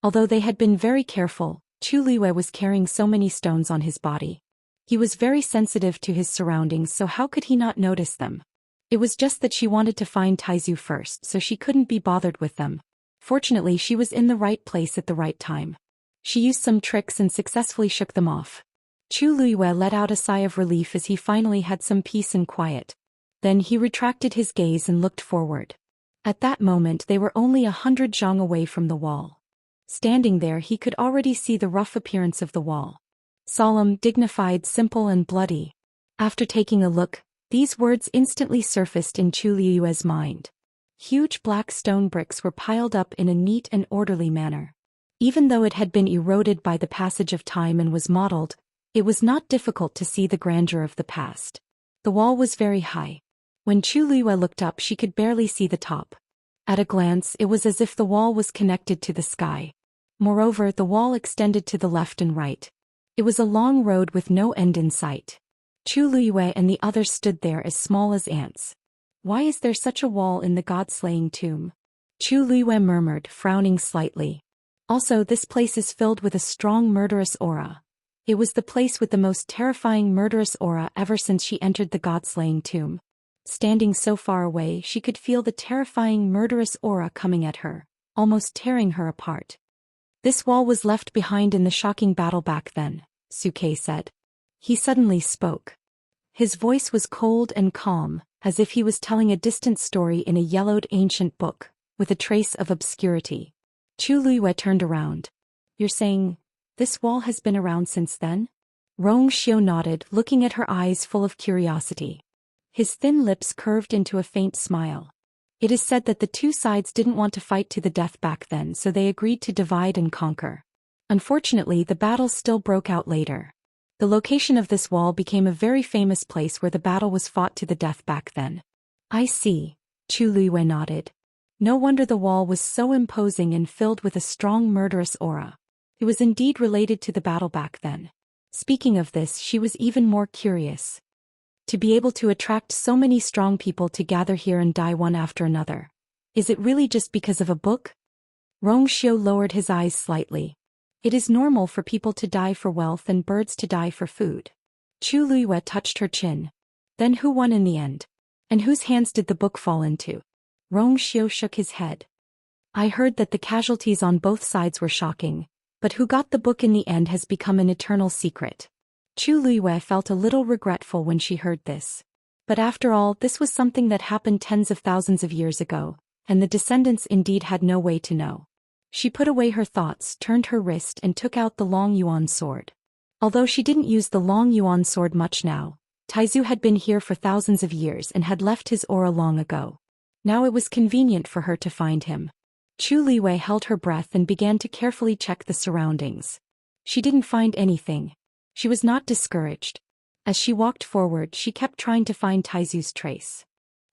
Although they had been very careful, Chu Luiyue was carrying so many stones on his body. He was very sensitive to his surroundings, so how could he not notice them? It was just that she wanted to find Taizu first, so she couldn't be bothered with them. Fortunately, she was in the right place at the right time. She used some tricks and successfully shook them off. Chu Luiyue let out a sigh of relief as he finally had some peace and quiet. Then he retracted his gaze and looked forward. At that moment they were only 100 zhang away from the wall. Standing there he could already see the rough appearance of the wall. Solemn, dignified, simple and bloody. After taking a look, these words instantly surfaced in Chu Luiyue's mind. Huge black stone bricks were piled up in a neat and orderly manner. Even though it had been eroded by the passage of time and was mottled, it was not difficult to see the grandeur of the past. The wall was very high. When Chu Luiyue looked up she could barely see the top. At a glance it was as if the wall was connected to the sky. Moreover, the wall extended to the left and right. It was a long road with no end in sight. Chu Luiyue and the others stood there as small as ants. Why is there such a wall in the god-slaying tomb? Chu Luiyue murmured, frowning slightly. Also, this place is filled with a strong murderous aura. It was the place with the most terrifying murderous aura ever since she entered the god-slaying tomb. Standing so far away, she could feel the terrifying murderous aura coming at her, almost tearing her apart. This wall was left behind in the shocking battle back then, Suke said. He suddenly spoke. His voice was cold and calm, as if he was telling a distant story in a yellowed ancient book, with a trace of obscurity. Chu Luiyue turned around. You're saying, this wall has been around since then? Rong Xiu nodded, looking at her eyes full of curiosity. His thin lips curved into a faint smile. It is said that the two sides didn't want to fight to the death back then, so they agreed to divide and conquer. Unfortunately, the battle still broke out later. The location of this wall became a very famous place where the battle was fought to the death back then. I see, Chu Luiyue nodded. No wonder the wall was so imposing and filled with a strong murderous aura. It was indeed related to the battle back then. Speaking of this, she was even more curious. To be able to attract so many strong people to gather here and die one after another. Is it really just because of a book? Rong Xiu lowered his eyes slightly. It is normal for people to die for wealth and birds to die for food. Chu Luiyue touched her chin. Then who won in the end? And whose hands did the book fall into? Rong Xiu shook his head. I heard that the casualties on both sides were shocking, but who got the book in the end has become an eternal secret. Chu Luiyue felt a little regretful when she heard this. But after all, this was something that happened tens of thousands of years ago, and the descendants indeed had no way to know. She put away her thoughts, turned her wrist and took out the long yuan sword. Although she didn't use the long yuan sword much now, Taizu had been here for thousands of years and had left his aura long ago. Now it was convenient for her to find him. Chu Liwei held her breath and began to carefully check the surroundings. She didn't find anything. She was not discouraged. As she walked forward, she kept trying to find Taizu's trace.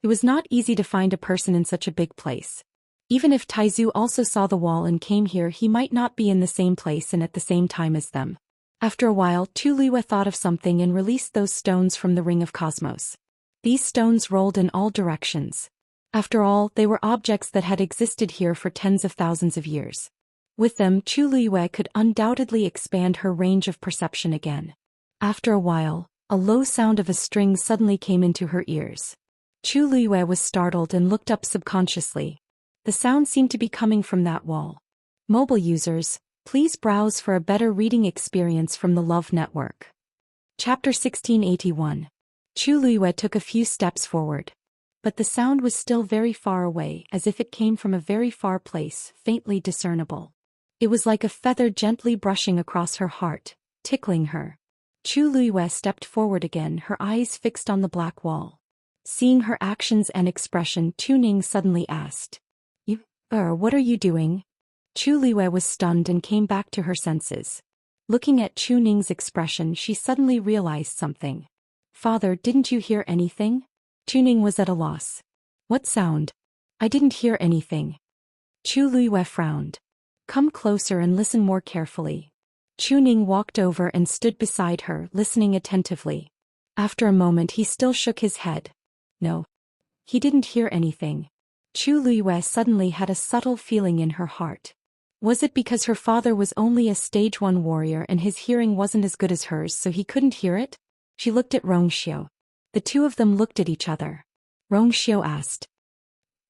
It was not easy to find a person in such a big place. Even if Taizu also saw the wall and came here, he might not be in the same place and at the same time as them. After a while, Chu Liwei thought of something and released those stones from the Ring of Cosmos. These stones rolled in all directions. After all, they were objects that had existed here for tens of thousands of years. With them, Chu Liwei could undoubtedly expand her range of perception again. After a while, a low sound of a string suddenly came into her ears. Chu Liwei was startled and looked up subconsciously. The sound seemed to be coming from that wall. Mobile users, please browse for a better reading experience from the Love Network. Chapter 1681. Chu Liwei took a few steps forward. But the sound was still very far away, as if it came from a very far place, faintly discernible. It was like a feather gently brushing across her heart, tickling her. Chu Liwei stepped forward again, her eyes fixed on the black wall. Seeing her actions and expression, Tu Ning suddenly asked, what are you doing? Chu Liwei was stunned and came back to her senses. Looking at Chu Ning's expression, she suddenly realized something. Father, didn't you hear anything? Tu Ning was at a loss. What sound? I didn't hear anything. Chu Liwei frowned. Come closer and listen more carefully. Chu Ning walked over and stood beside her, listening attentively. After a moment he still shook his head. No. He didn't hear anything. Chu Liwei suddenly had a subtle feeling in her heart. Was it because her father was only a stage 1 warrior and his hearing wasn't as good as hers, so he couldn't hear it? She looked at Rongxiu. The two of them looked at each other. Rongxiu asked,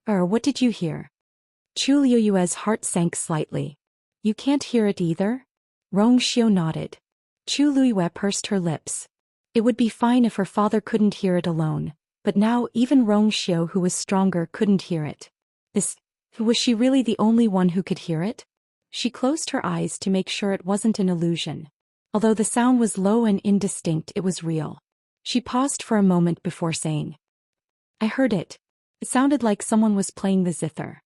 what did you hear? Chu Liu's heart sank slightly. You can't hear it either? Rongxiu nodded. Chu Liwei pursed her lips. It would be fine if her father couldn't hear it alone, but now even Rongxiu, who was stronger, couldn't hear it. Was she really the only one who could hear it? She closed her eyes to make sure it wasn't an illusion. Although the sound was low and indistinct, it was real. She paused for a moment before saying, I heard it. It sounded like someone was playing the zither.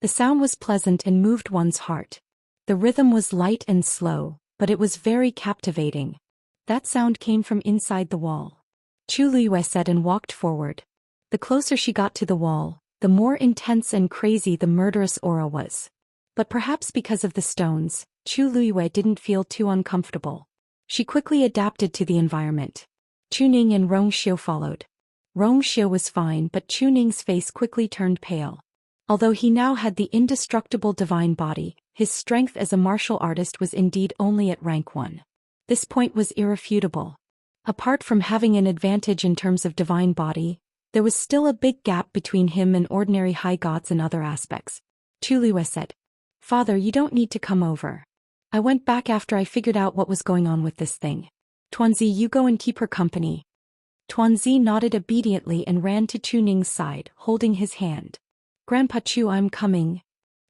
The sound was pleasant and moved one's heart. The rhythm was light and slow, but it was very captivating. That sound came from inside the wall. Chu Liwei said and walked forward. The closer she got to the wall, the more intense and crazy the murderous aura was. But perhaps because of the stones, Chu Liwei didn't feel too uncomfortable. She quickly adapted to the environment. Tu Ning and Rongxiu followed. Rongxiu was fine, but Tu Ning's face quickly turned pale. Although he now had the indestructible divine body, his strength as a martial artist was indeed only at rank 1. This point was irrefutable. Apart from having an advantage in terms of divine body, there was still a big gap between him and ordinary high gods in other aspects. Chu Liwei said, Father, you don't need to come over. I went back after I figured out what was going on with this thing. Tuanzi, you go and keep her company. Tuanzi nodded obediently and ran to Chu Ning's side, holding his hand. Grandpa Chu, I'm coming.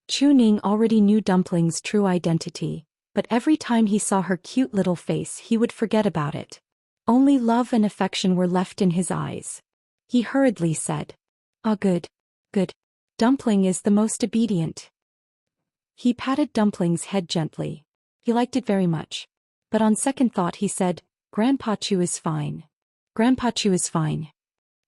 Chu Ning already knew Dumpling's true identity, but every time he saw her cute little face he would forget about it. Only love and affection were left in his eyes. He hurriedly said, good. Dumpling is the most obedient. He patted Dumpling's head gently. He liked it very much. But on second thought he said, Grandpa Chu is fine. Grandpa Chu is fine.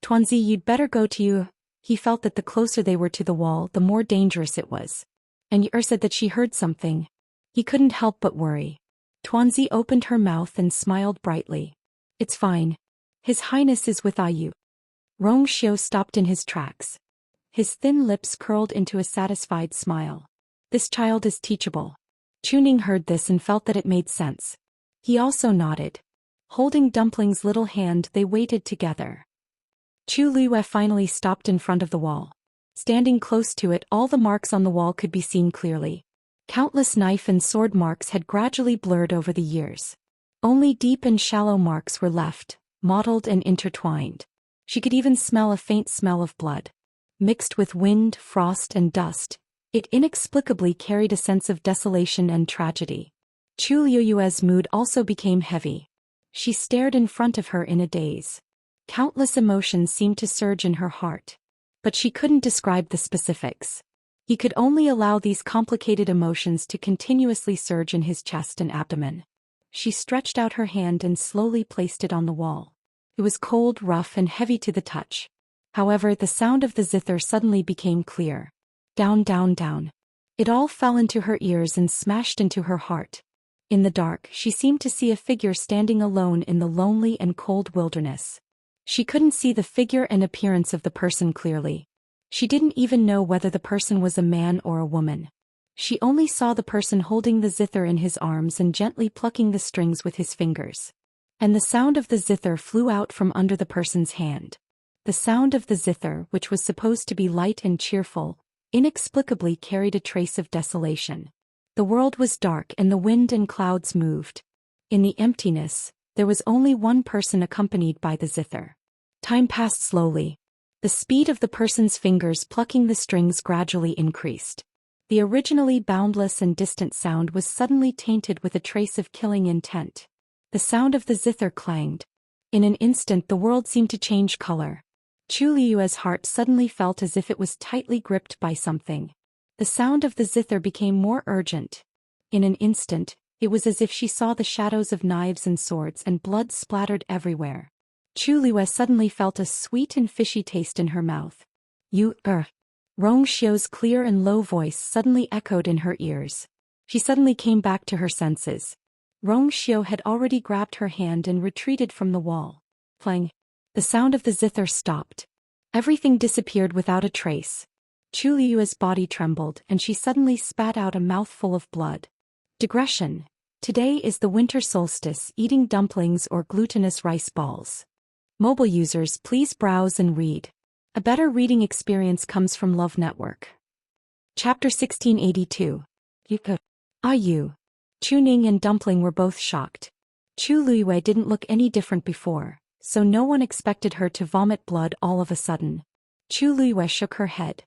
Tuanzi, you'd better go to you. He felt that the closer they were to the wall, the more dangerous it was. And Yer said that she heard something. He couldn't help but worry. Tuanzi opened her mouth and smiled brightly. It's fine. His Highness is with Ayu. Rongxiu stopped in his tracks. His thin lips curled into a satisfied smile. This child is teachable. Chu Ning heard this and felt that it made sense. He also nodded. Holding Dumpling's little hand, they waited together. Chu Liwei finally stopped in front of the wall. Standing close to it, all the marks on the wall could be seen clearly. Countless knife and sword marks had gradually blurred over the years. Only deep and shallow marks were left, mottled and intertwined. She could even smell a faint smell of blood. Mixed with wind, frost, and dust, it inexplicably carried a sense of desolation and tragedy. Chu Liuyue's mood also became heavy. She stared in front of her in a daze. Countless emotions seemed to surge in her heart. But she couldn't describe the specifics. He could only allow these complicated emotions to continuously surge in his chest and abdomen. She stretched out her hand and slowly placed it on the wall. It was cold, rough, and heavy to the touch. However, the sound of the zither suddenly became clear. Down, down, down. It all fell into her ears and smashed into her heart. In the dark, she seemed to see a figure standing alone in the lonely and cold wilderness. She couldn't see the figure and appearance of the person clearly. She didn't even know whether the person was a man or a woman. She only saw the person holding the zither in his arms and gently plucking the strings with his fingers. And the sound of the zither flew out from under the person's hand. The sound of the zither, which was supposed to be light and cheerful, inexplicably carried a trace of desolation. The world was dark and the wind and clouds moved. In the emptiness, there was only one person accompanied by the zither. Time passed slowly. The speed of the person's fingers plucking the strings gradually increased. The originally boundless and distant sound was suddenly tainted with a trace of killing intent. The sound of the zither clanged. In an instant the world seemed to change color. Chu Liue's heart suddenly felt as if it was tightly gripped by something. The sound of the zither became more urgent. In an instant, it was as if she saw the shadows of knives and swords and blood splattered everywhere. Chu Liue suddenly felt a sweet and fishy taste in her mouth. Rong Xiu's clear and low voice suddenly echoed in her ears. She suddenly came back to her senses. Rong Xiu had already grabbed her hand and retreated from the wall. Clang. The sound of the zither stopped. Everything disappeared without a trace. Chu Liue's body trembled and she suddenly spat out a mouthful of blood. Digression. Today is the winter solstice, eating dumplings or glutinous rice balls. Mobile users, please browse and read. A better reading experience comes from Love Network. Chapter 1682. You. Chu Ning and Dumpling were both shocked. Chu Liue didn't look any different before, so no one expected her to vomit blood all of a sudden. Chu Liue shook her head.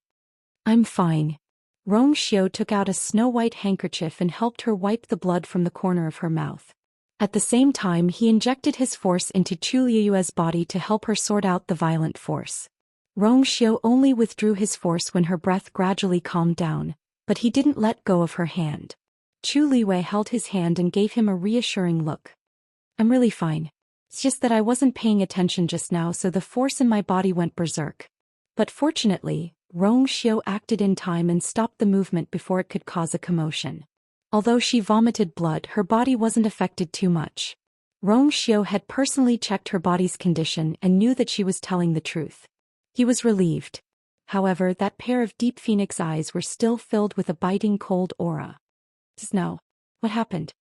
I'm fine. Rong Xiu took out a snow-white handkerchief and helped her wipe the blood from the corner of her mouth. At the same time he injected his force into Chu Liue's body to help her sort out the violent force. Rong Xiu only withdrew his force when her breath gradually calmed down, but he didn't let go of her hand. Chu Liue held his hand and gave him a reassuring look. I'm really fine. It's just that I wasn't paying attention just now, so the force in my body went berserk. But fortunately, Rong Xiu acted in time and stopped the movement before it could cause a commotion. Although she vomited blood, her body wasn't affected too much. Rong Xiu had personally checked her body's condition and knew that she was telling the truth. He was relieved. However, that pair of deep phoenix eyes were still filled with a biting cold aura. Now, what happened?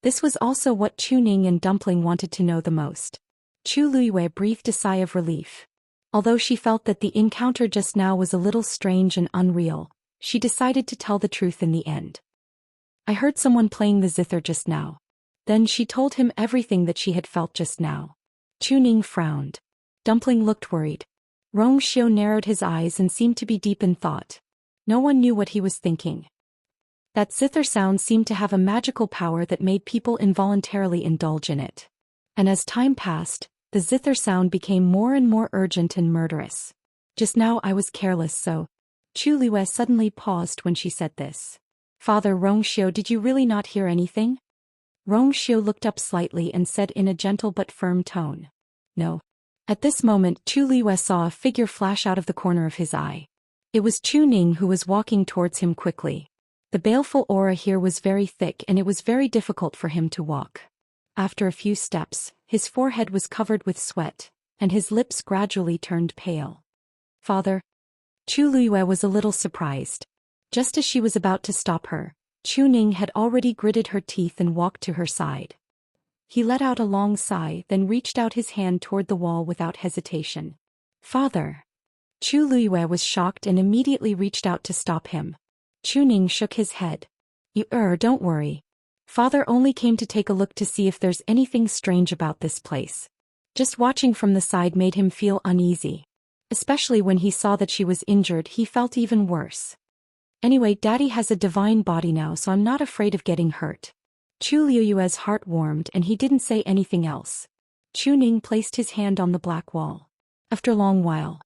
This was also what Chu Ning and Dumpling wanted to know the most. Chu Liue breathed a sigh of relief. Although she felt that the encounter just now was a little strange and unreal, she decided to tell the truth in the end. I heard someone playing the zither just now. Then she told him everything that she had felt just now. Chu Ning frowned. Dumpling looked worried. Rong Xiu narrowed his eyes and seemed to be deep in thought. No one knew what he was thinking. That zither sound seemed to have a magical power that made people involuntarily indulge in it. And as time passed, the zither sound became more and more urgent and murderous. Just now I was careless, so... Chu Liue suddenly paused when she said this. Father Rong Xiu, did you really not hear anything? Rong Xiu looked up slightly and said in a gentle but firm tone. No. At this moment Chu Liue saw a figure flash out of the corner of his eye. It was Chu Ning who was walking towards him quickly. The baleful aura here was very thick and it was very difficult for him to walk. After a few steps, his forehead was covered with sweat, and his lips gradually turned pale. Father? Chu Liue was a little surprised. Just as she was about to stop her, Chu Ning had already gritted her teeth and walked to her side. He let out a long sigh, then reached out his hand toward the wall without hesitation. Father! Chu Liue was shocked and immediately reached out to stop him. Chu Ning shook his head. Don't worry. Father only came to take a look to see if there's anything strange about this place. Just watching from the side made him feel uneasy. Especially when he saw that she was injured, he felt even worse. Anyway, Daddy has a divine body now, so I'm not afraid of getting hurt. Chu Liuyue's heart warmed and he didn't say anything else. Chu Ning placed his hand on the black wall. After a long while,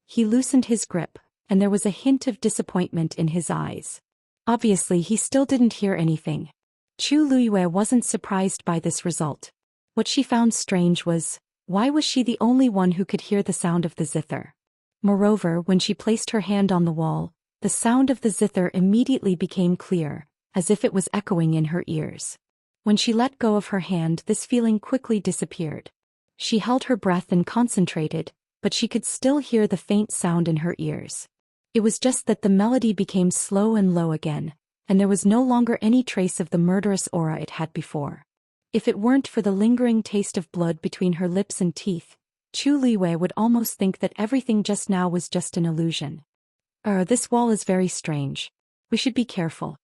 he loosened his grip, and there was a hint of disappointment in his eyes. Obviously he still didn't hear anything. Chu Liyue wasn't surprised by this result. What she found strange was, why was she the only one who could hear the sound of the zither? Moreover, when she placed her hand on the wall, the sound of the zither immediately became clear, as if it was echoing in her ears. When she let go of her hand, this feeling quickly disappeared. She held her breath and concentrated, but she could still hear the faint sound in her ears. It was just that the melody became slow and low again, and there was no longer any trace of the murderous aura it had before. If it weren't for the lingering taste of blood between her lips and teeth, Chu Liwei would almost think that everything just now was just an illusion. This wall is very strange. We should be careful.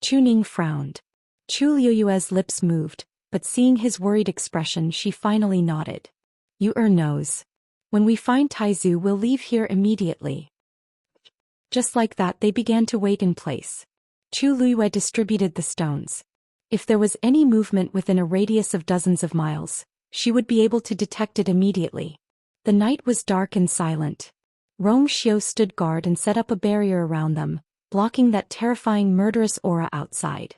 Chu Ning frowned. Chu Liuyue's lips moved, but seeing his worried expression she finally nodded. You knows. When we find Taizu we'll leave here immediately. Just like that they began to wait in place. Chu Liyue distributed the stones. If there was any movement within a radius of dozens of miles, she would be able to detect it immediately. The night was dark and silent. Rong Xiu stood guard and set up a barrier around them, blocking that terrifying murderous aura outside.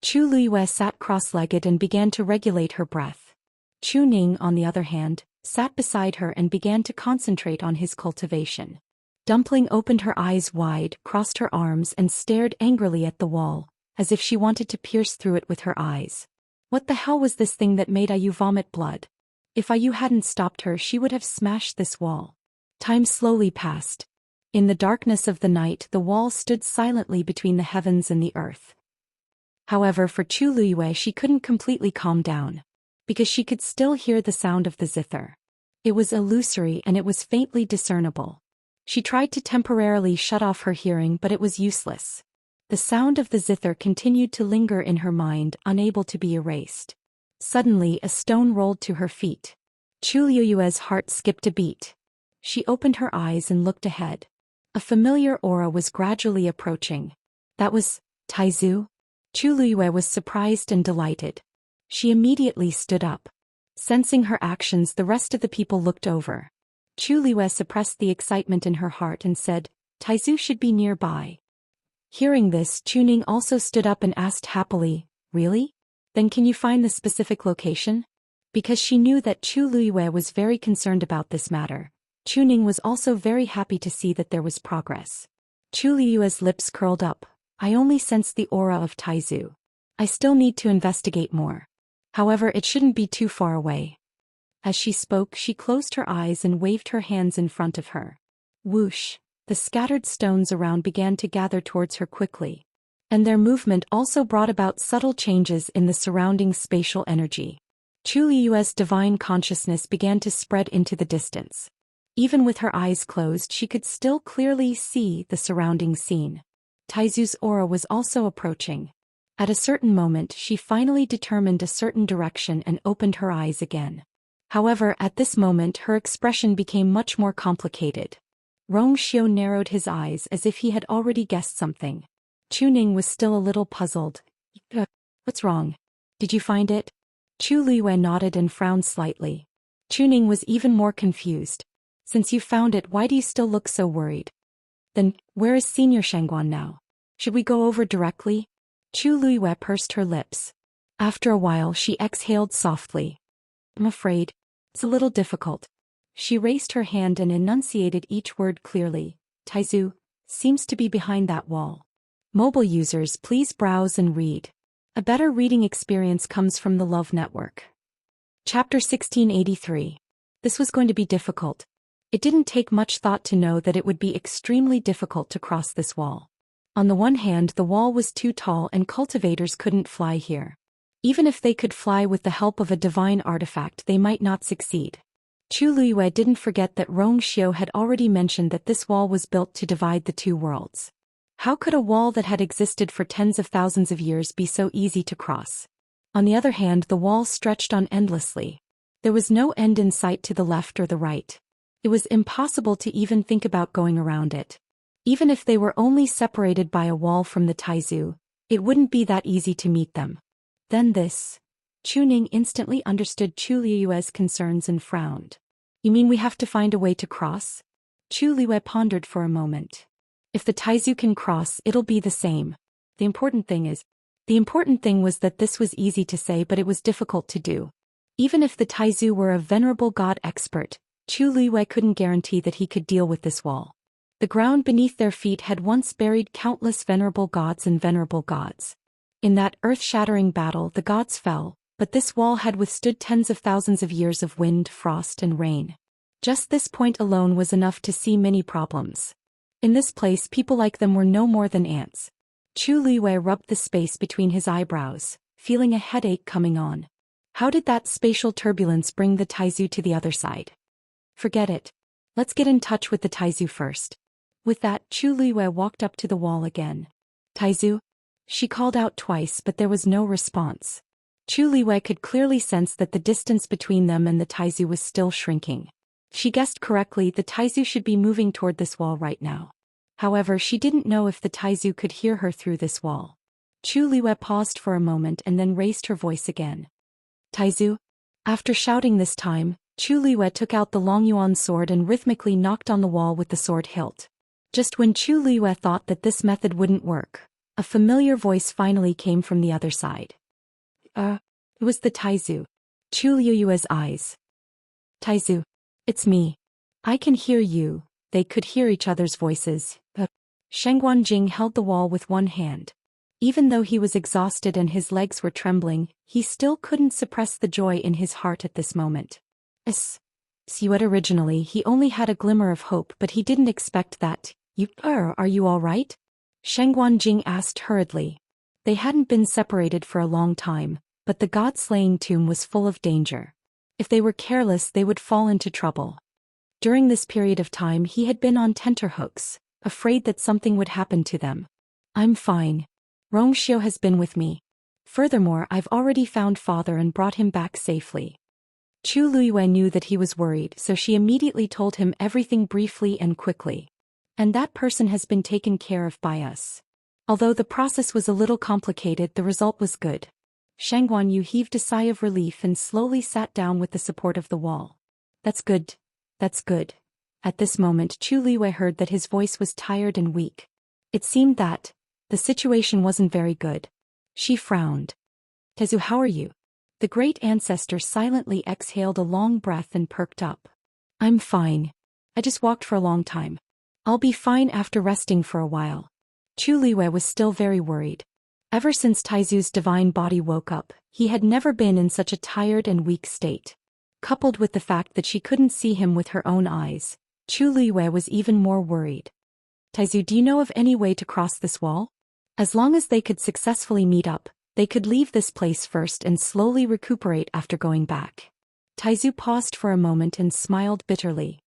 Chu Liyue sat cross-legged and began to regulate her breath. Chu Ning, on the other hand, sat beside her and began to concentrate on his cultivation. Dumpling opened her eyes wide, crossed her arms and stared angrily at the wall, as if she wanted to pierce through it with her eyes. What the hell was this thing that made Ayu vomit blood? If Ayu hadn't stopped her she would have smashed this wall. Time slowly passed. In the darkness of the night the wall stood silently between the heavens and the earth. However, for Chu Liyue she couldn't completely calm down, because she could still hear the sound of the zither. It was illusory and it was faintly discernible. She tried to temporarily shut off her hearing but it was useless. The sound of the zither continued to linger in her mind, unable to be erased. Suddenly a stone rolled to her feet. Chu Liyue's heart skipped a beat. She opened her eyes and looked ahead. A familiar aura was gradually approaching. That was Taizu? Chu Liyue was surprised and delighted. She immediately stood up. Sensing her actions, the rest of the people looked over. Chu Liyue suppressed the excitement in her heart and said, Taizu should be nearby. Hearing this, Chu Ning also stood up and asked happily, Really? Then can you find the specific location? Because she knew that Chu Liyue was very concerned about this matter, Chu Ning was also very happy to see that there was progress. Chu Liyue's lips curled up. I only sense the aura of Taizu. I still need to investigate more. However, it shouldn't be too far away. As she spoke, she closed her eyes and waved her hands in front of her. Whoosh! The scattered stones around began to gather towards her quickly. And their movement also brought about subtle changes in the surrounding spatial energy. Chu Liyue's divine consciousness began to spread into the distance. Even with her eyes closed, she could still clearly see the surrounding scene. Taizu's aura was also approaching. At a certain moment, she finally determined a certain direction and opened her eyes again. However, at this moment her expression became much more complicated. Rong Xiu narrowed his eyes as if he had already guessed something. Chu Ning was still a little puzzled. What's wrong? Did you find it? Chu Liyue nodded and frowned slightly. Chu Ning was even more confused. Since you found it, why do you still look so worried? Then, where is Senior Shangguan now? Should we go over directly? Chu Liyue pursed her lips. After a while she exhaled softly. I'm afraid it's a little difficult. She raised her hand and enunciated each word clearly. Taizu seems to be behind that wall. Mobile users, please browse and read. A better reading experience comes from the Love Network. Chapter 1683. This was going to be difficult. It didn't take much thought to know that it would be extremely difficult to cross this wall. On the one hand, the wall was too tall and cultivators couldn't fly here. Even if they could fly with the help of a divine artifact, they might not succeed. Chu Liyue didn't forget that Rong Xiu had already mentioned that this wall was built to divide the two worlds. How could a wall that had existed for tens of thousands of years be so easy to cross? On the other hand, the wall stretched on endlessly. There was no end in sight to the left or the right. It was impossible to even think about going around it. Even if they were only separated by a wall from the Taizu, it wouldn't be that easy to meet them. Then this. Chu Ning instantly understood Chu Liyue's concerns and frowned. You mean we have to find a way to cross? Chu Liyue pondered for a moment. If the Taizu can cross, it'll be the same. The important thing was that this was easy to say, but it was difficult to do. Even if the Taizu were a venerable god expert, Chu Liyue couldn't guarantee that he could deal with this wall. The ground beneath their feet had once buried countless venerable gods and venerable gods. In that earth-shattering battle, the gods fell, but this wall had withstood tens of thousands of years of wind, frost, and rain. Just this point alone was enough to see many problems. In this place, people like them were no more than ants. Chu Liyue rubbed the space between his eyebrows, feeling a headache coming on. How did that spatial turbulence bring the Taizu to the other side? Forget it. Let's get in touch with the Taizu first. With that, Chu Liyue walked up to the wall again. Taizu? She called out twice, but there was no response. Chu Liyue could clearly sense that the distance between them and the Taizu was still shrinking. She guessed correctly, the Taizu should be moving toward this wall right now. However, she didn't know if the Taizu could hear her through this wall. Chu Liyue paused for a moment and then raised her voice again. Taizu? After shouting this time, Chu Liyue took out the Long Yuan sword and rhythmically knocked on the wall with the sword hilt. Just when Chu Liyue thought that this method wouldn't work, a familiar voice finally came from the other side. It was the Taizu. Chu Liyue's eyes. Taizu. It's me. I can hear you. They could hear each other's voices. Shengguan Jing held the wall with one hand. Even though he was exhausted and his legs were trembling, he still couldn't suppress the joy in his heart at this moment. Originally, he only had a glimmer of hope, but he didn't expect that. Are you all right? Shengguan Jing asked hurriedly. They hadn't been separated for a long time, but the god-slaying tomb was full of danger. If they were careless, they would fall into trouble. During this period of time, he had been on tenterhooks, afraid that something would happen to them. I'm fine. Rongxiu has been with me. Furthermore, I've already found father and brought him back safely. Chu Liyue knew that he was worried, so she immediately told him everything briefly and quickly. And that person has been taken care of by us. Although the process was a little complicated, the result was good. Shangguan Yu heaved a sigh of relief and slowly sat down with the support of the wall. That's good. That's good. At this moment, Chu Liyue heard that his voice was tired and weak. It seemed that the situation wasn't very good. She frowned. Taizu, how are you? The great ancestor silently exhaled a long breath and perked up. I'm fine. I just walked for a long time. I'll be fine after resting for a while. Chu Liyue was still very worried. Ever since Taizu's divine body woke up, he had never been in such a tired and weak state. Coupled with the fact that she couldn't see him with her own eyes, Chu Liyue was even more worried. Taizu, do you know of any way to cross this wall? As long as they could successfully meet up, they could leave this place first and slowly recuperate after going back. Taizu paused for a moment and smiled bitterly.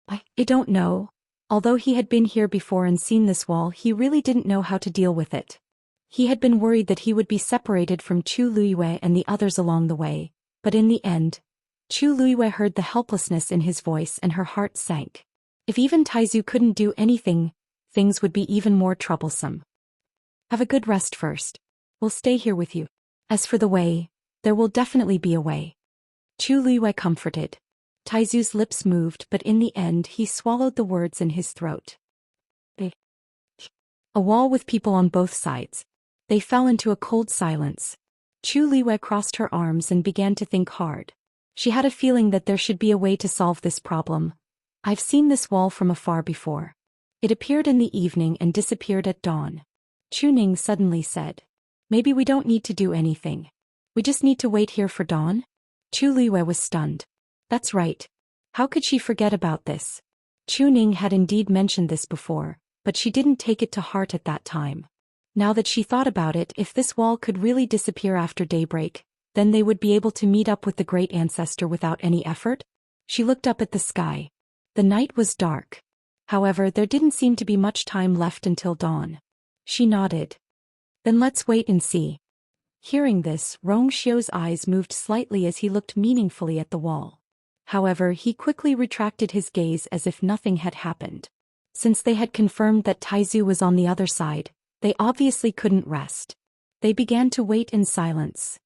I don't know. Although he had been here before and seen this wall, he really didn't know how to deal with it. He had been worried that he would be separated from Chu Liyue and the others along the way, but in the end, Chu Liyue heard the helplessness in his voice and her heart sank. If even Taizu couldn't do anything, things would be even more troublesome. Have a good rest first. We'll stay here with you. As for the way, there will definitely be a way. Chu Liyue comforted. Taizu's lips moved, but in the end he swallowed the words in his throat. A wall with people on both sides. They fell into a cold silence. Chu Liyue crossed her arms and began to think hard. She had a feeling that there should be a way to solve this problem. I've seen this wall from afar before. It appeared in the evening and disappeared at dawn. Chu Ning suddenly said. Maybe we don't need to do anything. We just need to wait here for dawn? Chu Liyue was stunned. That's right. How could she forget about this? Chu Ning had indeed mentioned this before, but she didn't take it to heart at that time. Now that she thought about it, if this wall could really disappear after daybreak, then they would be able to meet up with the great ancestor without any effort? She looked up at the sky. The night was dark. However, there didn't seem to be much time left until dawn. She nodded. Then let's wait and see. Hearing this, Rongxiu's eyes moved slightly as he looked meaningfully at the wall. However, he quickly retracted his gaze as if nothing had happened. Since they had confirmed that Taizu was on the other side, they obviously couldn't rest. They began to wait in silence,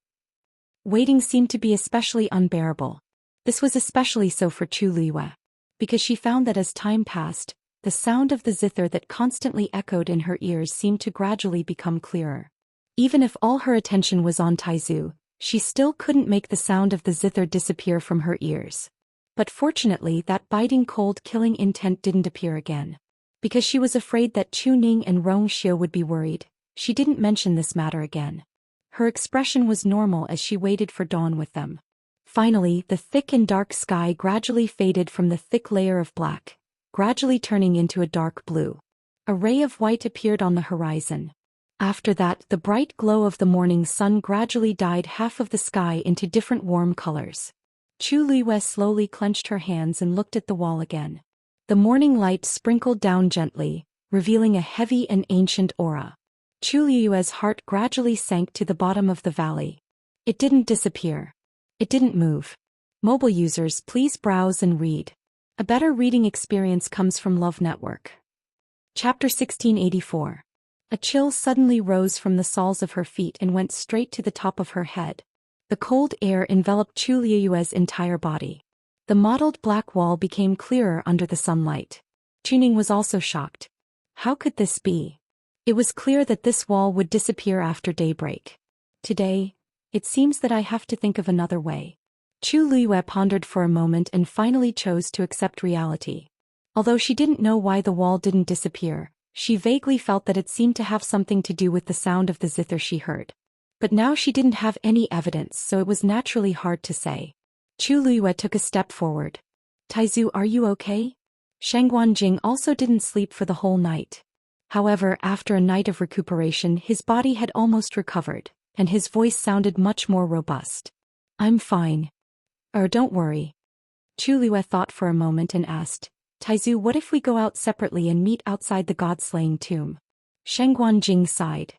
Waiting seemed to be especially unbearable. This was especially so for Chu Liyue, because she found that as time passed, the sound of the zither that constantly echoed in her ears seemed to gradually become clearer. Even if all her attention was on Taizu, she still couldn't make the sound of the zither disappear from her ears. But fortunately that biting cold killing intent didn't appear again. Because she was afraid that Chu Ning and Rong Xiu would be worried, she didn't mention this matter again. Her expression was normal as she waited for dawn with them. Finally, the thick and dark sky gradually faded from the thick layer of black, gradually turning into a dark blue. A ray of white appeared on the horizon. After that, the bright glow of the morning sun gradually dyed half of the sky into different warm colors. Chu Liyue slowly clenched her hands and looked at the wall again. The morning light sprinkled down gently, revealing a heavy and ancient aura. Chu Liyue's heart gradually sank to the bottom of the valley. It didn't disappear. It didn't move. Mobile users, please browse and read. A better reading experience comes from Love Network. Chapter 1684. A chill suddenly rose from the soles of her feet and went straight to the top of her head. The cold air enveloped Chu Liyue's entire body. The mottled black wall became clearer under the sunlight. Chu Ning was also shocked. How could this be? It was clear that this wall would disappear after daybreak. Today, it seems that I have to think of another way. Chu Liyue pondered for a moment and finally chose to accept reality. Although she didn't know why the wall didn't disappear, she vaguely felt that it seemed to have something to do with the sound of the zither she heard. But now she didn't have any evidence, so it was naturally hard to say. Chu Liyue took a step forward. Taizu, are you okay? Shangguan Jing also didn't sleep for the whole night. However, after a night of recuperation, his body had almost recovered, and his voice sounded much more robust. I'm fine. Don't worry. Chu Liyue thought for a moment and asked, Taizu, what if we go out separately and meet outside the god-slaying tomb? Shangguan Jing sighed.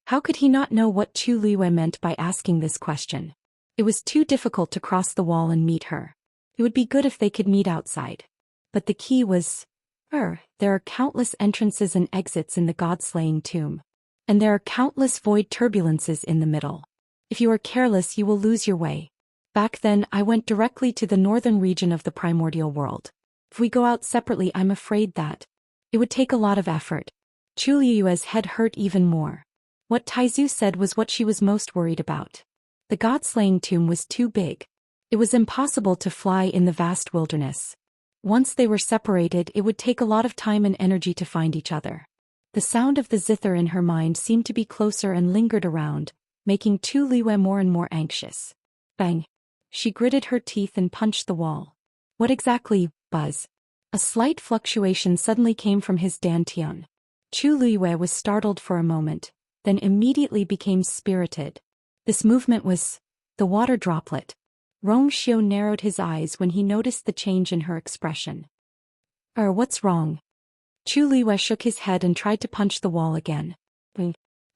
How could he not know what Chu Liyue meant by asking this question? It was too difficult to cross the wall and meet her. It would be good if they could meet outside. But the key was, there are countless entrances and exits in the god-slaying tomb. And there are countless void turbulences in the middle. If you are careless, you will lose your way. Back then, I went directly to the northern region of the primordial world. If we go out separately, I'm afraid that it would take a lot of effort. Chu Liyue's head hurt even more. What Taizu said was what she was most worried about. The god-slaying tomb was too big. It was impossible to fly in the vast wilderness. Once they were separated, it would take a lot of time and energy to find each other. The sound of the zither in her mind seemed to be closer and lingered around, making Chu Liyue more and more anxious. Bang! She gritted her teeth and punched the wall. What exactly, Buzz? A slight fluctuation suddenly came from his dantian. Chu Liyue was startled for a moment, then immediately became spirited. This movement was the water droplet. Rong Xiu narrowed his eyes when he noticed the change in her expression. What's wrong? Chu Liyue shook his head and tried to punch the wall again.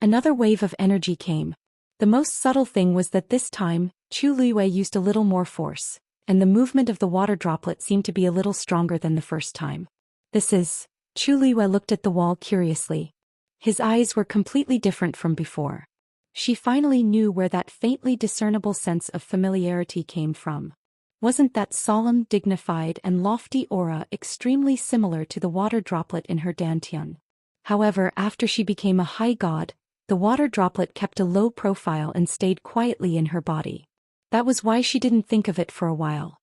Another wave of energy came. The most subtle thing was that this time, Chu Liyue used a little more force, and the movement of the water droplet seemed to be a little stronger than the first time. Chu Liyue looked at the wall curiously. His eyes were completely different from before. She finally knew where that faintly discernible sense of familiarity came from. Wasn't that solemn, dignified, and lofty aura extremely similar to the water droplet in her dantian? However, after she became a high god, the water droplet kept a low profile and stayed quietly in her body. That was why she didn't think of it for a while.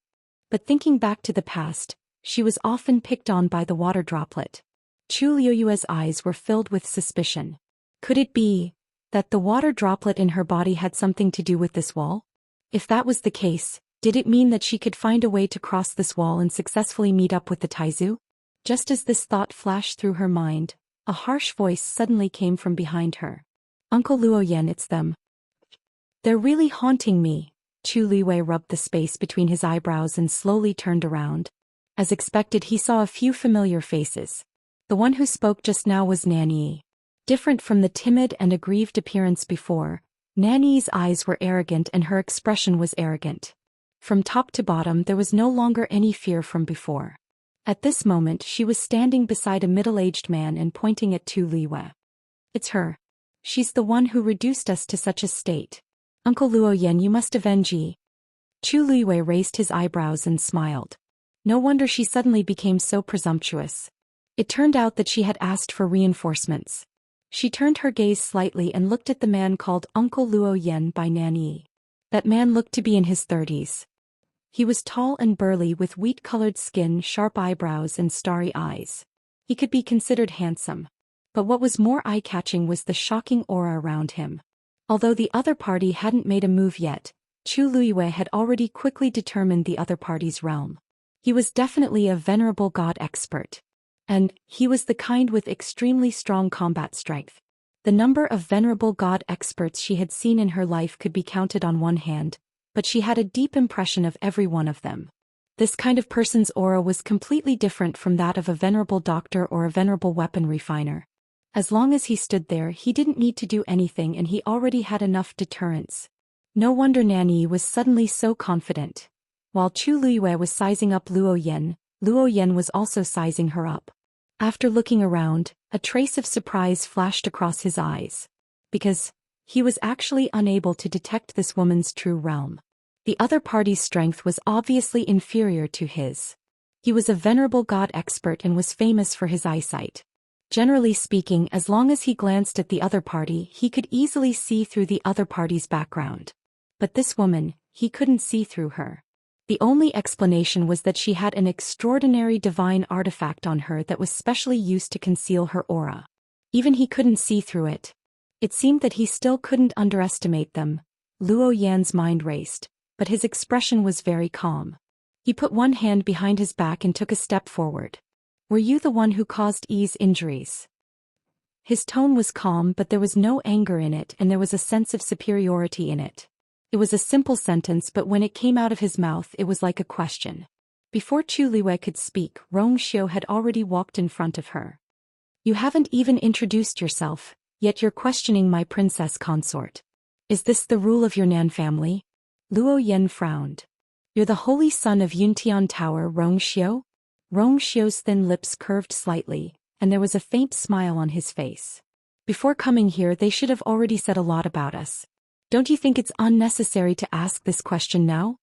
But thinking back to the past, she was often picked on by the water droplet. Chu Liyue's eyes were filled with suspicion. Could it be that the water droplet in her body had something to do with this wall? If that was the case, did it mean that she could find a way to cross this wall and successfully meet up with the Taizu? Just as this thought flashed through her mind, a harsh voice suddenly came from behind her. Uncle Luoyan, it's them. They're really haunting me. Chu Liyue rubbed the space between his eyebrows and slowly turned around. As expected, he saw a few familiar faces. The one who spoke just now was Nanyi. Different from the timid and aggrieved appearance before, Nanyi's eyes were arrogant and her expression was arrogant. From top to bottom there was no longer any fear from before. At this moment she was standing beside a middle-aged man and pointing at Chu Liyue. It's her. She's the one who reduced us to such a state. Uncle Luo Yan, you must avenge Yi. Chu Luiwei raised his eyebrows and smiled. No wonder she suddenly became so presumptuous. It turned out that she had asked for reinforcements. She turned her gaze slightly and looked at the man called Uncle Luo Yan by Nan Yi. That man looked to be in his 30s. He was tall and burly with wheat-colored skin, sharp eyebrows and starry eyes. He could be considered handsome. But what was more eye-catching was the shocking aura around him. Although the other party hadn't made a move yet, Chu Luiwei had already quickly determined the other party's realm. He was definitely a venerable god expert. And he was the kind with extremely strong combat strength. The number of venerable god experts she had seen in her life could be counted on one hand, but she had a deep impression of every one of them. This kind of person's aura was completely different from that of a venerable doctor or a venerable weapon refiner. As long as he stood there, he didn't need to do anything and he already had enough deterrence. No wonder Nanyi was suddenly so confident. While Chu Luiwei was sizing up Luo Yan was also sizing her up. After looking around, a trace of surprise flashed across his eyes. Because he was actually unable to detect this woman's true realm. The other party's strength was obviously inferior to his. He was a venerable god expert and was famous for his eyesight. Generally speaking, as long as he glanced at the other party, he could easily see through the other party's background. But this woman, he couldn't see through her. The only explanation was that she had an extraordinary divine artifact on her that was specially used to conceal her aura. Even he couldn't see through it. It seemed that he still couldn't underestimate them. Luo Yan's mind raced, but his expression was very calm. He put one hand behind his back and took a step forward. Were you the one who caused Yi's injuries? His tone was calm, but there was no anger in it and there was a sense of superiority in it. It was a simple sentence, but when it came out of his mouth it was like a question. Before Chu Luiwei could speak, Xiao had already walked in front of her. You haven't even introduced yourself, yet you're questioning my princess consort. Is this the rule of your Nan family? Luo Yan frowned. You're the holy son of Yuntian Tower, Xiao? Xiao's thin lips curved slightly, and there was a faint smile on his face. Before coming here they should have already said a lot about us. Don't you think it's unnecessary to ask this question now?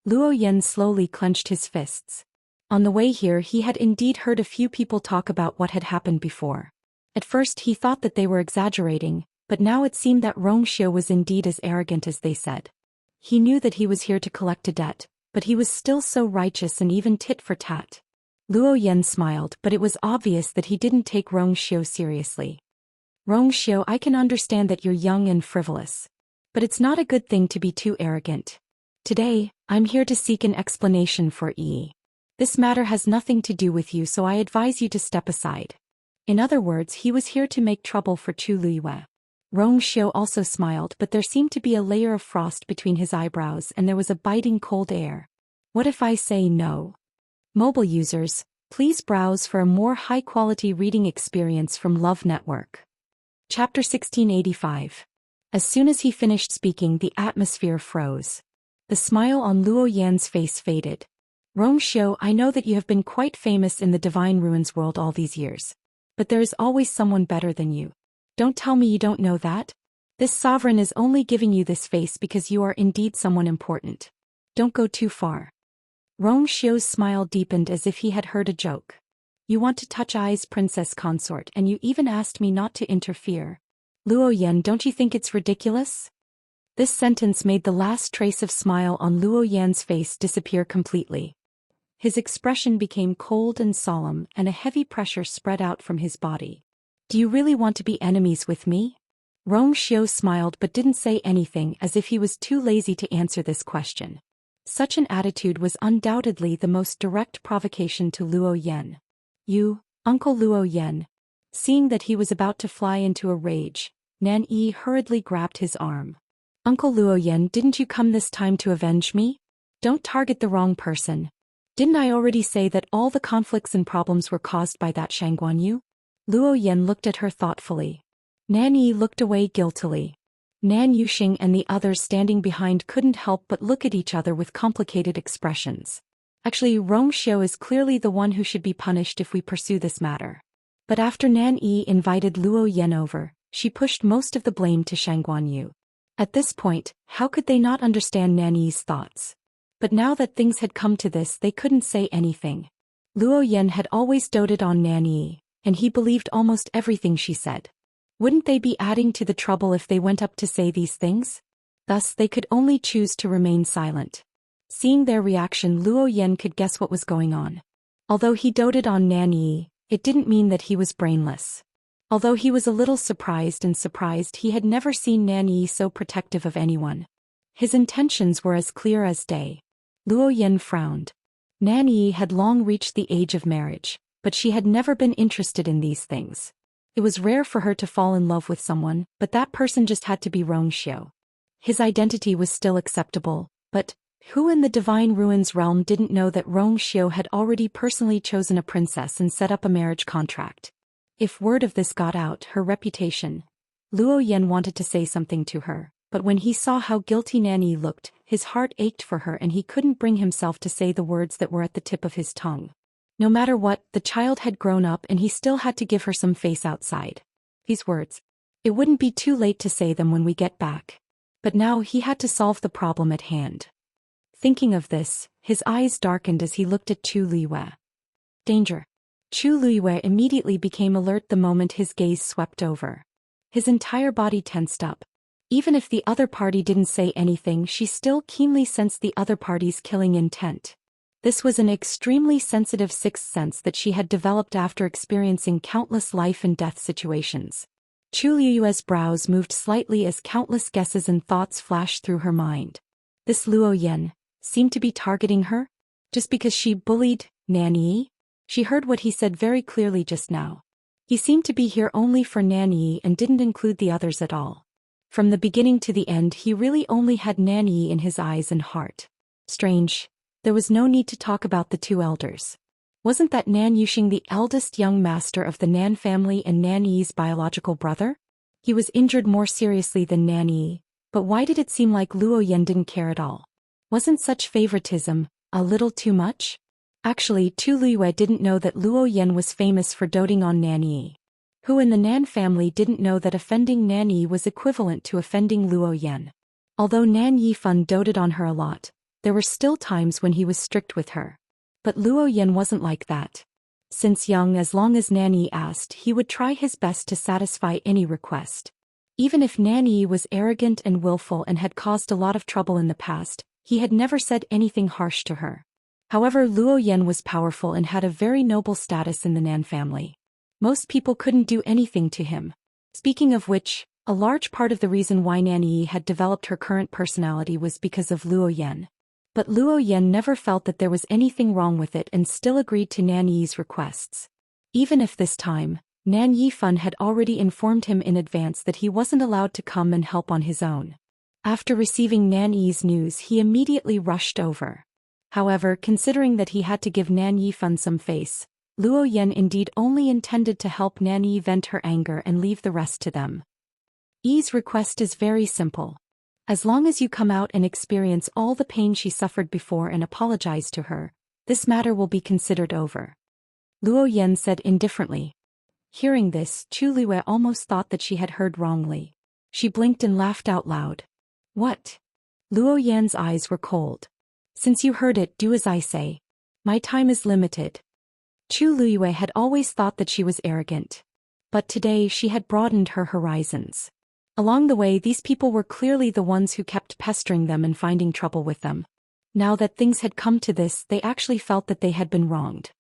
Luo Yan slowly clenched his fists. On the way here he had indeed heard a few people talk about what had happened before. At first he thought that they were exaggerating, but now it seemed that Xiao was indeed as arrogant as they said. He knew that he was here to collect a debt, but he was still so righteous and even tit for tat. Luo Yan smiled, but it was obvious that he didn't take Xiao seriously. Xiao, I can understand that you're young and frivolous. But it's not a good thing to be too arrogant. Today, I'm here to seek an explanation for Yi. This matter has nothing to do with you, so I advise you to step aside. In other words, he was here to make trouble for Chu Luiwei. Xiao also smiled, but there seemed to be a layer of frost between his eyebrows and there was a biting cold air. What if I say no? Mobile users, please browse for a more high-quality reading experience from Love Network. Chapter 1685. As soon as he finished speaking, the atmosphere froze. The smile on Luo Yan's face faded. Xiao, I know that you have been quite famous in the Divine Ruins world all these years. But there is always someone better than you. Don't tell me you don't know that. This sovereign is only giving you this face because you are indeed someone important. Don't go too far. Xiao's smile deepened as if he had heard a joke. You want to touch Yi's princess consort and you even asked me not to interfere. Luo Yan, don't you think it's ridiculous? This sentence made the last trace of smile on Luo Yan's face disappear completely. His expression became cold and solemn and a heavy pressure spread out from his body. Do you really want to be enemies with me? Xiao smiled but didn't say anything, as if he was too lazy to answer this question. Such an attitude was undoubtedly the most direct provocation to Luo Yan. You, Uncle Luo Yan. Seeing that he was about to fly into a rage, Nan Yi hurriedly grabbed his arm. Uncle Luo Yan, didn't you come this time to avenge me? Don't target the wrong person. Didn't I already say that all the conflicts and problems were caused by that Shangguanyu? Luo Yan looked at her thoughtfully. Nan Yi looked away guiltily. Nan Yuxing and the others standing behind couldn't help but look at each other with complicated expressions. Actually, Xiao is clearly the one who should be punished if we pursue this matter. But after Nan Yi invited Luo Yan over, she pushed most of the blame to Shangguanyu. At this point, how could they not understand Nanny's thoughts? But now that things had come to this, they couldn't say anything. Luo Yan had always doted on Nanny, and he believed almost everything she said. Wouldn't they be adding to the trouble if they went up to say these things? Thus they could only choose to remain silent. Seeing their reaction, Luo Yan could guess what was going on. Although he doted on Nanny, it didn't mean that he was brainless. Although he was a little surprised, he had never seen Nanny so protective of anyone. His intentions were as clear as day. Luo Yan frowned. Nanny had long reached the age of marriage, but she had never been interested in these things. It was rare for her to fall in love with someone, but that person just had to be Xiao. His identity was still acceptable, but who in the Divine Ruins realm didn't know that Xiao had already personally chosen a princess and set up a marriage contract? If word of this got out, her reputation. Luo Yan wanted to say something to her, but when he saw how guilty Nanny looked, his heart ached for her and he couldn't bring himself to say the words that were at the tip of his tongue. No matter what, the child had grown up and he still had to give her some face outside. These words. It wouldn't be too late to say them when we get back. But now he had to solve the problem at hand. Thinking of this, his eyes darkened as he looked at Chu Liyue. Danger. Chu Liyue immediately became alert the moment his gaze swept over. His entire body tensed up. Even if the other party didn't say anything, she still keenly sensed the other party's killing intent. This was an extremely sensitive sixth sense that she had developed after experiencing countless life and death situations. Chu Liyue's brows moved slightly as countless guesses and thoughts flashed through her mind. This Luo Yan seemed to be targeting her? Just because she bullied Nanny? She heard what he said very clearly just now. He seemed to be here only for Nanny and didn't include the others at all. From the beginning to the end, he really only had Nanny in his eyes and heart. Strange. There was no need to talk about the two elders. Wasn't that Nan Yuxing the eldest young master of the Nan family and Nanny's biological brother? He was injured more seriously than Nanny, but why did it seem like Luo Yan didn't care at all? Wasn't such favoritism a little too much? Actually, Chu Liyue didn't know that Luo Yan was famous for doting on Nanny. Who in the Nan family didn't know that offending Nanny was equivalent to offending Luo Yan? Although Nan Yifan doted on her a lot, there were still times when he was strict with her. But Luo Yan wasn't like that. Since young, as long as Nanny asked, he would try his best to satisfy any request. Even if Nanny was arrogant and willful and had caused a lot of trouble in the past, he had never said anything harsh to her. However, Luo Yan was powerful and had a very noble status in the Nan family. Most people couldn't do anything to him. Speaking of which, a large part of the reason why Nanny had developed her current personality was because of Luo Yan. But Luo Yan never felt that there was anything wrong with it and still agreed to Nanny's requests. Even if this time, Nan Yifan had already informed him in advance that he wasn't allowed to come and help on his own. After receiving Nanny's news, he immediately rushed over. However, considering that he had to give Nan Yifan some face, Luo Yan indeed only intended to help Nanny vent her anger and leave the rest to them. Yi's request is very simple. As long as you come out and experience all the pain she suffered before and apologize to her, this matter will be considered over. Luo Yan said indifferently. Hearing this, Chu Liyue almost thought that she had heard wrongly. She blinked and laughed out loud. What? Luo Yan's eyes were cold. Since you heard it, do as I say. My time is limited. Chu Liyue had always thought that she was arrogant. But today she had broadened her horizons. Along the way, these people were clearly the ones who kept pestering them and finding trouble with them. Now that things had come to this, they actually felt that they had been wronged.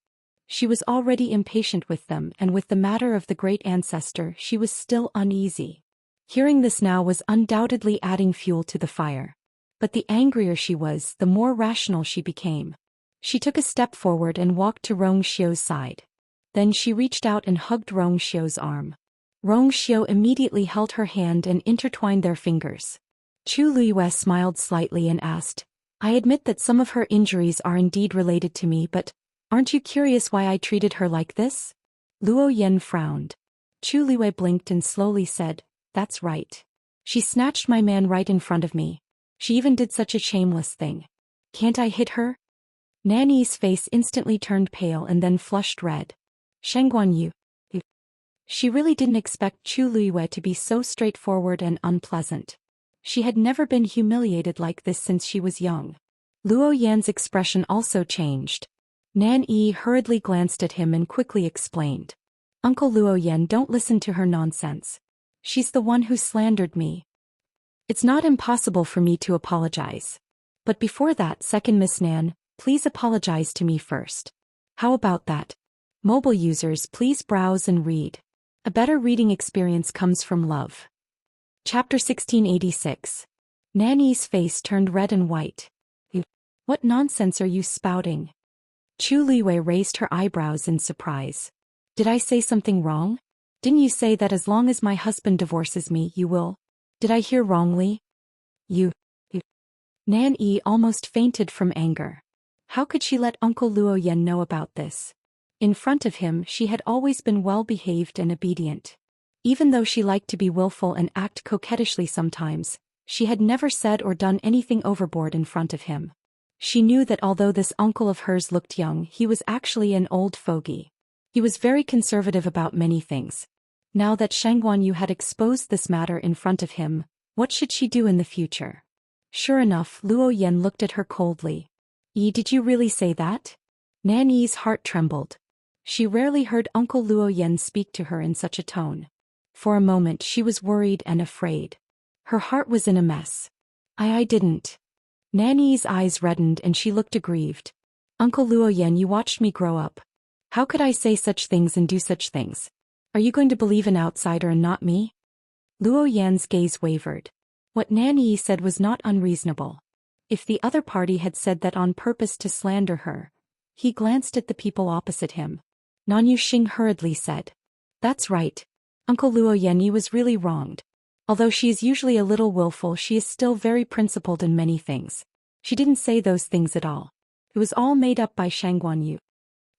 She was already impatient with them, and with the matter of the great ancestor, she was still uneasy. Hearing this now was undoubtedly adding fuel to the fire. But the angrier she was, the more rational she became. She took a step forward and walked to Xiao's side. Then she reached out and hugged Xiao's arm. Xiao immediately held her hand and intertwined their fingers. Chu Liyue smiled slightly and asked, I admit that some of her injuries are indeed related to me, but aren't you curious why I treated her like this? Luo Yan frowned. Chu Liyue blinked and slowly said, That's right. She snatched my man right in front of me. She even did such a shameless thing. Can't I hit her? Nanny's face instantly turned pale and then flushed red. Shengguan Yu. She really didn't expect Chu Liyue to be so straightforward and unpleasant. She had never been humiliated like this since she was young. Luo Yan's expression also changed. Nan Yi hurriedly glanced at him and quickly explained. Uncle Luo Yan, don't listen to her nonsense. She's the one who slandered me. It's not impossible for me to apologize. But before that, second Miss Nan, please apologize to me first. How about that? Mobile users, please browse and read. A better reading experience comes from love. Chapter 1686. Nan Yi's face turned red and white. What nonsense are you spouting? Chu Liwei raised her eyebrows in surprise. Did I say something wrong? Didn't you say that as long as my husband divorces me, you will? Did I hear wrongly? You. Nan Yi almost fainted from anger. How could she let Uncle Luo Yan know about this? In front of him, she had always been well-behaved and obedient. Even though she liked to be willful and act coquettishly sometimes, she had never said or done anything overboard in front of him. She knew that although this uncle of hers looked young, he was actually an old fogey. He was very conservative about many things. Now that Shangguanyu had exposed this matter in front of him, what should she do in the future? Sure enough, Luo Yan looked at her coldly. Did you really say that? Nan Yi's heart trembled. She rarely heard Uncle Luo Yan speak to her in such a tone. For a moment she was worried and afraid. Her heart was in a mess. I didn't. Nan Yi's eyes reddened and she looked aggrieved. Uncle Luo Yan, you watched me grow up. How could I say such things and do such things? Are you going to believe an outsider and not me? Luo Yan's gaze wavered. What Nan Yi said was not unreasonable. If the other party had said that on purpose to slander her, he glanced at the people opposite him. Nan Yuxing hurriedly said. That's right. Uncle Luo Yan, you was really wronged. Although she is usually a little willful, she is still very principled in many things. She didn't say those things at all. It was all made up by Shangguanyu.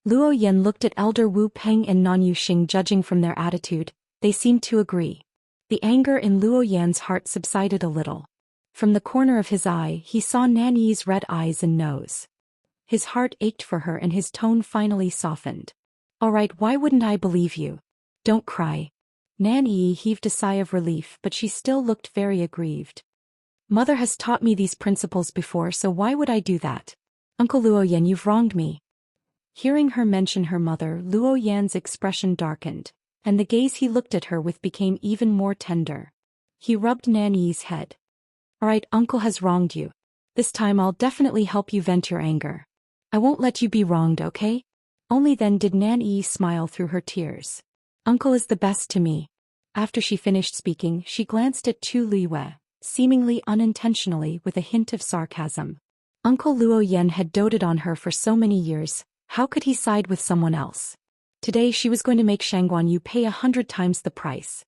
Luo Yan looked at Elder Wu Peng and Nan Yuxing. Judging from their attitude, they seemed to agree. The anger in Luo Yan's heart subsided a little. From the corner of his eye, he saw Nan Yi's red eyes and nose. His heart ached for her and his tone finally softened. All right, why wouldn't I believe you? Don't cry. Nan Yi heaved a sigh of relief, but she still looked very aggrieved. Mother has taught me these principles before, so why would I do that? Uncle Luo Yan, you've wronged me. Hearing her mention her mother, Luo Yan's expression darkened, and the gaze he looked at her with became even more tender. He rubbed Nan Yi's head. All right, Uncle has wronged you. This time I'll definitely help you vent your anger. I won't let you be wronged, okay? Only then did Nan Yi smile through her tears. Uncle is the best to me. After she finished speaking, she glanced at Chu Liwei, seemingly unintentionally with a hint of sarcasm. Uncle Luo Yan had doted on her for so many years, how could he side with someone else? Today she was going to make Shangguanyu pay 100 times the price.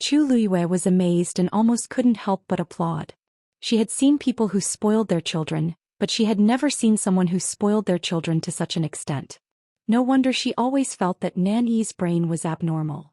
Chu Liwei was amazed and almost couldn't help but applaud. She had seen people who spoiled their children, but she had never seen someone who spoiled their children to such an extent. No wonder she always felt that Nan Yi's brain was abnormal.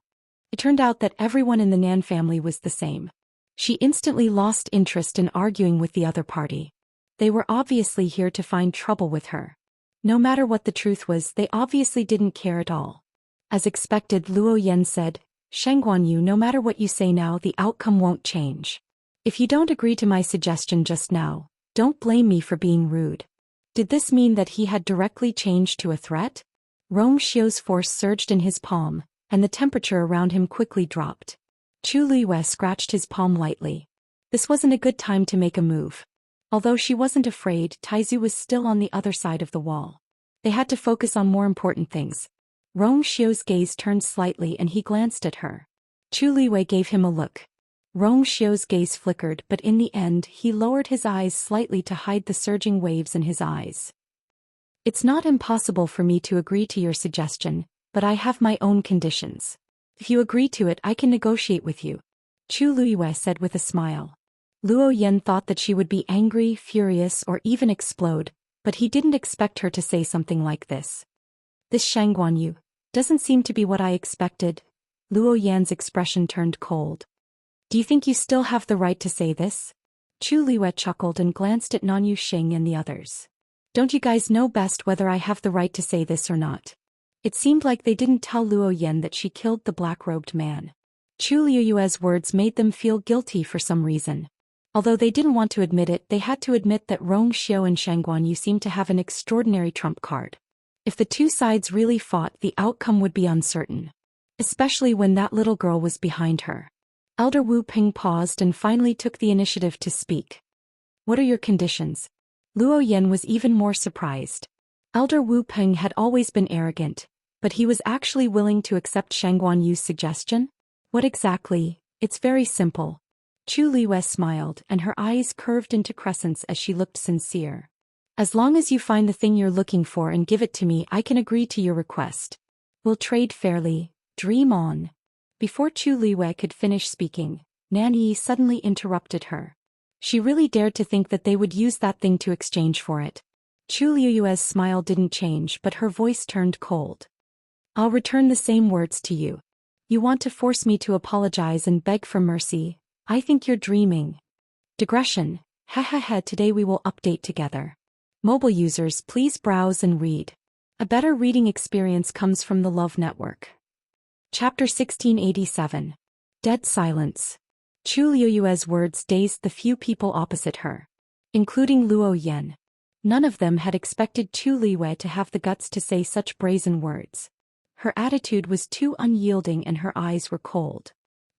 It turned out that everyone in the Nan family was the same. She instantly lost interest in arguing with the other party. They were obviously here to find trouble with her. No matter what the truth was, they obviously didn't care at all. As expected, Luo Yan said, Shangguanyu, no matter what you say now, the outcome won't change. If you don't agree to my suggestion just now, don't blame me for being rude. Did this mean that he had directly changed to a threat? Rong Xiu's force surged in his palm, and the temperature around him quickly dropped. Chu Liwei scratched his palm lightly. This wasn't a good time to make a move. Although she wasn't afraid, Taizu was still on the other side of the wall. They had to focus on more important things. Rong Xiu's gaze turned slightly and he glanced at her. Chu Liwei gave him a look. Rong Xiu's gaze flickered, but in the end he lowered his eyes slightly to hide the surging waves in his eyes. It's not impossible for me to agree to your suggestion, but I have my own conditions. If you agree to it, I can negotiate with you. Chu Liwei said with a smile. Luo Yan thought that she would be angry, furious, or even explode, but he didn't expect her to say something like this. This Shangguanyu doesn't seem to be what I expected. Luo Yan's expression turned cold. Do you think you still have the right to say this? Chu Liwei chuckled and glanced at Nan Yuxing and the others. Don't you guys know best whether I have the right to say this or not? It seemed like they didn't tell Luo Yan that she killed the black-robed man. Chu Liuyue's words made them feel guilty for some reason. Although they didn't want to admit it, they had to admit that Rong Xiao and Shangguanyu seemed to have an extraordinary trump card. If the two sides really fought, the outcome would be uncertain. Especially when that little girl was behind her. Elder Wu Ping paused and finally took the initiative to speak. What are your conditions? Luo Yan was even more surprised. Elder Wu Ping had always been arrogant, but he was actually willing to accept Shangguanyu's suggestion? What exactly? It's very simple. Chu Liyue smiled and her eyes curved into crescents as she looked sincere. As long as you find the thing you're looking for and give it to me, I can agree to your request. We'll trade fairly. Dream on. Before Chu Liyue could finish speaking, Nan Yi suddenly interrupted her. She really dared to think that they would use that thing to exchange for it. Chu Liyue's smile didn't change, but her voice turned cold. I'll return the same words to you. You want to force me to apologize and beg for mercy. I think you're dreaming. Digression. Today we will update together. Mobile users, please browse and read. A better reading experience comes from the Love Network. Chapter 1687. Dead silence. Chu Liuyue's words dazed the few people opposite her, including Luo Yan. None of them had expected Chu Liyue to have the guts to say such brazen words. Her attitude was too unyielding and her eyes were cold.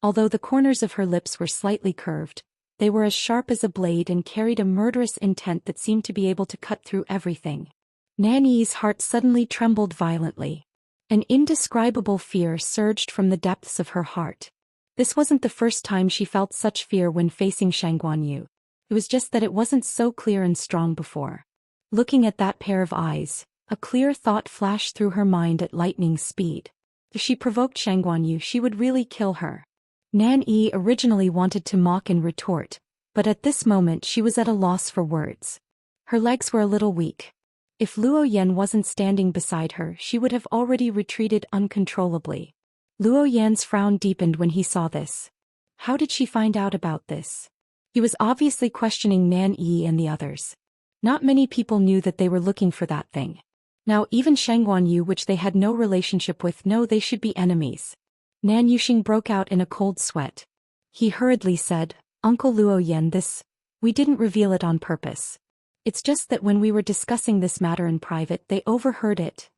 Although the corners of her lips were slightly curved, they were as sharp as a blade and carried a murderous intent that seemed to be able to cut through everything. Nan Yi's heart suddenly trembled violently. An indescribable fear surged from the depths of her heart. This wasn't the first time she felt such fear when facing Shangguanyu. It was just that it wasn't so clear and strong before. Looking at that pair of eyes, a clear thought flashed through her mind at lightning speed. If she provoked Shangguanyu, she would really kill her. Nan Yi originally wanted to mock and retort, but at this moment she was at a loss for words. Her legs were a little weak. If Luo Yan wasn't standing beside her, she would have already retreated uncontrollably. Luo Yan's frown deepened when he saw this. How did she find out about this? He was obviously questioning Nan Yi and the others. Not many people knew that they were looking for that thing. Now even Shangguanyu, which they had no relationship with, know they should be enemies. Nan Yuxing broke out in a cold sweat. He hurriedly said, Uncle Luo Yan, we didn't reveal it on purpose. It's just that when we were discussing this matter in private, they overheard it.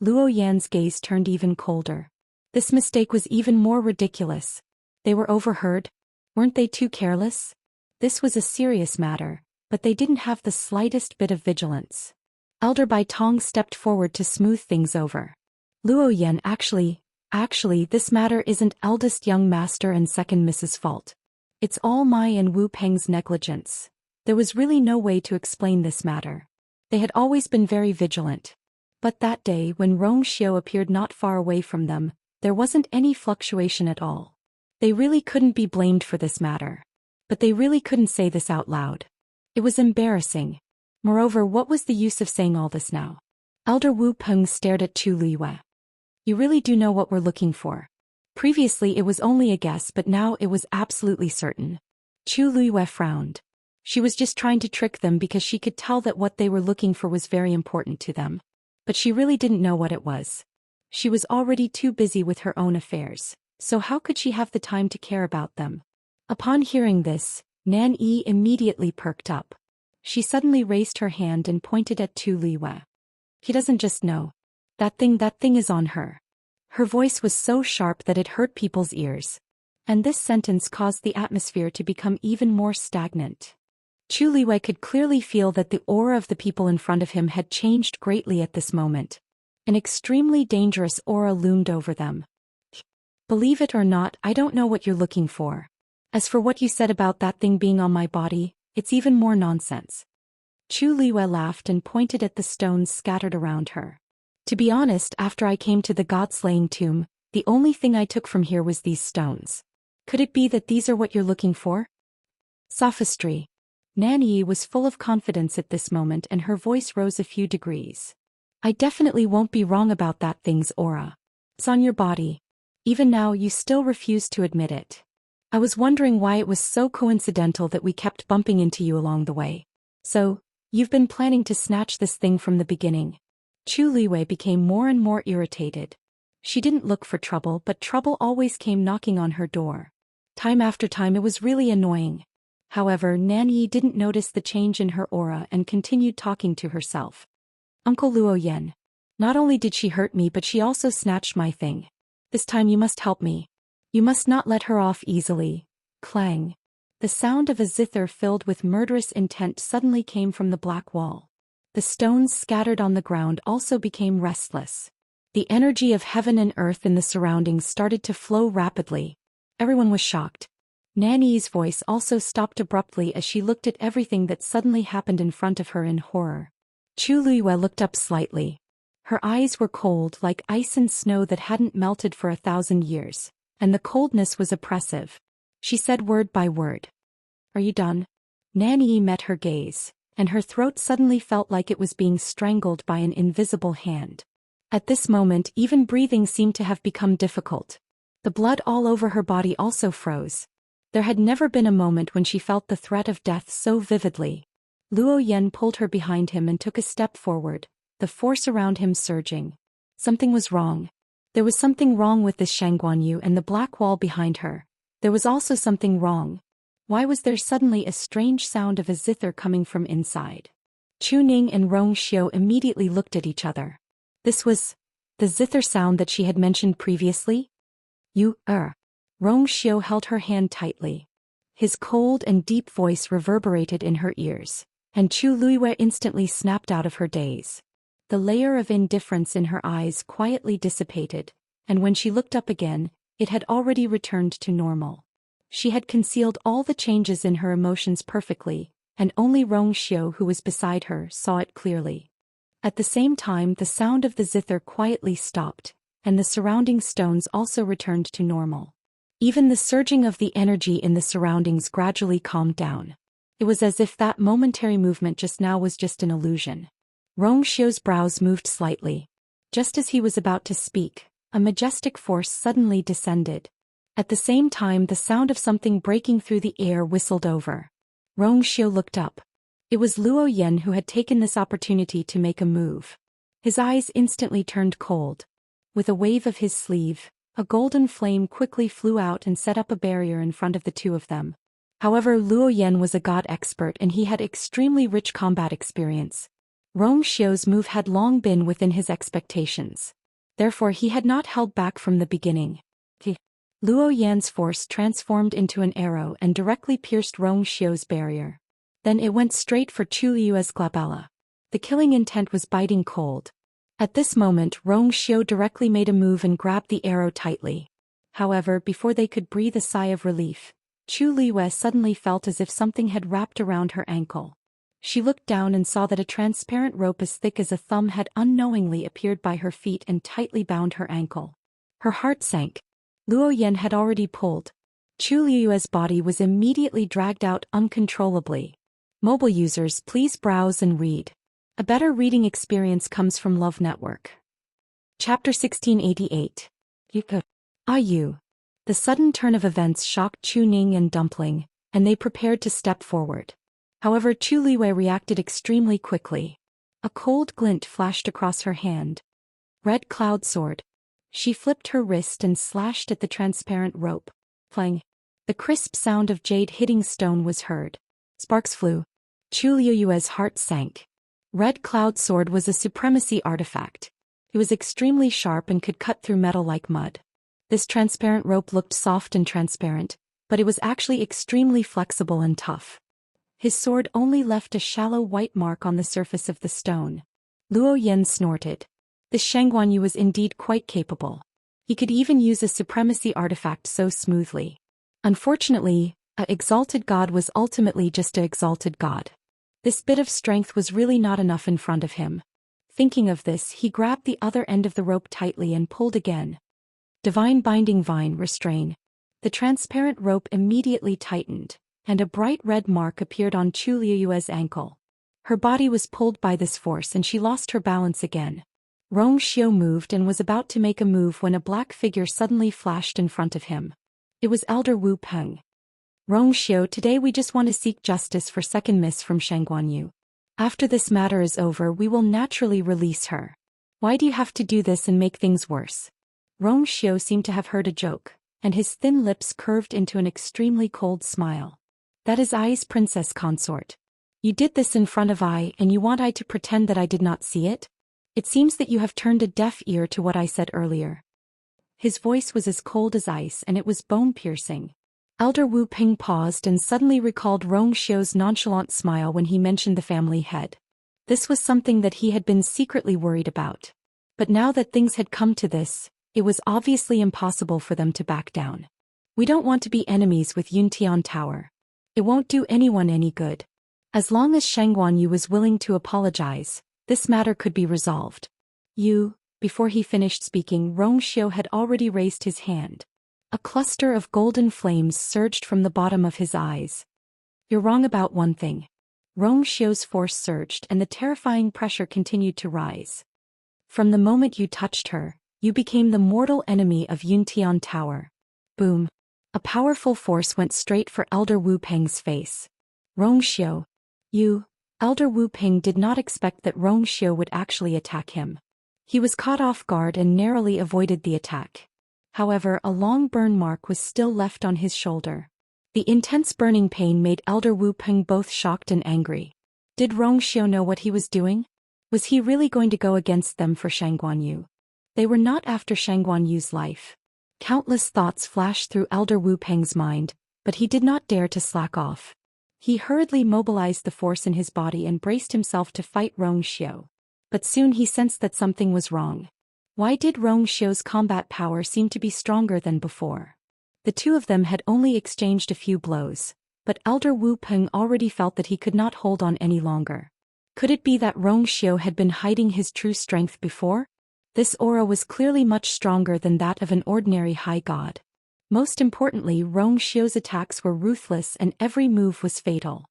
Luo Yan's gaze turned even colder. This mistake was even more ridiculous. They were overheard? Weren't they too careless? This was a serious matter, but they didn't have the slightest bit of vigilance. Elder Bai Tong stepped forward to smooth things over. Luo Yan, Actually, this matter isn't eldest young master and second Mrs. fault. It's all my and Wu Peng's negligence. There was really no way to explain this matter. They had always been very vigilant. But that day when Rong Xiao appeared not far away from them, there wasn't any fluctuation at all. They really couldn't be blamed for this matter. But they really couldn't say this out loud. It was embarrassing. Moreover, what was the use of saying all this now? Elder Wu Peng stared at Chu Liyue. You really do know what we're looking for. Previously it was only a guess, but now it was absolutely certain. Chu Liyue frowned. She was just trying to trick them because she could tell that what they were looking for was very important to them. But she really didn't know what it was. She was already too busy with her own affairs, so how could she have the time to care about them? Upon hearing this, Nan Yi immediately perked up. She suddenly raised her hand and pointed at Chu Liyue. He doesn't just know. That thing is on her. Her voice was so sharp that it hurt people's ears. And this sentence caused the atmosphere to become even more stagnant. Chu Liyue could clearly feel that the aura of the people in front of him had changed greatly at this moment. An extremely dangerous aura loomed over them. Believe it or not, I don't know what you're looking for. As for what you said about that thing being on my body, it's even more nonsense. Chu Liyue laughed and pointed at the stones scattered around her. To be honest, after I came to the god-slaying tomb, the only thing I took from here was these stones. Could it be that these are what you're looking for? Sophistry. Nan Yi was full of confidence at this moment and her voice rose a few degrees. I definitely won't be wrong about that thing's aura. It's on your body. Even now you still refuse to admit it. I was wondering why it was so coincidental that we kept bumping into you along the way. So, you've been planning to snatch this thing from the beginning. Chu Liyue became more and more irritated. She didn't look for trouble, but trouble always came knocking on her door. Time after time it was really annoying. However, Nanyi didn't notice the change in her aura and continued talking to herself. Uncle Luo Yen. Not only did she hurt me but she also snatched my thing. This time you must help me. You must not let her off easily. Clang. The sound of a zither filled with murderous intent suddenly came from the black wall. The stones scattered on the ground also became restless. The energy of heaven and earth in the surroundings started to flow rapidly. Everyone was shocked. Nanyi's voice also stopped abruptly as she looked at everything that suddenly happened in front of her in horror. Chu Luiyue looked up slightly. Her eyes were cold like ice and snow that hadn't melted for 1,000 years, and the coldness was oppressive. She said word by word. Are you done? Nanyi met her gaze, and her throat suddenly felt like it was being strangled by an invisible hand. At this moment even breathing seemed to have become difficult. The blood all over her body also froze. There had never been a moment when she felt the threat of death so vividly. Luo Yen pulled her behind him and took a step forward, the force around him surging. Something was wrong. There was something wrong with this Shangguanyu and the black wall behind her. There was also something wrong. Why was there suddenly a strange sound of a zither coming from inside? Chu Ning and Rong Xiu immediately looked at each other. This was the zither sound that she had mentioned previously? Rong Xiu held her hand tightly. His cold and deep voice reverberated in her ears, and Chu Luiyue instantly snapped out of her daze. The layer of indifference in her eyes quietly dissipated, and when she looked up again, it had already returned to normal. She had concealed all the changes in her emotions perfectly, and only Rong Xiu, who was beside her, saw it clearly. At the same time, the sound of the zither quietly stopped, and the surrounding stones also returned to normal. Even the surging of the energy in the surroundings gradually calmed down. It was as if that momentary movement just now was just an illusion. Rong Xiu's brows moved slightly. Just as he was about to speak, a majestic force suddenly descended. At the same time, the sound of something breaking through the air whistled over. Rong Xiu looked up. It was Luo Yen who had taken this opportunity to make a move. His eyes instantly turned cold. With a wave of his sleeve, a golden flame quickly flew out and set up a barrier in front of the two of them. However, Luo Yen was a god expert and he had extremely rich combat experience. Rong Xiu's move had long been within his expectations. Therefore he had not held back from the beginning. Luo Yan's force transformed into an arrow and directly pierced Rong Xiu's barrier. Then it went straight for Chu Liyue's glabella. The killing intent was biting cold. At this moment, Rong Xiu directly made a move and grabbed the arrow tightly. However, before they could breathe a sigh of relief, Chu Liyue suddenly felt as if something had wrapped around her ankle. She looked down and saw that a transparent rope as thick as a thumb had unknowingly appeared by her feet and tightly bound her ankle. Her heart sank. Luo Yen had already pulled. Chu Liyue's body was immediately dragged out uncontrollably. Mobile users, please browse and read. A better reading experience comes from Love Network. Chapter 1688. You. The sudden turn of events shocked Chu Ning and Dumpling, and they prepared to step forward. However, Chu Liyue reacted extremely quickly. A cold glint flashed across her hand. Red Cloud Sword. She flipped her wrist and slashed at the transparent rope. Clang. The crisp sound of jade hitting stone was heard. Sparks flew. Chu Liyue's heart sank. Red Cloud Sword was a supremacy artifact. It was extremely sharp and could cut through metal like mud. This transparent rope looked soft and transparent, but it was actually extremely flexible and tough. His sword only left a shallow white mark on the surface of the stone. Luo Yen snorted. This Shangguanyu was indeed quite capable. He could even use a supremacy artifact so smoothly. Unfortunately, a exalted god was ultimately just a exalted god. This bit of strength was really not enough in front of him. Thinking of this, he grabbed the other end of the rope tightly and pulled again. Divine Binding Vine, restrain. The transparent rope immediately tightened, and a bright red mark appeared on Chu Liyue's ankle. Her body was pulled by this force and she lost her balance again. Rong Xiu moved and was about to make a move when a black figure suddenly flashed in front of him. It was Elder Wu Peng. Rong Xiu, today we just want to seek justice for second miss from Shangguanyu. After this matter is over, we will naturally release her. Why do you have to do this and make things worse? Rong Xiu seemed to have heard a joke, and his thin lips curved into an extremely cold smile. That is Ai's princess consort. You did this in front of Ai and you want I to pretend that I did not see it? It seems that you have turned a deaf ear to what I said earlier. His voice was as cold as ice and it was bone-piercing. Elder Wu Ping paused and suddenly recalled Rong Xiu's nonchalant smile when he mentioned the family head. This was something that he had been secretly worried about. But now that things had come to this, it was obviously impossible for them to back down. We don't want to be enemies with Yuntian Tower. It won't do anyone any good. As long as Shangguan Yu was willing to apologize, this matter could be resolved. Before he finished speaking, Rong Xiu had already raised his hand. A cluster of golden flames surged from the bottom of his eyes. You're wrong about one thing. Rong Xiu's force surged and the terrifying pressure continued to rise. From the moment you touched her, you became the mortal enemy of Yuntian Tower. Boom. A powerful force went straight for Elder Wu Peng's face. Rong Xiu. Elder Wu Peng did not expect that Rong Xiu would actually attack him. He was caught off guard and narrowly avoided the attack. However, a long burn mark was still left on his shoulder. The intense burning pain made Elder Wu Peng both shocked and angry. Did Rong Xiu know what he was doing? Was he really going to go against them for Shangguan Yu? They were not after Shangguan Yu's life. Countless thoughts flashed through Elder Wu Peng's mind, but he did not dare to slack off. He hurriedly mobilized the force in his body and braced himself to fight Rong Xiu. But soon he sensed that something was wrong. Why did Rong Xiu's combat power seem to be stronger than before? The two of them had only exchanged a few blows, but Elder Wu Peng already felt that he could not hold on any longer. Could it be that Rong Xiu had been hiding his true strength before? This aura was clearly much stronger than that of an ordinary high god. Most importantly, Rong Xiu's attacks were ruthless and every move was fatal.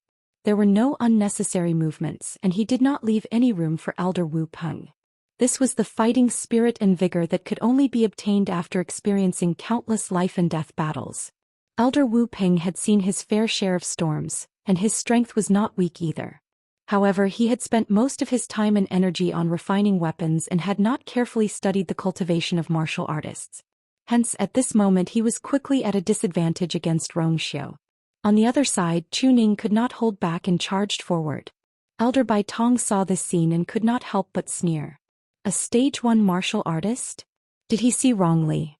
There were no unnecessary movements and he did not leave any room for Elder Wu Peng. This was the fighting spirit and vigor that could only be obtained after experiencing countless life and death battles. Elder Wu Peng had seen his fair share of storms, and his strength was not weak either. However, he had spent most of his time and energy on refining weapons and had not carefully studied the cultivation of martial artists. Hence, at this moment he was quickly at a disadvantage against Rong Xiu. On the other side, Chu Ning could not hold back and charged forward. Elder Bai Tong saw this scene and could not help but sneer. A stage 1 martial artist? Did he see wrongly?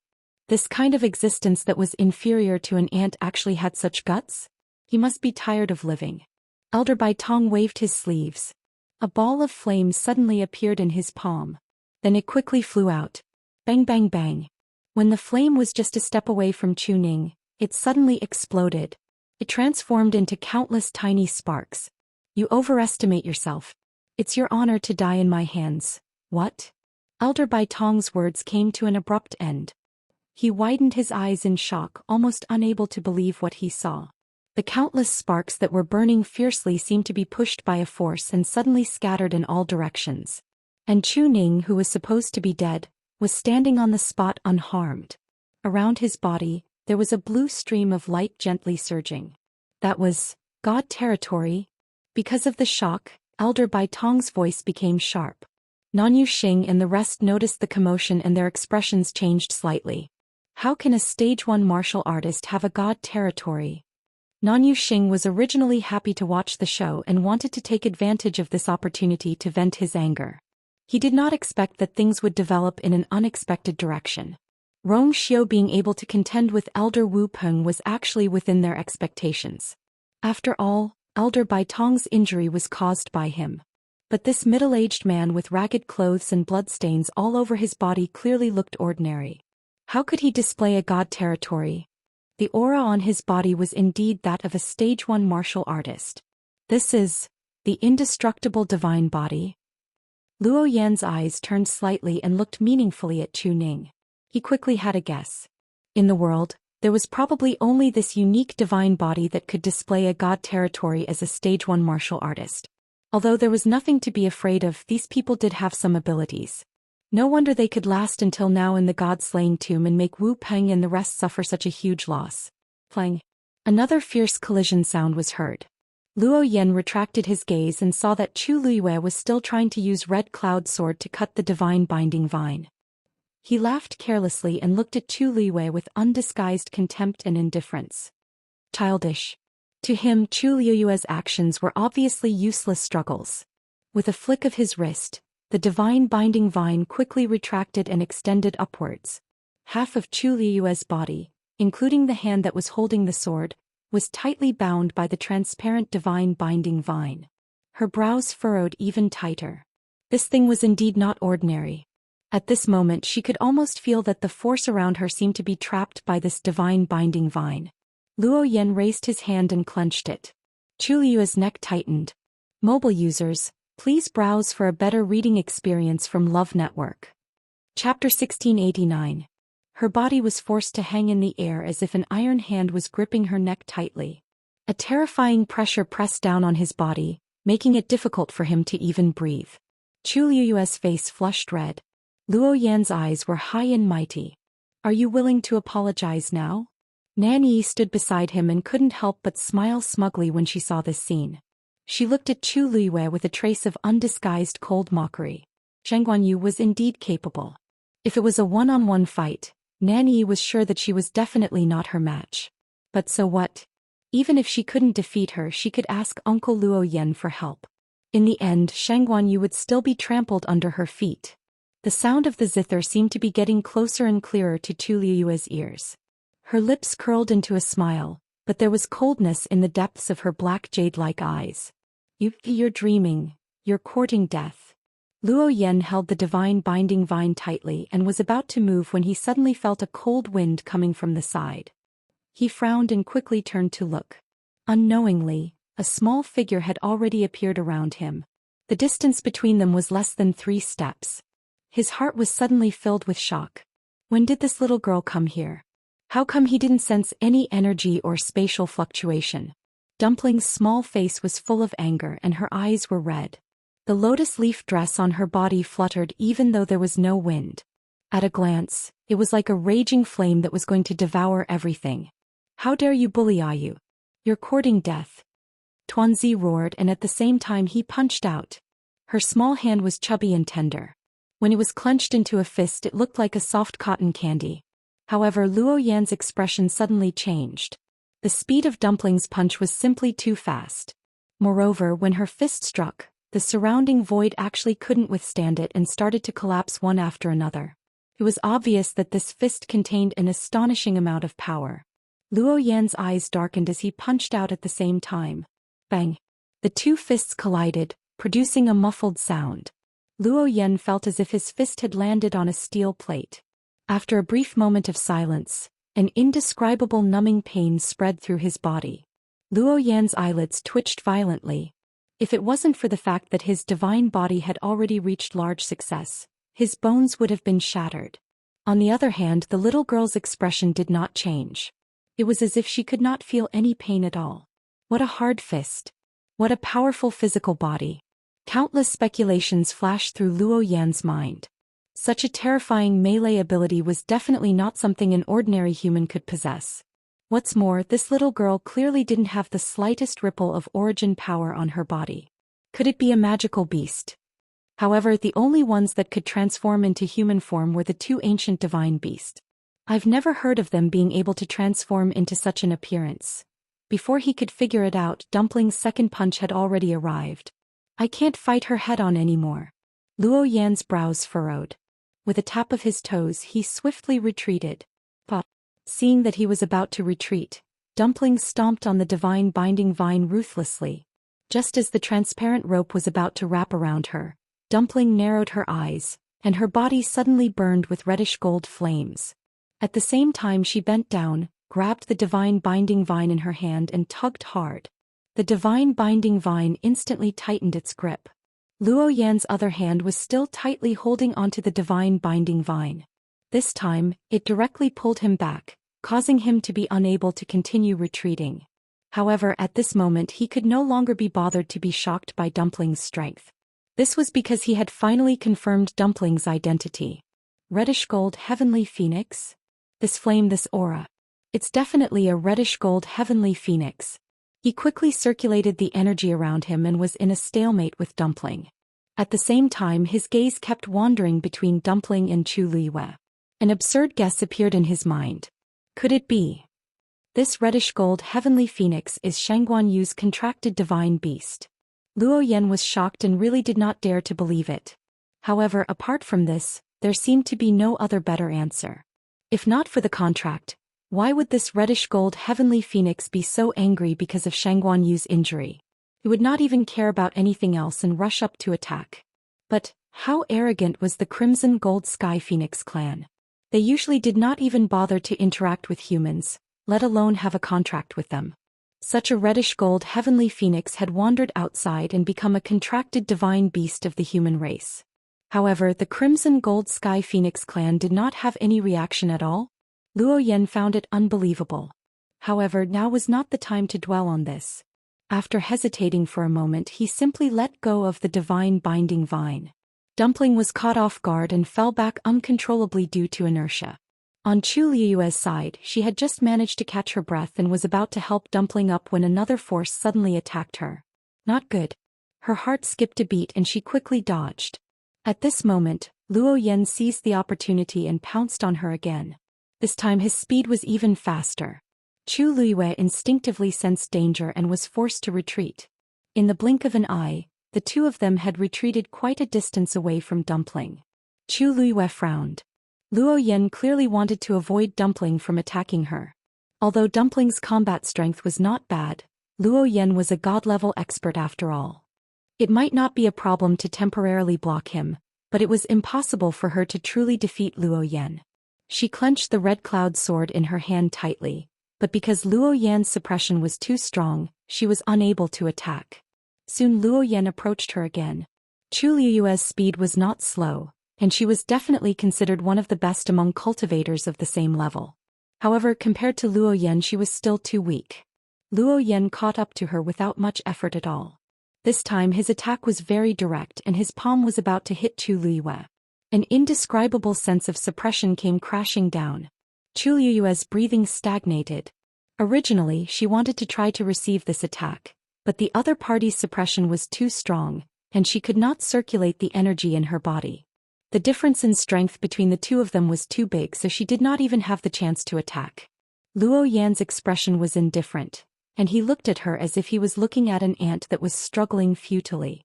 This kind of existence that was inferior to an ant actually had such guts? He must be tired of living. Elder Bai Tong waved his sleeves. A ball of flame suddenly appeared in his palm. Then it quickly flew out. Bang bang bang. When the flame was just a step away from Chu Ning, it suddenly exploded. It transformed into countless tiny sparks. You overestimate yourself. It's your honor to die in my hands. What? Elder Bai Tong's words came to an abrupt end. He widened his eyes in shock, almost unable to believe what he saw. The countless sparks that were burning fiercely seemed to be pushed by a force and suddenly scattered in all directions. And Chu Ning, who was supposed to be dead, was standing on the spot unharmed. Around his body, there was a blue stream of light gently surging. That was God territory. Because of the shock, Elder Bai Tong's voice became sharp. Nanyu Xing and the rest noticed the commotion and their expressions changed slightly. How can a stage 1 martial artist have a God territory? Nanyu Xing was originally happy to watch the show and wanted to take advantage of this opportunity to vent his anger. He did not expect that things would develop in an unexpected direction. Rong Xiu being able to contend with Elder Wu Peng was actually within their expectations. After all, Elder Bai Tong's injury was caused by him. But this middle-aged man with ragged clothes and bloodstains all over his body clearly looked ordinary. How could he display a god territory? The aura on his body was indeed that of a stage 1 martial artist. This is the indestructible divine body. Luo Yan's eyes turned slightly and looked meaningfully at Chu Ning. He quickly had a guess. In the world, there was probably only this unique divine body that could display a god territory as a stage 1 martial artist. Although there was nothing to be afraid of, these people did have some abilities. No wonder they could last until now in the god-slaying tomb and make Wu Peng and the rest suffer such a huge loss. Clang. Another fierce collision sound was heard. Luo Yan retracted his gaze and saw that Chu Liyue was still trying to use Red Cloud Sword to cut the divine binding vine. He laughed carelessly and looked at Chu Liyue with undisguised contempt and indifference. Childish. To him, Chu Liyue's actions were obviously useless struggles. With a flick of his wrist, the divine binding vine quickly retracted and extended upwards. Half of Chu Liyue's body, including the hand that was holding the sword, was tightly bound by the transparent divine binding vine. Her brows furrowed even tighter. This thing was indeed not ordinary. At this moment she could almost feel that the force around her seemed to be trapped by this divine binding vine. Luo Yan raised his hand and clenched it. Chu Liyue's neck tightened. Mobile users, please browse for a better reading experience from Love Network. Chapter 1689. Her body was forced to hang in the air as if an iron hand was gripping her neck tightly. A terrifying pressure pressed down on his body, making it difficult for him to even breathe. Chu Liyue's face flushed red. Luo Yan's eyes were high and mighty. Are you willing to apologize now? Nan Yi stood beside him and couldn't help but smile smugly when she saw this scene. She looked at Chu Liyue with a trace of undisguised cold mockery. Zheng Guanyu was indeed capable. If it was a one-on-one fight, Nan Yi was sure that she was definitely not her match. But so what? Even if she couldn't defeat her, she could ask Uncle Luo Yan for help. In the end, Zheng Guanyu would still be trampled under her feet. The sound of the zither seemed to be getting closer and clearer to Chu Liyue's ears. Her lips curled into a smile, but there was coldness in the depths of her black jade-like eyes. You're dreaming. You're courting death. Luo Yan held the divine binding vine tightly and was about to move when he suddenly felt a cold wind coming from the side. He frowned and quickly turned to look. Unknowingly, a small figure had already appeared around him. The distance between them was less than 3 steps. His heart was suddenly filled with shock. When did this little girl come here? How come he didn't sense any energy or spatial fluctuation? Dumpling's small face was full of anger and her eyes were red. The lotus leaf dress on her body fluttered even though there was no wind. At a glance, it was like a raging flame that was going to devour everything. How dare you bully Ayu? You're courting death. Tuanzi roared and at the same time he punched out. Her small hand was chubby and tender. When it was clenched into a fist it looked like a soft cotton candy. However, Luo Yan's expression suddenly changed. The speed of Dumpling's punch was simply too fast. Moreover, when her fist struck, the surrounding void actually couldn't withstand it and started to collapse one after another. It was obvious that this fist contained an astonishing amount of power. Luo Yan's eyes darkened as he punched out at the same time. Bang! The two fists collided, producing a muffled sound. Luo Yan felt as if his fist had landed on a steel plate. After a brief moment of silence, an indescribable numbing pain spread through his body. Luo Yan's eyelids twitched violently. If it wasn't for the fact that his divine body had already reached large success, his bones would have been shattered. On the other hand, the little girl's expression did not change. It was as if she could not feel any pain at all. What a hard fist. What a powerful physical body. Countless speculations flashed through Luo Yan's mind. Such a terrifying melee ability was definitely not something an ordinary human could possess. What's more, this little girl clearly didn't have the slightest ripple of origin power on her body. Could it be a magical beast? However, the only ones that could transform into human form were the 2 ancient divine beasts. I've never heard of them being able to transform into such an appearance. Before he could figure it out, Dumpling's second punch had already arrived. I can't fight her head-on anymore. Luo Yan's brows furrowed. With a tap of his toes, he swiftly retreated. But, seeing that he was about to retreat, Dumpling stomped on the divine binding vine ruthlessly. Just as the transparent rope was about to wrap around her, Dumpling narrowed her eyes, and her body suddenly burned with reddish-gold flames. At the same time she bent down, grabbed the divine binding vine in her hand and tugged hard. The divine binding vine instantly tightened its grip. Luo Yan's other hand was still tightly holding onto the divine binding vine. This time, it directly pulled him back, causing him to be unable to continue retreating. However, at this moment he could no longer be bothered to be shocked by Dumpling's strength. This was because he had finally confirmed Dumpling's identity. Reddish-gold heavenly phoenix? This flame, this aura. It's definitely a reddish-gold heavenly phoenix. He quickly circulated the energy around him and was in a stalemate with Dumpling. At the same time his gaze kept wandering between Dumpling and Chu Liyue. An absurd guess appeared in his mind. Could it be? This reddish-gold heavenly phoenix is Shangguan Yu's contracted divine beast. Luo Yan was shocked and really did not dare to believe it. However, apart from this, there seemed to be no other better answer. If not for the contract, why would this reddish-gold heavenly phoenix be so angry because of Shangguan Yu's injury? He would not even care about anything else and rush up to attack. But how arrogant was the Crimson Gold Sky Phoenix clan? They usually did not even bother to interact with humans, let alone have a contract with them. Such a reddish-gold heavenly phoenix had wandered outside and become a contracted divine beast of the human race. However, the Crimson Gold Sky Phoenix clan did not have any reaction at all. Luo Yan found it unbelievable. However, now was not the time to dwell on this. After hesitating for a moment, he simply let go of the divine binding vine. Dumpling was caught off guard and fell back uncontrollably due to inertia. On Chu Liyue's side, she had just managed to catch her breath and was about to help Dumpling up when another force suddenly attacked her. Not good. Her heart skipped a beat and she quickly dodged. At this moment, Luo Yan seized the opportunity and pounced on her again. This time his speed was even faster. Chu Liyue instinctively sensed danger and was forced to retreat. In the blink of an eye, the two of them had retreated quite a distance away from Dumpling. Chu Liyue frowned. Luo Yan clearly wanted to avoid Dumpling from attacking her. Although Dumpling's combat strength was not bad, Luo Yan was a god-level expert after all. It might not be a problem to temporarily block him, but it was impossible for her to truly defeat Luo Yan. She clenched the red cloud sword in her hand tightly, but because Luo Yan's suppression was too strong, she was unable to attack. Soon Luo Yan approached her again. Chu Liyue's speed was not slow, and she was definitely considered one of the best among cultivators of the same level. However, compared to Luo Yan, she was still too weak. Luo Yan caught up to her without much effort at all. This time his attack was very direct and his palm was about to hit Chu Liyue. An indescribable sense of suppression came crashing down. Chu Liyue's breathing stagnated. Originally, she wanted to try to receive this attack, but the other party's suppression was too strong, and she could not circulate the energy in her body. The difference in strength between the two of them was too big, so she did not even have the chance to attack. Luo Yan's expression was indifferent, and he looked at her as if he was looking at an ant that was struggling futilely.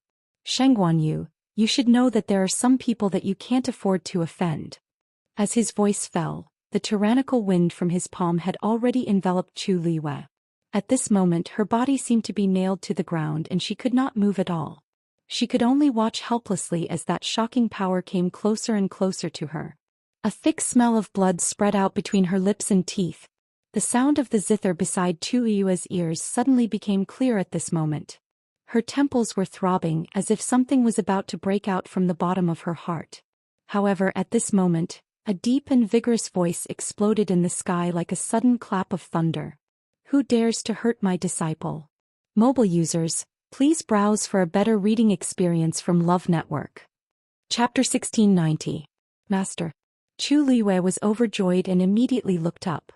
Shangguan Yu, you should know that there are some people that you can't afford to offend. As his voice fell, the tyrannical wind from his palm had already enveloped Chu Liyue. At this moment her body seemed to be nailed to the ground and she could not move at all. She could only watch helplessly as that shocking power came closer and closer to her. A thick smell of blood spread out between her lips and teeth. The sound of the zither beside Chu Liyue's ears suddenly became clear at this moment. Her temples were throbbing as if something was about to break out from the bottom of her heart. However, at this moment, a deep and vigorous voice exploded in the sky like a sudden clap of thunder. Who dares to hurt my disciple? Mobile users, please browse for a better reading experience from Love Network. Chapter 1690. Master. Chu Liyue was overjoyed and immediately looked up.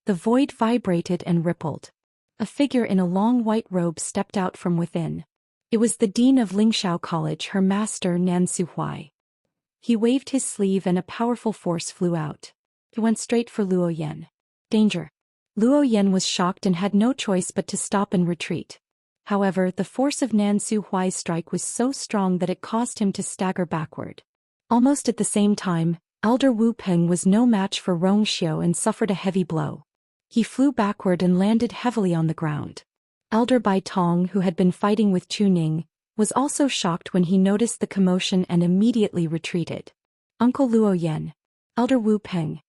The void vibrated and rippled. A figure in a long white robe stepped out from within. It was the dean of Lingxiao College, her master Nan Suhuai. He waved his sleeve and a powerful force flew out. He went straight for Luo Yan. Danger. Luo Yan was shocked and had no choice but to stop and retreat. However, the force of Nan Suhuai's strike was so strong that it caused him to stagger backward. Almost at the same time, Elder Wu Peng was no match for Rong Xiao and suffered a heavy blow. He flew backward and landed heavily on the ground. Elder Bai Tong, who had been fighting with Chu Ning, was also shocked when he noticed the commotion and immediately retreated. Uncle Luo Yan. Elder Wu Peng.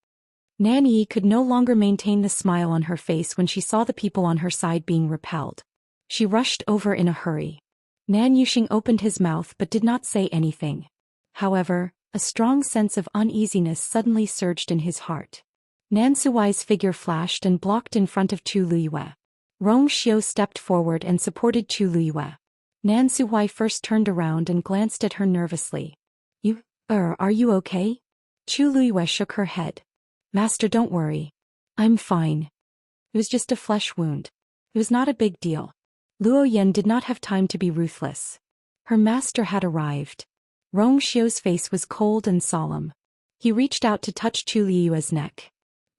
Nan Yi could no longer maintain the smile on her face when she saw the people on her side being repelled. She rushed over in a hurry. Nan Yuxing opened his mouth but did not say anything. However, a strong sense of uneasiness suddenly surged in his heart. Nan Suhuai's figure flashed and blocked in front of Chu Liyue. Rong Xiao stepped forward and supported Chu Liyue. Nan Suhuai first turned around and glanced at her nervously. Are you okay? Chu Liyue shook her head. Master, don't worry. I'm fine. It was just a flesh wound. It was not a big deal. Luo Yan did not have time to be ruthless. Her master had arrived. Rong Xiao's face was cold and solemn. He reached out to touch Chu Liyue's neck.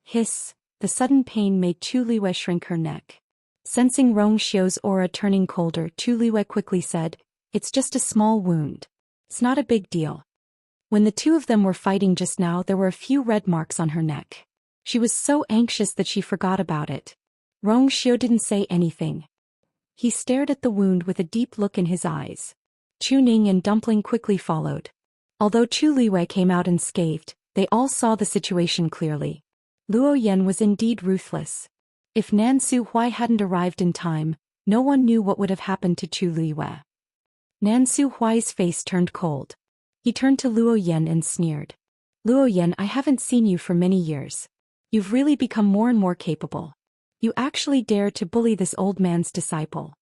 Hiss, the sudden pain made Chu Liyue shrink her neck. Sensing Rong Xiu's aura turning colder, Chu Liyue quickly said, "It's just a small wound. It's not a big deal." When the two of them were fighting just now, there were a few red marks on her neck. She was so anxious that she forgot about it. Rong Xiu didn't say anything. He stared at the wound with a deep look in his eyes. Chu Ning and Dumpling quickly followed. Although Chu Liyue came out unscathed, they all saw the situation clearly. Luo Yan was indeed ruthless. If Nan Su Huai hadn't arrived in time, no one knew what would have happened to Chu Liyue. Nan Su Huai's face turned cold. He turned to Luo Yan and sneered. "Luo Yan, I haven't seen you for many years. You've really become more and more capable. You actually dare to bully this old man's disciple."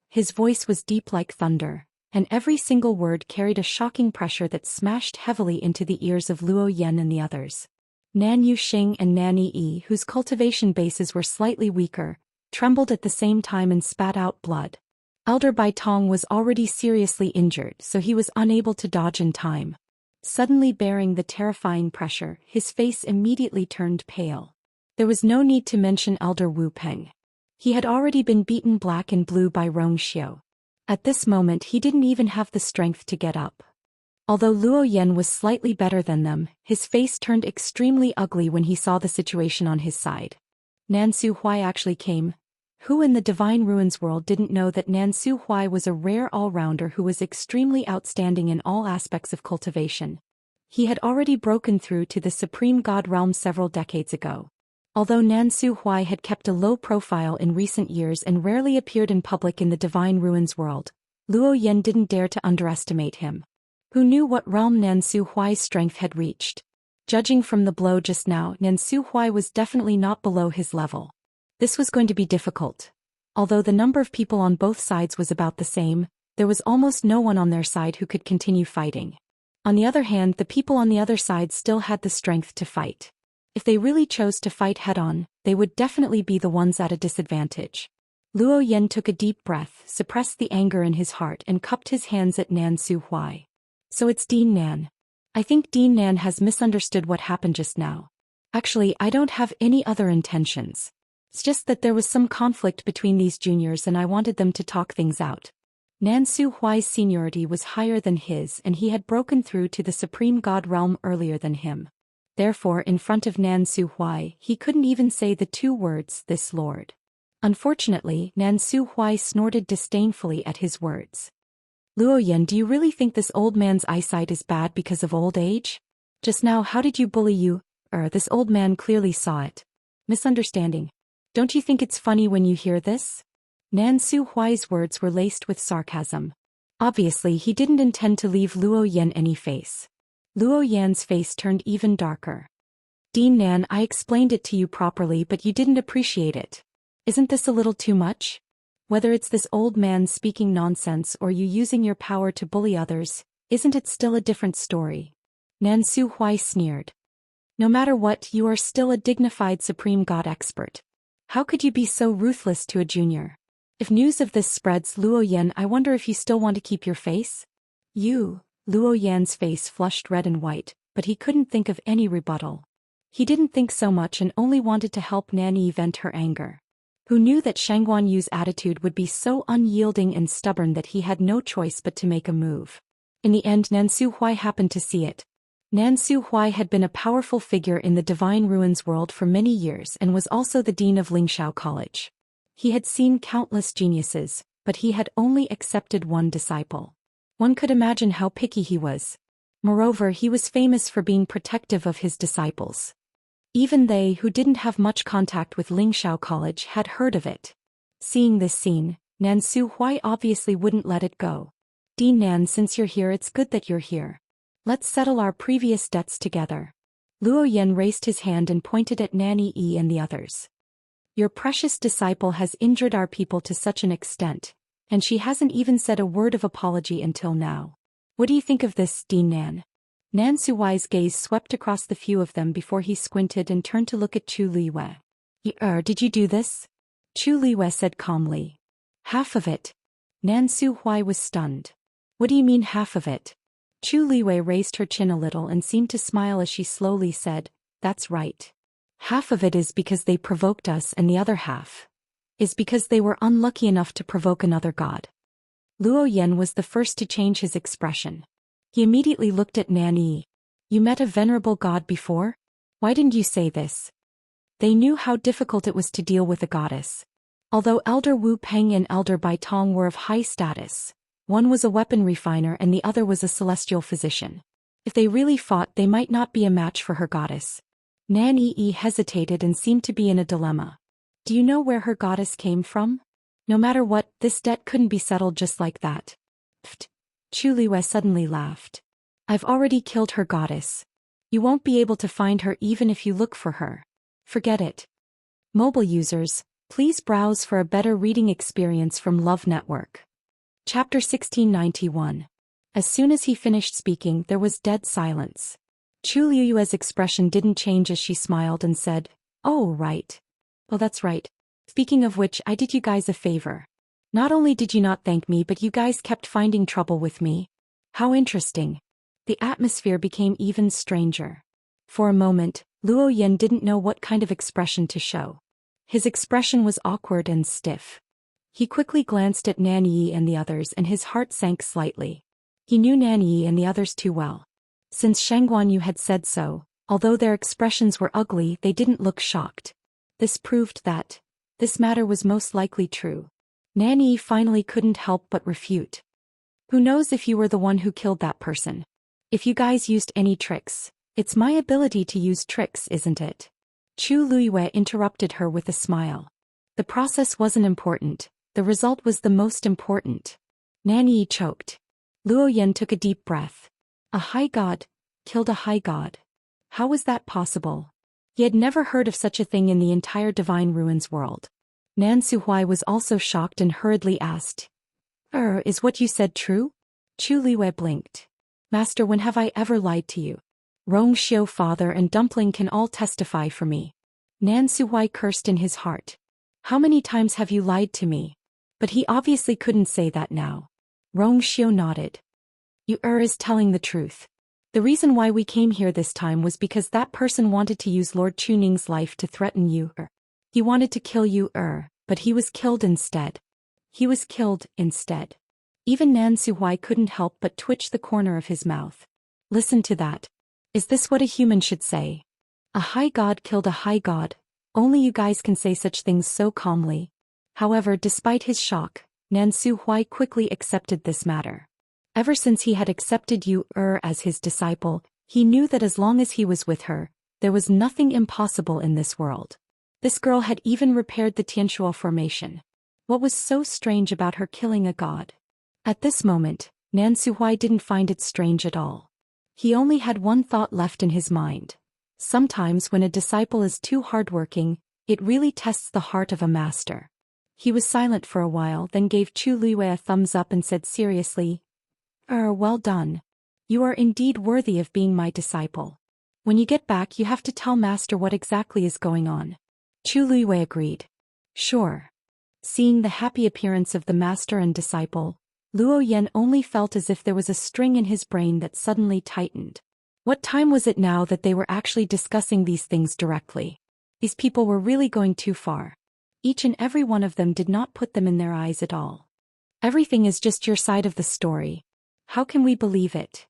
His voice was deep like thunder, and every single word carried a shocking pressure that smashed heavily into the ears of Luo Yan and the others. Nan Yuxing and Nan Yi, whose cultivation bases were slightly weaker, trembled at the same time and spat out blood. Elder Bai Tong was already seriously injured, so he was unable to dodge in time. Suddenly bearing the terrifying pressure, his face immediately turned pale. There was no need to mention Elder Wu Peng. He had already been beaten black and blue by Rong Xiu. At this moment he didn't even have the strength to get up. Although Luo Yan was slightly better than them, his face turned extremely ugly when he saw the situation on his side. Nan Su Huai actually came. Who in the Divine Ruins world didn't know that Nan Su Huai was a rare all-rounder who was extremely outstanding in all aspects of cultivation? He had already broken through to the Supreme God realm several decades ago. Although Nan Su Huai had kept a low profile in recent years and rarely appeared in public in the Divine Ruins world, Luo Yan didn't dare to underestimate him. Who knew what realm Nan Su Huai's strength had reached? Judging from the blow just now, Nan Su Huai was definitely not below his level. This was going to be difficult. Although the number of people on both sides was about the same, there was almost no one on their side who could continue fighting. On the other hand, the people on the other side still had the strength to fight. If they really chose to fight head-on, they would definitely be the ones at a disadvantage. Luo Yan took a deep breath, suppressed the anger in his heart and cupped his hands at Nan Su Huai. "So it's Dean Nan. I think Dean Nan has misunderstood what happened just now. Actually, I don't have any other intentions. It's just that there was some conflict between these juniors and I wanted them to talk things out." Nan Su Huai's seniority was higher than his and he had broken through to the Supreme God realm earlier than him. Therefore, in front of Nan Su Huai, he couldn't even say the two words, "this lord." Unfortunately, Nan Su Huai snorted disdainfully at his words. "Luo Yan, do you really think this old man's eyesight is bad because of old age? Just now how did you bully you? This old man clearly saw it. Misunderstanding. Don't you think it's funny when you hear this?" Nan Su Huai's words were laced with sarcasm. Obviously he didn't intend to leave Luo Yan any face. Luo Yan's face turned even darker. "Dean Nan, I explained it to you properly but you didn't appreciate it. Isn't this a little too much? Whether it's this old man speaking nonsense or you using your power to bully others, isn't it still a different story?" Nan Su Huai sneered. "No matter what, you are still a dignified Supreme God expert. How could you be so ruthless to a junior? If news of this spreads, Luo Yan, I wonder if you still want to keep your face?" Luo Yan's face flushed red and white, but he couldn't think of any rebuttal. He didn't think so much and only wanted to help Nanny vent her anger. Who knew that Shangguan Yu's attitude would be so unyielding and stubborn that he had no choice but to make a move. In the end, Nan Su Huai happened to see it. Nan Su Huai had been a powerful figure in the Divine Ruins world for many years and was also the dean of Lingxiao College. He had seen countless geniuses, but he had only accepted one disciple. One could imagine how picky he was. Moreover, he was famous for being protective of his disciples. Even they who didn't have much contact with Lingxiao College had heard of it. Seeing this scene, Nan Su Huai obviously wouldn't let it go. "Dean Nan, since you're here, it's good that you're here. Let's settle our previous debts together." Luo Yan raised his hand and pointed at Nanny Yi and the others. "Your precious disciple has injured our people to such an extent, and she hasn't even said a word of apology until now. What do you think of this, Dean Nan?" Nan Su Huai's gaze swept across the few of them before he squinted and turned to look at Chu Liyue. Did you do this?" Chu Liyue said calmly. "Half of it." Nan Su Huai was stunned. "What do you mean half of it?" Chu Liwei raised her chin a little and seemed to smile as she slowly said, "That's right. Half of it is because they provoked us and the other half is because they were unlucky enough to provoke another god." Luo Yan was the first to change his expression. He immediately looked at Nan Yi. "You met a venerable god before? Why didn't you say this?" They knew how difficult it was to deal with a goddess. Although Elder Wu Peng and Elder Bai Tong were of high status, one was a weapon refiner and the other was a celestial physician. If they really fought, they might not be a match for her goddess. Nan Yi hesitated and seemed to be in a dilemma. Do you know where her goddess came from? No matter what, this debt couldn't be settled just like that. Pfft. Chu Liwei suddenly laughed. "I've already killed her goddess. You won't be able to find her even if you look for her. Forget it." Mobile users, please browse for a better reading experience from Love Network. Chapter 1691. As soon as he finished speaking, there was dead silence. Chu Liyue's expression didn't change as she smiled and said, "Oh, right. Well, that's right. Speaking of which, I did you guys a favor. Not only did you not thank me, but you guys kept finding trouble with me. How interesting." The atmosphere became even stranger. For a moment, Luo Yan didn't know what kind of expression to show. His expression was awkward and stiff. He quickly glanced at Nan Yi and the others and his heart sank slightly. He knew Nan Yi and the others too well. Since Shangguanyu had said so, although their expressions were ugly, they didn't look shocked. This proved that this matter was most likely true. Nan Yi finally couldn't help but refute. "Who knows if you were the one who killed that person? If you guys used any tricks, it's my ability to use tricks, isn't it?" Chu Liyue interrupted her with a smile. The process wasn't important, the result was the most important. Nan Yi choked. Luo Yan took a deep breath. A high god killed a high god. How was that possible? He had never heard of such a thing in the entire Divine Ruins world. Nan Suhuai was also shocked and hurriedly asked, Is what you said true?" Chu Liwei blinked. "Master, when have I ever lied to you? Rong Xiu father and Dumpling can all testify for me." Nan Suhuai cursed in his heart. "How many times have you lied to me?" But he obviously couldn't say that now. Rong Xiu nodded. "You is telling the truth. The reason why we came here this time was because that person wanted to use Lord Chuning's life to threaten you. He wanted to kill you, but he was killed instead. He was killed instead." Even Nan Suhuai couldn't help but twitch the corner of his mouth. Listen to that. Is this what a human should say? A high god killed a high god. Only you guys can say such things so calmly. However, despite his shock, Nan Suhuai quickly accepted this matter. Ever since he had accepted you as his disciple, he knew that as long as he was with her, there was nothing impossible in this world. This girl had even repaired the Tianshuo formation. What was so strange about her killing a god? At this moment, Nan Suhuai didn't find it strange at all. He only had one thought left in his mind. Sometimes when a disciple is too hardworking, it really tests the heart of a master. He was silent for a while, then gave Chu Liwei a thumbs up and said seriously, Well done. You are indeed worthy of being my disciple. When you get back, you have to tell Master what exactly is going on." Chu Liwei agreed. "Sure." Seeing the happy appearance of the master and disciple, Luo Yan only felt as if there was a string in his brain that suddenly tightened. What time was it now that they were actually discussing these things directly? These people were really going too far. Each and every one of them did not put them in their eyes at all. "Everything is just your side of the story. How can we believe it?"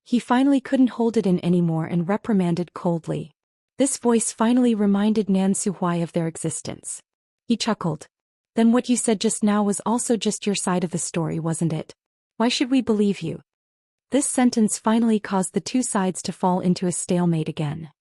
He finally couldn't hold it in anymore and reprimanded coldly. This voice finally reminded Nan Suhuai of their existence. He chuckled. "Then what you said just now was also just your side of the story, wasn't it? Why should we believe you?" This sentence finally caused the two sides to fall into a stalemate again.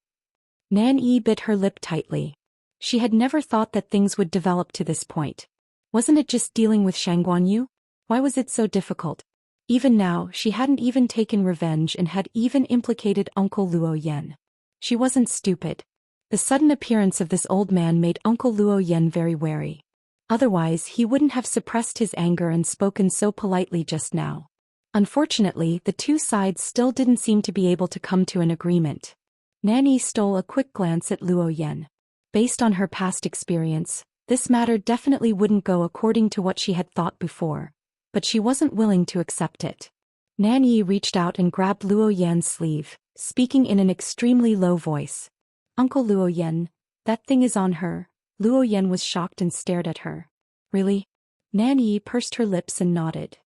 Nan Yi bit her lip tightly. She had never thought that things would develop to this point. Wasn't it just dealing with Shangguanyu? Why was it so difficult? Even now, she hadn't even taken revenge and had even implicated Uncle Luo Yan. She wasn't stupid. The sudden appearance of this old man made Uncle Luo Yan very wary. Otherwise, he wouldn't have suppressed his anger and spoken so politely just now. Unfortunately, the two sides still didn't seem to be able to come to an agreement. Nanny stole a quick glance at Luo Yan. Based on her past experience, this matter definitely wouldn't go according to what she had thought before, but she wasn't willing to accept it. Nan Yi reached out and grabbed Luo Yan's sleeve, speaking in an extremely low voice. Uncle Luo Yan, that thing is on her. Luo Yan was shocked and stared at her. Really? Nan Yi pursed her lips and nodded.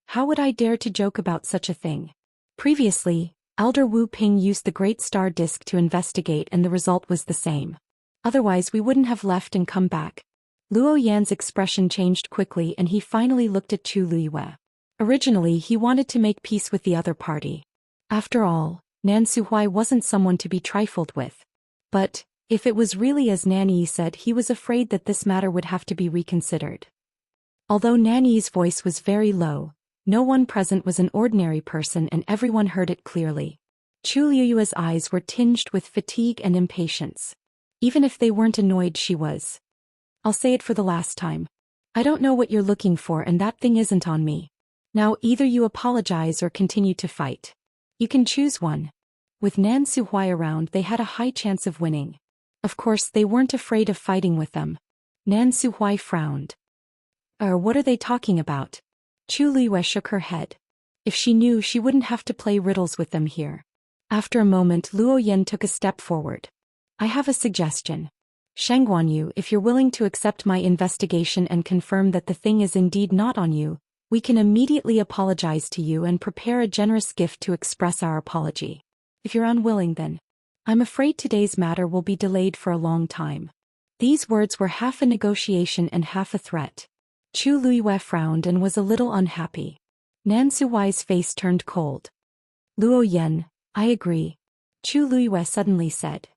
How would I dare to joke about such a thing? Previously, Elder Wu Ping used the Great Star Disc to investigate and the result was the same. Otherwise we wouldn't have left and come back. Luo Yan's expression changed quickly and he finally looked at Chu Liyue. Originally he wanted to make peace with the other party. After all, Nan Suhuai wasn't someone to be trifled with. But, if it was really as Nan Yi said, he was afraid that this matter would have to be reconsidered. Although Nan Yi's voice was very low, no one present was an ordinary person and everyone heard it clearly. Chu Liyue's eyes were tinged with fatigue and impatience. Even if they weren't annoyed, she was. I'll say it for the last time. I don't know what you're looking for and that thing isn't on me. Now either you apologize or continue to fight. You can choose one. With Nan Suhuai around, they had a high chance of winning. Of course, they weren't afraid of fighting with them. Nan Suhuai frowned. What are they talking about? Chu Liyue shook her head. If she knew, she wouldn't have to play riddles with them here. After a moment, Luo Yan took a step forward. I have a suggestion. Shangguanyu, if you're willing to accept my investigation and confirm that the thing is indeed not on you, we can immediately apologize to you and prepare a generous gift to express our apology. If you're unwilling, then I'm afraid today's matter will be delayed for a long time. These words were half a negotiation and half a threat. Chu Liyue frowned and was a little unhappy. Nan Suhuai's face turned cold. Luo Yan, I agree. Chu Liyue suddenly said.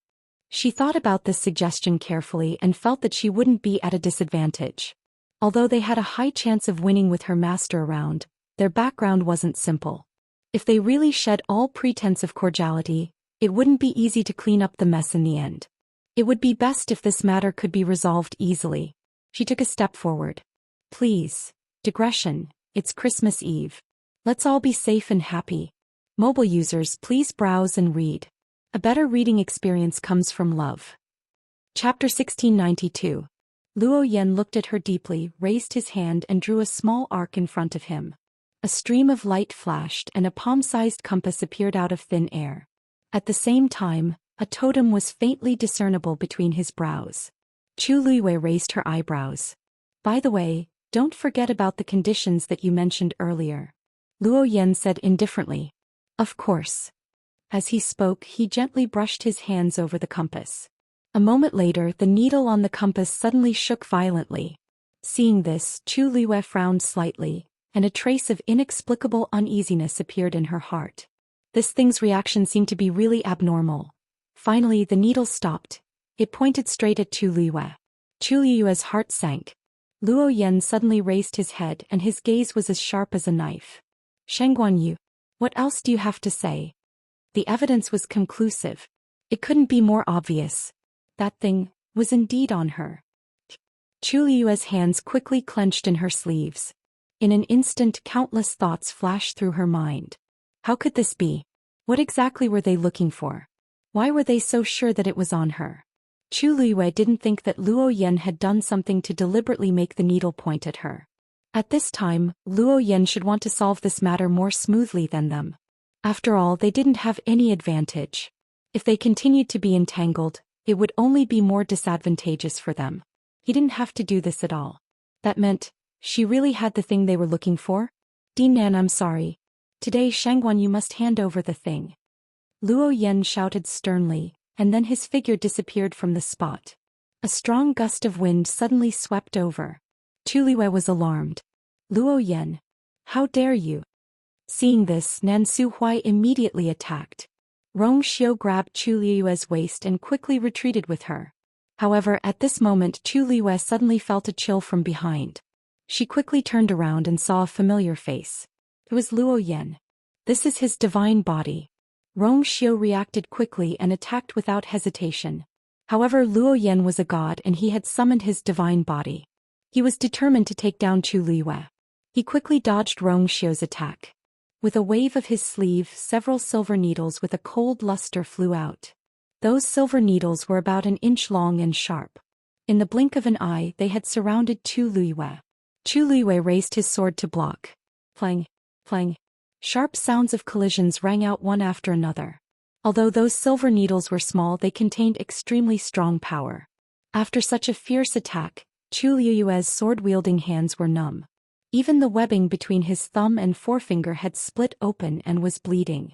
She thought about this suggestion carefully and felt that she wouldn't be at a disadvantage. Although they had a high chance of winning with her master around, their background wasn't simple. If they really shed all pretense of cordiality, it wouldn't be easy to clean up the mess in the end. It would be best if this matter could be resolved easily. She took a step forward. Please, digression, it's Christmas Eve. Let's all be safe and happy. Mobile users, please browse and read. A better reading experience comes from love. Chapter 1692. Luo Yan looked at her deeply, raised his hand and drew a small arc in front of him. A stream of light flashed and a palm-sized compass appeared out of thin air. At the same time, a totem was faintly discernible between his brows. Chu Liyue raised her eyebrows. By the way, don't forget about the conditions that you mentioned earlier. Luo Yan said indifferently. Of course. As he spoke, he gently brushed his hands over the compass. A moment later, the needle on the compass suddenly shook violently. Seeing this, Chu Liyue frowned slightly, and a trace of inexplicable uneasiness appeared in her heart. This thing's reaction seemed to be really abnormal. Finally, the needle stopped. It pointed straight at Chu Liyue. Chu Liyue's heart sank. Luo Yan suddenly raised his head and his gaze was as sharp as a knife. Shangguanyu, what else do you have to say? The evidence was conclusive. It couldn't be more obvious. That thing was indeed on her. Chu Liyue's hands quickly clenched in her sleeves. In an instant, countless thoughts flashed through her mind. How could this be? What exactly were they looking for? Why were they so sure that it was on her? Chu Liyue didn't think that Luo Yan had done something to deliberately make the needle point at her. At this time, Luo Yan should want to solve this matter more smoothly than them. After all, they didn't have any advantage. If they continued to be entangled, it would only be more disadvantageous for them. He didn't have to do this at all. That meant, she really had the thing they were looking for? Dean Nan, I'm sorry. Today Shangguan, you must hand over the thing. Luo Yan shouted sternly, and then his figure disappeared from the spot. A strong gust of wind suddenly swept over. Chu Liyue was alarmed. Luo Yan, how dare you? Seeing this, Nan Suhuai immediately attacked. Rong Xiu grabbed Chu Liyue's waist and quickly retreated with her. However, at this moment Chu Liyue suddenly felt a chill from behind. She quickly turned around and saw a familiar face. It was Luo Yan. This is his divine body. Rong Xiu reacted quickly and attacked without hesitation. However, Luo Yan was a god and he had summoned his divine body. He was determined to take down Chu Liyue. He quickly dodged Rong Xiu's attack. With a wave of his sleeve, several silver needles with a cold luster flew out. Those silver needles were about an inch long and sharp. In the blink of an eye, they had surrounded Chu Liyue. Chu Liyue raised his sword to block. Clang, clang. Sharp sounds of collisions rang out one after another. Although those silver needles were small, they contained extremely strong power. After such a fierce attack, Chu Liyue's sword-wielding hands were numb. Even the webbing between his thumb and forefinger had split open and was bleeding.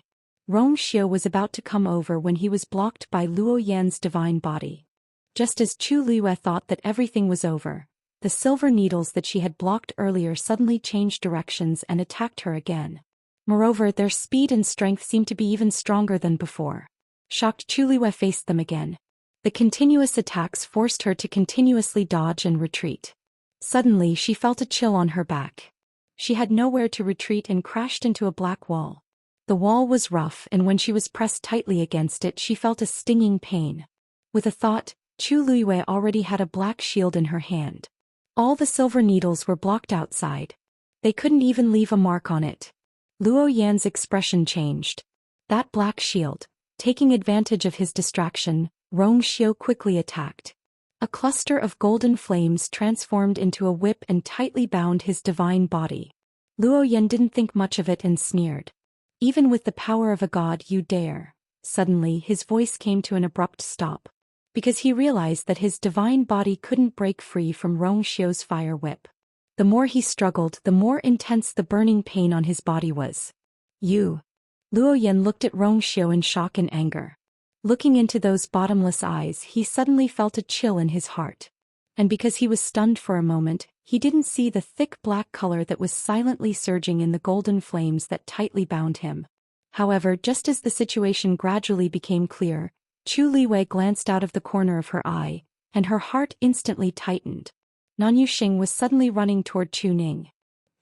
Rong Xiu was about to come over when he was blocked by Luo Yan's divine body. Just as Chu Liyue thought that everything was over, the silver needles that she had blocked earlier suddenly changed directions and attacked her again. Moreover, their speed and strength seemed to be even stronger than before. Shocked, Chu Liyue faced them again. The continuous attacks forced her to continuously dodge and retreat. Suddenly, she felt a chill on her back. She had nowhere to retreat and crashed into a black wall. The wall was rough, and when she was pressed tightly against it, she felt a stinging pain. With a thought, Chu Liyue already had a black shield in her hand. All the silver needles were blocked outside. They couldn't even leave a mark on it. Luo Yan's expression changed. That black shield, taking advantage of his distraction, Rong Xiu quickly attacked. A cluster of golden flames transformed into a whip and tightly bound his divine body. Luo Yan didn't think much of it and sneered. Even with the power of a god, you dare. Suddenly, his voice came to an abrupt stop. Because he realized that his divine body couldn't break free from Rong Xiu's fire whip. The more he struggled, the more intense the burning pain on his body was. You. Luo Yan looked at Rong Xiu in shock and anger. Looking into those bottomless eyes, he suddenly felt a chill in his heart. And because he was stunned for a moment, he didn't see the thick black color that was silently surging in the golden flames that tightly bound him. However, just as the situation gradually became clear, Chu Liyue glanced out of the corner of her eye, and her heart instantly tightened. Nan Yuxing was suddenly running toward Chu Ning.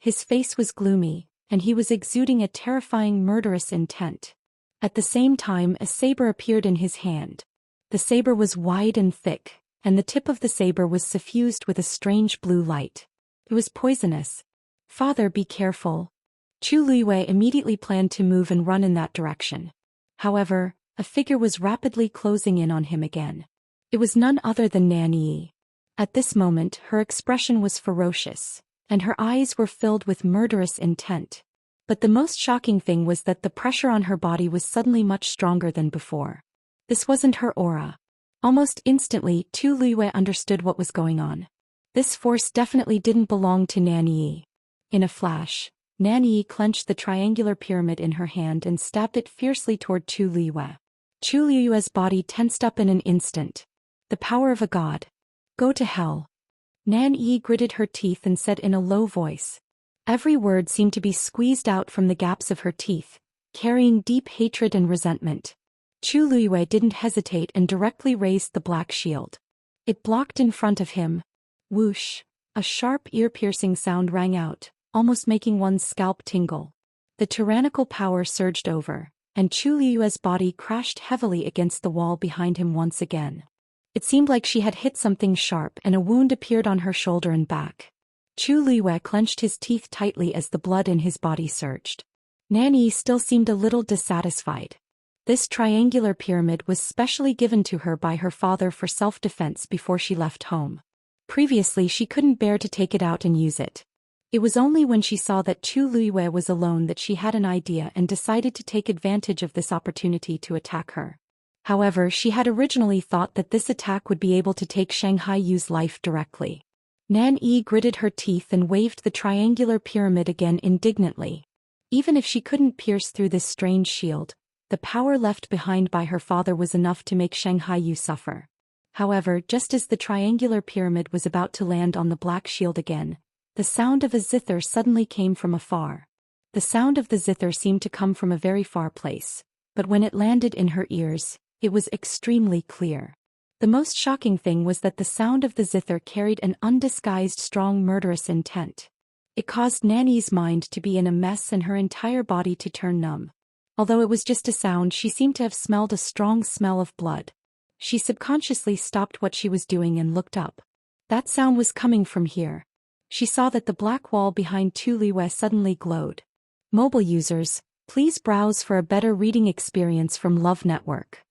His face was gloomy, and he was exuding a terrifying murderous intent. At the same time, a saber appeared in his hand. The saber was wide and thick, and the tip of the saber was suffused with a strange blue light. It was poisonous. Father, be careful. Chu Liyue immediately planned to move and run in that direction. However, a figure was rapidly closing in on him again. It was none other than Nan Yi. At this moment, her expression was ferocious, and her eyes were filled with murderous intent. But the most shocking thing was that the pressure on her body was suddenly much stronger than before. This wasn't her aura. Almost instantly, Chu Liyue understood what was going on. This force definitely didn't belong to Nan Yi. In a flash, Nan Yi clenched the triangular pyramid in her hand and stabbed it fiercely toward Chu Liyue. Chu Liyue's body tensed up in an instant. The power of a god. Go to hell. Nan Yi gritted her teeth and said in a low voice. Every word seemed to be squeezed out from the gaps of her teeth, carrying deep hatred and resentment. Chu Liyue didn't hesitate and directly raised the black shield. It blocked in front of him. Whoosh! A sharp ear-piercing sound rang out, almost making one's scalp tingle. The tyrannical power surged over, and Chu Liyue's body crashed heavily against the wall behind him once again. It seemed like she had hit something sharp and a wound appeared on her shoulder and back. Chu Liyue clenched his teeth tightly as the blood in his body surged. Nan Yi still seemed a little dissatisfied. This triangular pyramid was specially given to her by her father for self-defense before she left home. Previously, she couldn't bear to take it out and use it. It was only when she saw that Chu Liyue was alone that she had an idea and decided to take advantage of this opportunity to attack her. However, she had originally thought that this attack would be able to take Shanghai Yu's life directly. Nan Yi gritted her teeth and waved the triangular pyramid again indignantly. Even if she couldn't pierce through this strange shield, the power left behind by her father was enough to make Shanghai Yu suffer. However, just as the triangular pyramid was about to land on the black shield again, the sound of a zither suddenly came from afar. The sound of the zither seemed to come from a very far place, but when it landed in her ears, it was extremely clear. The most shocking thing was that the sound of the zither carried an undisguised strong murderous intent. It caused Nanny's mind to be in a mess and her entire body to turn numb. Although it was just a sound, she seemed to have smelled a strong smell of blood. She subconsciously stopped what she was doing and looked up. That sound was coming from here. She saw that the black wall behind Chu Liyue suddenly glowed. Mobile users, please browse for a better reading experience from Love Network.